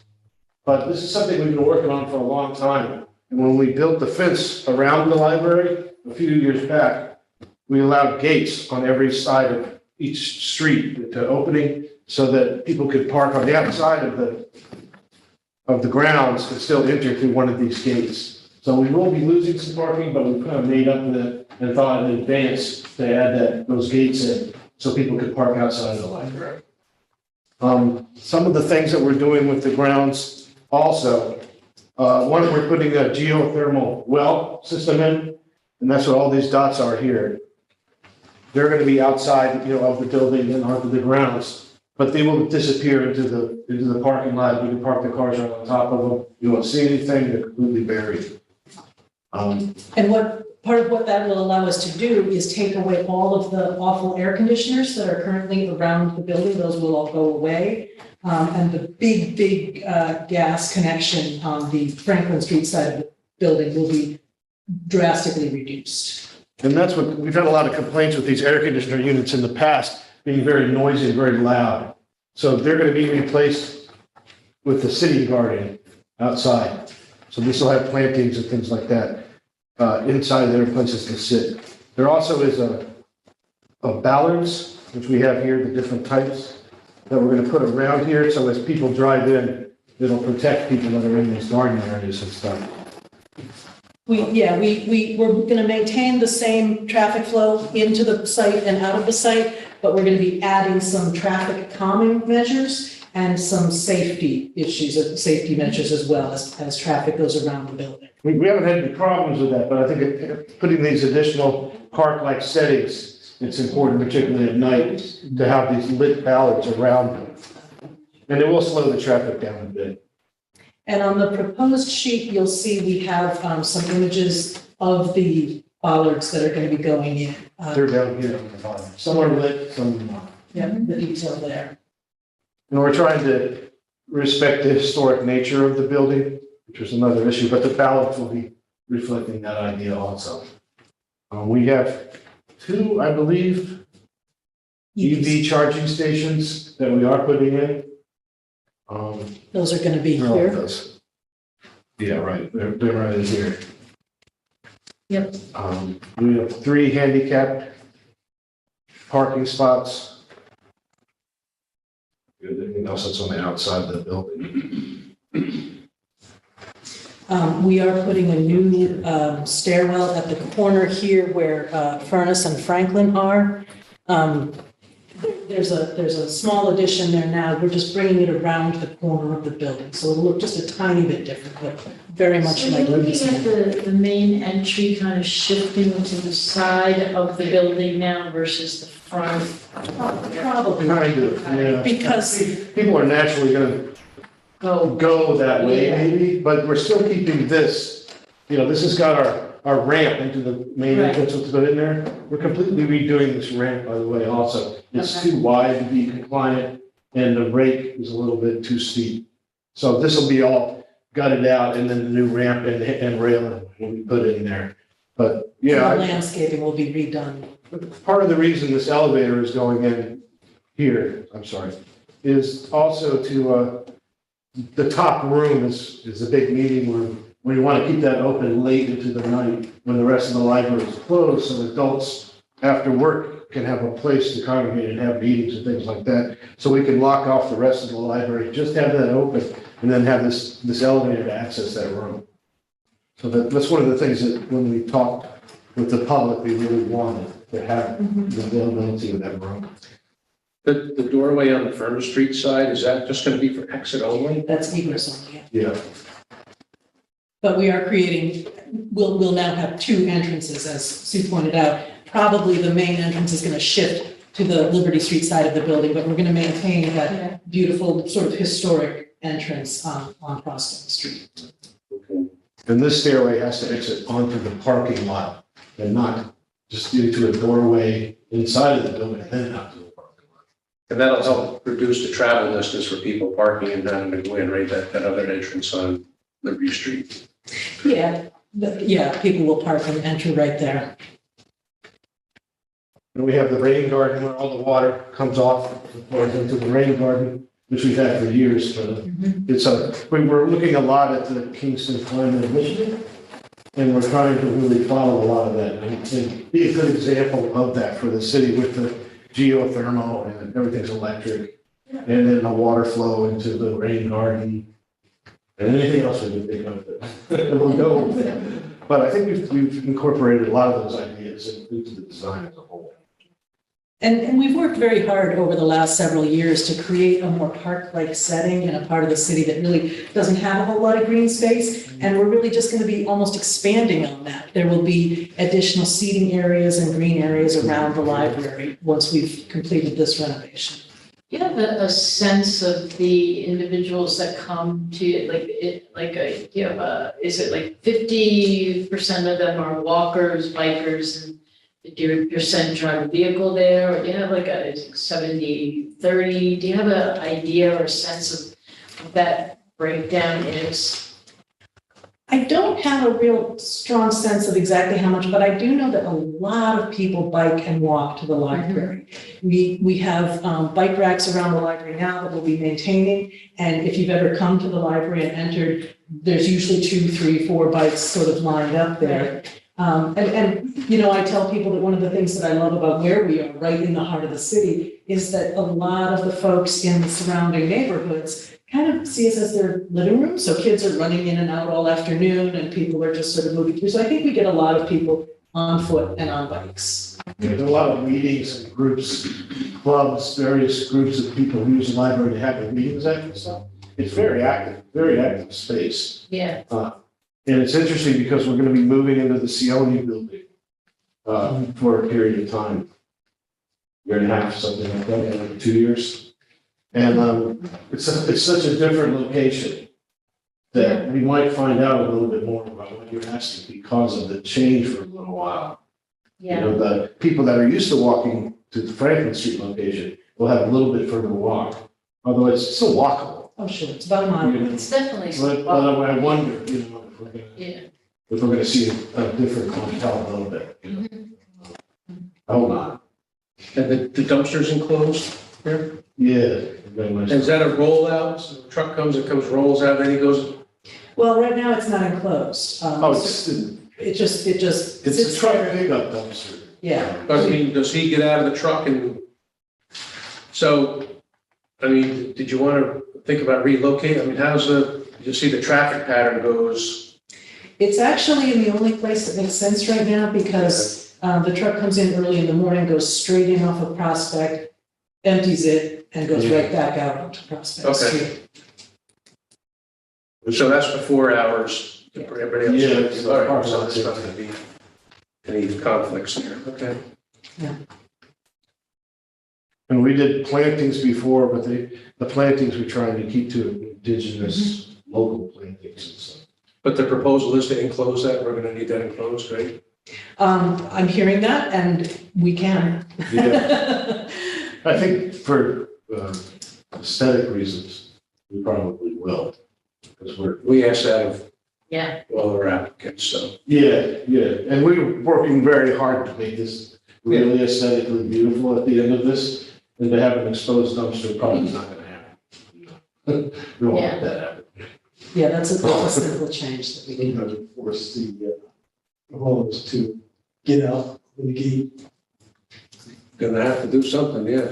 But this is something we've been working on for a long time. And when we built the fence around the library a few years back, we allowed gates on every side of each street to opening so that people could park on the outside of the grounds and still enter through one of these gates. So we will be losing some parking, but we've kind of made up for that and thought in advance to add those gates in so people could park outside of the library. Some of the things that we're doing with the grounds also, one, we're putting a geothermal well system in, and that's what all these dots are here. They're going to be outside, of the building and onto the grounds, but they will disappear into the parking lot. You can park the cars right on top of them. You won't see anything. They're completely buried. And part of what that will allow us to do is take away all of the awful air conditioners that are currently around the building. Those will all go away. And the big gas connection on the Franklin Street side of the building will be drastically reduced. And that's what, we've had a lot of complaints with these air conditioner units in the past, being very noisy and very loud. So they're gonna be replaced with the city garden outside. So this will have plantings and things like that, inside there, places to sit. There also is a ballards, which we have here, the different types, that we're gonna put around here, so as people drive in, it'll protect people that are in these garden areas and stuff. We're gonna maintain the same traffic flow into the site and out of the site, but we're gonna be adding some traffic calming measures and some safety issues, safety measures as well as traffic goes around the building. We haven't had any problems with that, but I think putting these additional park-like settings, it's important, particularly at night, to have these lit ballards around them. And it will slow the traffic down a bit. And on the proposed sheet, you'll see we have some images of the bollards that are going to be going in. They're down here on the bottom. Some are lit, some not. Yeah, the detail there. And we're trying to respect the historic nature of the building, which is another issue, but the ballards will be reflecting that idea also. We have 2, I believe, EV charging stations that we are putting in. Those are going to be Where are here. those? Yeah, right, they're right in here. Yep. We have 3 handicapped parking spots. Everything else that's on the outside of the building. We are putting a new stairwell at the corner here where Furnace and Franklin are. There's a small addition there now. We're just bringing it around the corner of the building. So it'll look just a tiny bit different, but very much So like. you're looking at the main entry kind of shifting to the side of the building now versus the front? Probably. Kind of, yeah. Because People are naturally gonna go that way Yeah. maybe, but we're still keeping this, this has got our ramp into the main Right. entrance that's put in there. We're completely redoing this ramp, by the way, also. It's Okay. too wide to be compliant, and the rake is a little bit too steep. So this will be all gutted out, and then the new ramp and railing will be put in there. But, the yeah, landscaping will be redone. part of the reason this elevator is going in here, is also to, the top room is a big meeting room. We want to keep that open late into the night when the rest of the library is closed, so adults after work can have a place to congregate and have meetings and things like that. So we can lock off the rest of the library, just have that open, and then have this elevator to access that room. So that's one of the things that when we talked with the public, we really wanted to have the availability of that room. The doorway on the Furnace Street side, is that just going to be for exit only? That's egress only. Yeah. But we are creating, we'll now have 2 entrances, as Sue pointed out. Probably the main entrance is going to shift to the Liberty Street side of the building, but we're going to maintain that beautiful sort of historic entrance on Prospect Street. And this stairway has to exit onto the parking lot and not just into a doorway inside of the building and then out to the parking lot. And that'll help reduce the travel distance for people parking and having to go in right that other entrance on Liberty Street. Yeah, people will park and enter right there. And we have the rain garden where all the water comes off and pours into the rain garden, which we've had for years. We were looking a lot at the Kingston Climate Initiative, and we're trying to really follow a lot of that and be a good example of that for the city with the geothermal and everything's electric. And then the water flow into the rain garden and anything else we can think of that will go with that. But I think we've incorporated a lot of those ideas into the design as a whole. And we've worked very hard over the last several years to create a more park-like setting in a part of the city that really doesn't have a whole lot of green space. And we're really just going to be almost expanding on that. There will be additional seating areas and green areas around the library once we've completed this renovation. Do you have a sense of the individuals that come to it, do you have is it like 50% of them are walkers, bikers, and 50% drive a vehicle there? Or do you have like a 70-30? Do you have an idea or sense of what that breakdown is? I don't have a real strong sense of exactly how much, but I do know that a lot of people bike and walk to the library. We have bike racks around the library now that we'll be maintaining. And if you've ever come to the library and entered, there's usually 2, 3, 4 bikes sort of lined up there. You know, I tell people that one of the things that I love about where we are, right in the heart of the city, is that a lot of the folks in the surrounding neighborhoods kind of see us as their living room. So kids are running in and out all afternoon and people are just sort of moving through. So I think we get a lot of people on foot and on bikes. There's a lot of meetings and groups, clubs, various groups of people who use the library to have their meetings at and stuff. It's very active space. Yeah. And it's interesting because we're going to be moving into the Cioni building for a period of time. Year and a half, something like that, like 2 years. And it's such a different location that we might find out a little bit more about what you're asking because of the change for a little while. You know, the people that are used to walking to the Franklin Street location will have a little bit further to walk, although it's still walkable. Oh, sure, it's about a mile. It's definitely. But I wonder, you know, if we're gonna see a different clientele a little bit. You know? I hope not. And the dumpster's enclosed here? Yeah. Is that a rollout? So the truck comes, rolls out, then he goes, Well, right now it's not enclosed. It just It's sits a truck there. pickup dumpster. Yeah. does he get out of the truck and? So, I mean, did you want to think about relocating? I mean, you see the traffic pattern goes? It's actually in the only place that makes sense right now because the truck comes in early in the morning, goes straight in off of Prospect, empties it, and goes right back out onto Prospect Okay. Street. So that's before hours for everybody else? Yeah, it's All right, part so of there's not going to be any conflicts there, okay? And we did plantings before, but the plantings we're trying to keep to indigenous local plantings and stuff. But the proposal is to enclose that, we're going to need that enclosed, right? I'm hearing that and we can. Yeah. I think for aesthetic reasons, we probably will, because We asked that of Yeah. all our applicants, so. Yeah, and we're working very hard to make this really aesthetically beautiful at the end of this, and to have an exposed dumpster probably is not gonna happen. We won't let that happen. Yeah, that's a simple change that we You need. know, to force the homeowners to get out of the gate. Gonna have to do something, yeah.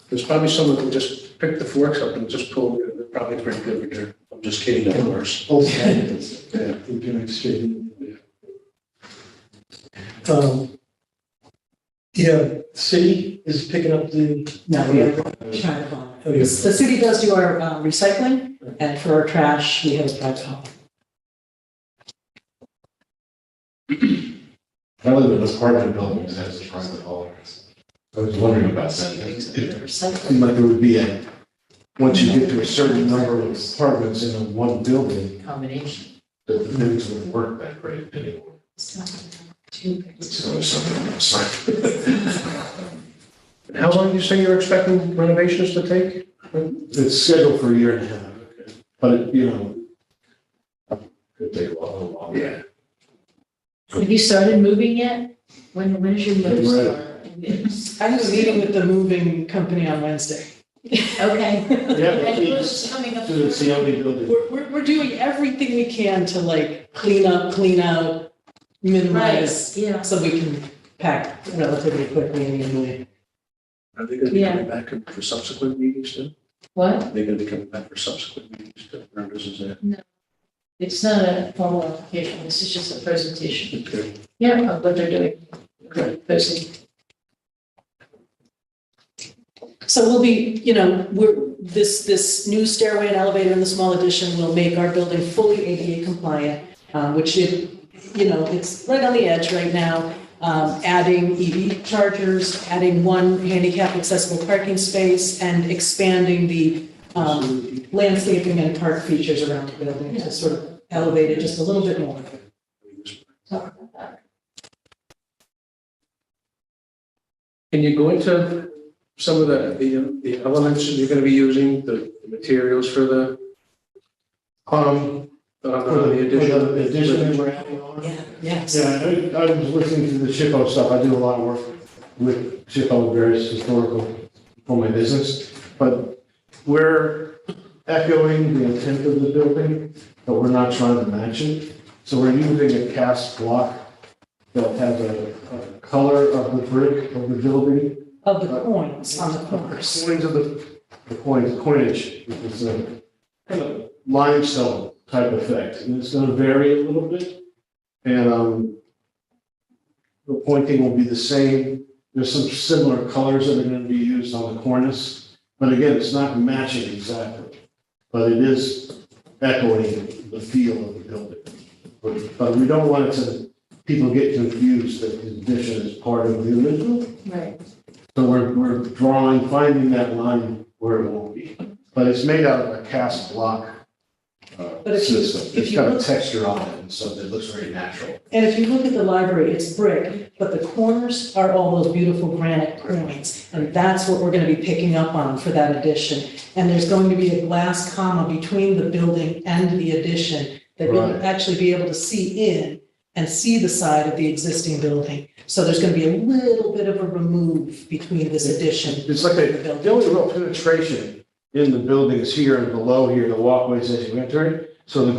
There's probably someone who just pick the forks up and just pull, they're probably pretty good with their, I'm just kidding, of course. Both sides, they're going straight in. Yeah, city is picking up the. No, we have private hauling. The city does do our recycling, and for our trash, we have a private hauling. I live in an apartment building that has a private hauler. I was wondering about that. It seemed like there would be once you get to a certain number of apartments in a one building, Combination. that the things wouldn't work that great anymore. So something else. How long do you say you're expecting renovations to take? It's scheduled for a year and a half, but it, you know, could take a little longer. Yeah. Have you started moving yet? When is your move Right. start? I have a meeting with the moving company on Wednesday. Okay. Yeah, And who's coming up? to the Cioni building. We're doing everything we can to like clean up, clean out, minimize, Right, yeah. so we can pack relatively quickly and easily. Are they gonna be Yeah. coming back for subsequent meetings too? What? Are they gonna be coming back for subsequent meetings too? Or this is it? It's not a formal application, this is just a presentation. Okay. Yeah, of what they're doing. Posting. So we'll be, you know, this new stairway and elevator in the small addition will make our building fully ADA compliant, which it's right on the edge right now. Adding EV chargers, adding one handicap accessible parking space, and expanding the landscaping and park features around the building to sort of elevate it just a little bit more. Talk about that. Can you go into some of the elements you're gonna be using, the materials for the? the addition that we're adding on. Yeah, yes. Yeah, I was listening to the SHPO stuff. I do a lot of work with SHPO, various historical, for my business. But we're echoing the intent of the building, but we're not trying to match it. So we're using a cast block that has a color of the brick of the building. Of the coins on the corners. Coins of the coinage, which is a kind of limestone type effect, and it's gonna vary a little bit. And, the pointing will be the same. There's some similar colors that are gonna be used on the cornice, but again, it's not matching exactly. But it is echoing the feel of the building. But we don't want it to, people get confused that the addition is part of the original. Right. So we're finding that line where it won't be. But it's made out of a cast block But if you- system. if It's you got a look- texture on it, and so it looks very natural. And if you look at the library, it's brick, but the corners are all those beautiful granite coins. And that's what we're gonna be picking up on for that addition. And there's going to be a glass comma between the building and the addition that you'll Right. actually be able to see in and see the side of the existing building. So there's gonna be a little bit of a remove between this addition. It's like and the the building. only real penetration in the building is here and below here, the walkways as you enter it. So the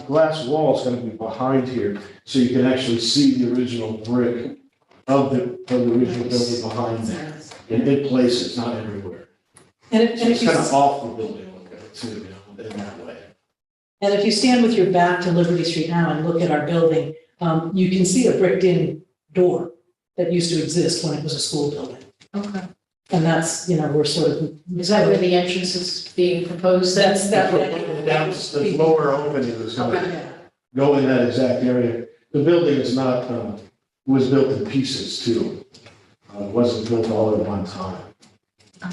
glass wall is gonna be behind here, so you can actually see the original brick of the original building behind there. In places, not everywhere. And if, So and it's if you. kind of off the building a little bit too, you know, in that way. And if you stand with your back to Liberty Street now and look at our building, you can see a bricked-in door that used to exist when it was a school building. Okay. And that's, you know, we're sort of. Is that where the entrance is being proposed? That's that. That's the lower opening is gonna Okay. go in that exact area. The building is not, was built in pieces too. It wasn't built all at one time.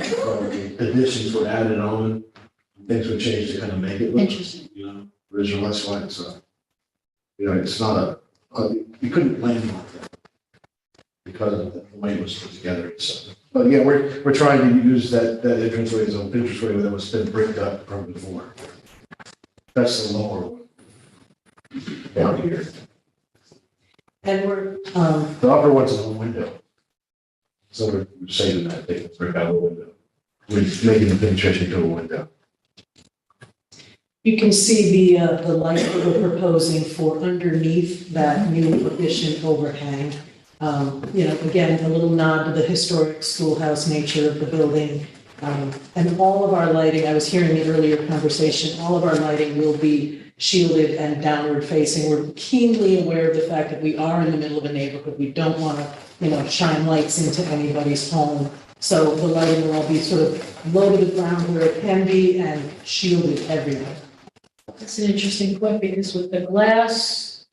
So the additions were added on, things were changed to kind of make it look, Interesting. you know, original, that's why it's you know, it's not you couldn't land on that because of the way it was put together. So, but yeah, we're trying to use that entranceway as an entranceway that was been bricked up from before. That's the lower one. Down here. And we're, The upper one's a window. So we're saving that, they can break out a window. We're making the penetration to a window. you can see the light that we're proposing for underneath that new addition overhang. You know, again, a little nod to the historic schoolhouse nature of the building. And all of our lighting, I was hearing the earlier conversation, all of our lighting will be shielded and downward facing. We're keenly aware of the fact that we are in the middle of a neighborhood. We don't want to, you know, shine lights into anybody's home. So the lighting will all be sort of low to the ground where it can be and shielded everywhere. That's an interesting point, because with the glass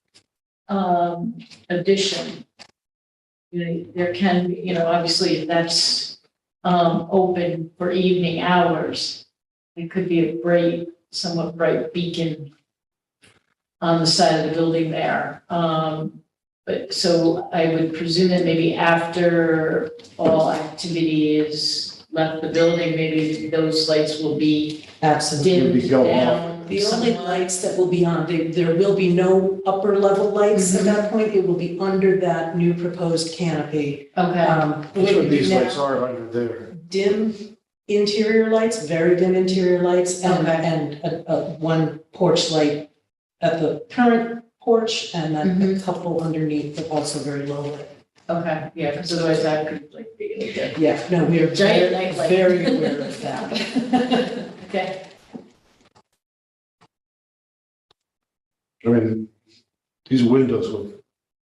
addition, you know, there can be, you know, obviously if that's open for evening hours, it could be a bright, somewhat bright beacon on the side of the building there. But so I would presume that maybe after all activity is left the building, maybe those lights will be Absolutely. dimmed down. The only lights that will be on, there will be no upper level lights at that point. It will be under that new proposed canopy. Okay. That's what these lights are under there. Dim interior lights, very dim interior lights, and, Okay. and one porch light at the current porch, and then a couple underneath, but also very low lit. Okay, yeah, because otherwise that could like be okay. Yeah, no, we are Giant very, nightlight. very aware of that. Okay. I mean, these windows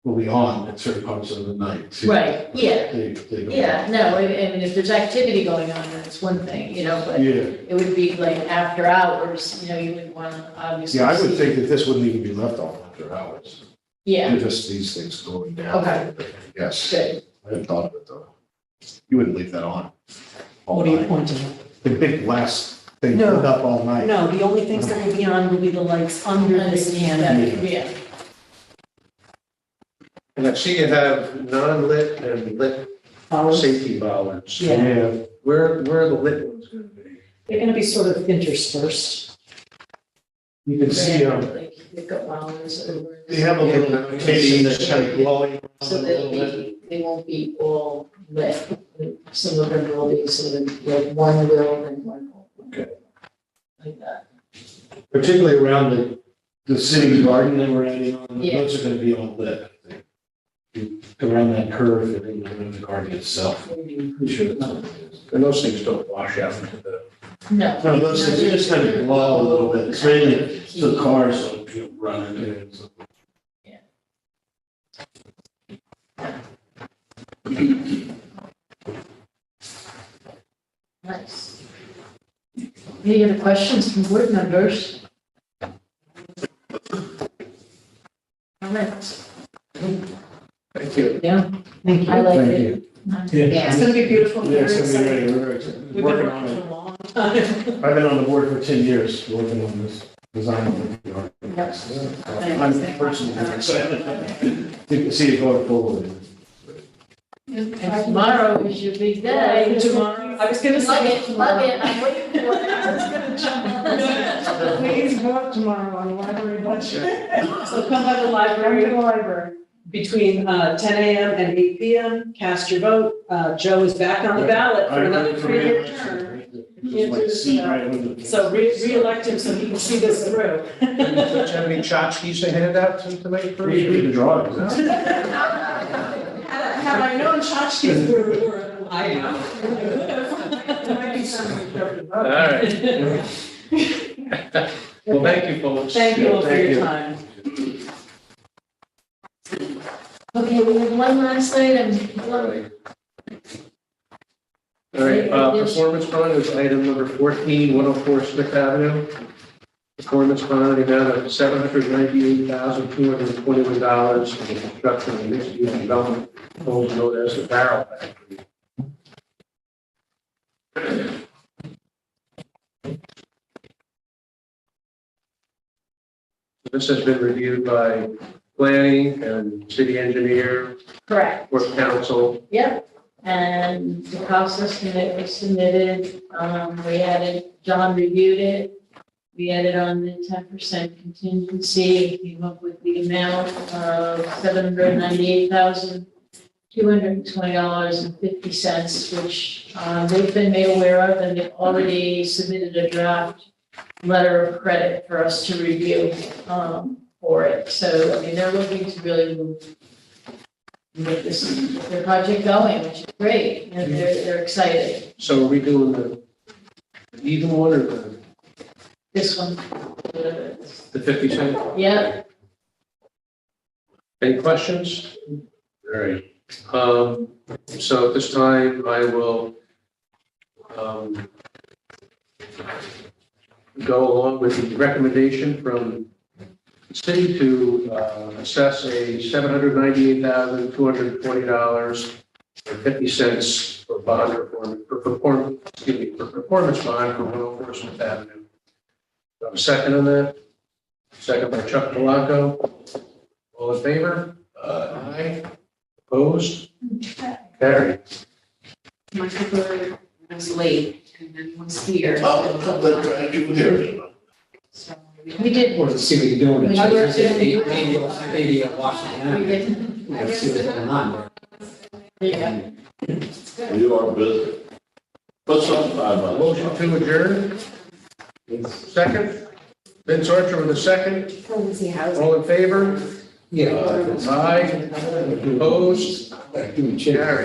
will be on at certain parts of the night. too. Right, yeah. They go Yeah, no, I mean, if there's activity going on, that's one thing, you know, but Yeah, it would be like after hours, you know, you would want to obviously. yeah, I would see- think that this wouldn't even be left on after hours. Yeah, They're just these things going down. Okay. Yes, good. I hadn't thought of it though. You wouldn't leave that on. all What are you night. pointing at? The big glass thing No. lit up all night. No, the only things that will be on will be the lights under this canopy. Yeah, And I see you have non-lit and lit Bollards. safety bollards. Yeah. Yeah, Where are the lit ones going to be? They're gonna be sort of interspersed. you can see, pickup hours over. They have a little notation that's kind of glowing So around a they'll little bit. be, they won't be all lit. Some of them will be sort of like one will and one won't. Okay. Like that. Particularly around the city garden that we're adding on, Yeah. those are gonna be all lit, I think. Around that curve and around the garden itself. I'm sure that's what it is. And those things don't wash out into the. No. No, those things, they just kind of glow a little bit, it's mainly the cars don't, running in. So. Nice. Any other questions from board members? Comments? Thank you. Yeah, Thank I like Thank it. you. Yeah, it's gonna be beautiful. Yeah, it's Very gonna be exciting. ready, we're very excited. We've been Working working on for it. a long time. I've been on the board for 10 years, working on this design of the garden. I'm personally very excited. You can see it going forward. And tomorrow is your big day. Tomorrow, I was gonna Plug say it, tomorrow. plug it, I'm waiting for it. I was gonna jump on. Please vote tomorrow on the library budget. So come by the library, between 10 a.m. and 8 p.m. Cast your vote. Joe is back on the ballot for another 3-year term. So re-elect him so he can see this through. Do you have any tchotchkes to hand out tonight? Read the drawings. Had I known tchotchkes were, I know. There might be some interpretive vote. All right. Well, thank you, folks. Thank you all for Thank your you. time. Okay, we have one last item. All right, performance bond is item number 14, 104 Smith Avenue. Performance bond in the amount of $798,221 for the construction of mixed-use development known as the Barrel Factory. This has been reviewed by planning and city engineer, Correct. or council. Yep, and the cost estimate was submitted, we added, John reviewed it. We added on the 10% contingency, came up with the amount of $798,220.50, which, they've been made aware of, and they've already submitted a draft letter of credit for us to review, for it. So, I mean, they're looking to really make their project going, which is great, and they're excited. So are we doing the even one or This one, the 50 cent? yeah, Any questions? All right. So at this time, I will go along with the recommendation from the city to assess a $798,220.50 for bond performance bond for 104 Smith Avenue. Do I have a second on that? Second by Chuck Palaco. All in favor? Aye. Opposed? Carried. My paper was late and then was here. Oh, that's right, you were here. So we did. Or to see what you're doing. We worked it. Maybe Washington. We did. Yeah, see what's going on there. Yeah. You are busy. Put some time on it. Motion to adjourn. Second. Vince Archer with a second. All in favor? Yeah. Aye. Opposed? Doing chair. Carried.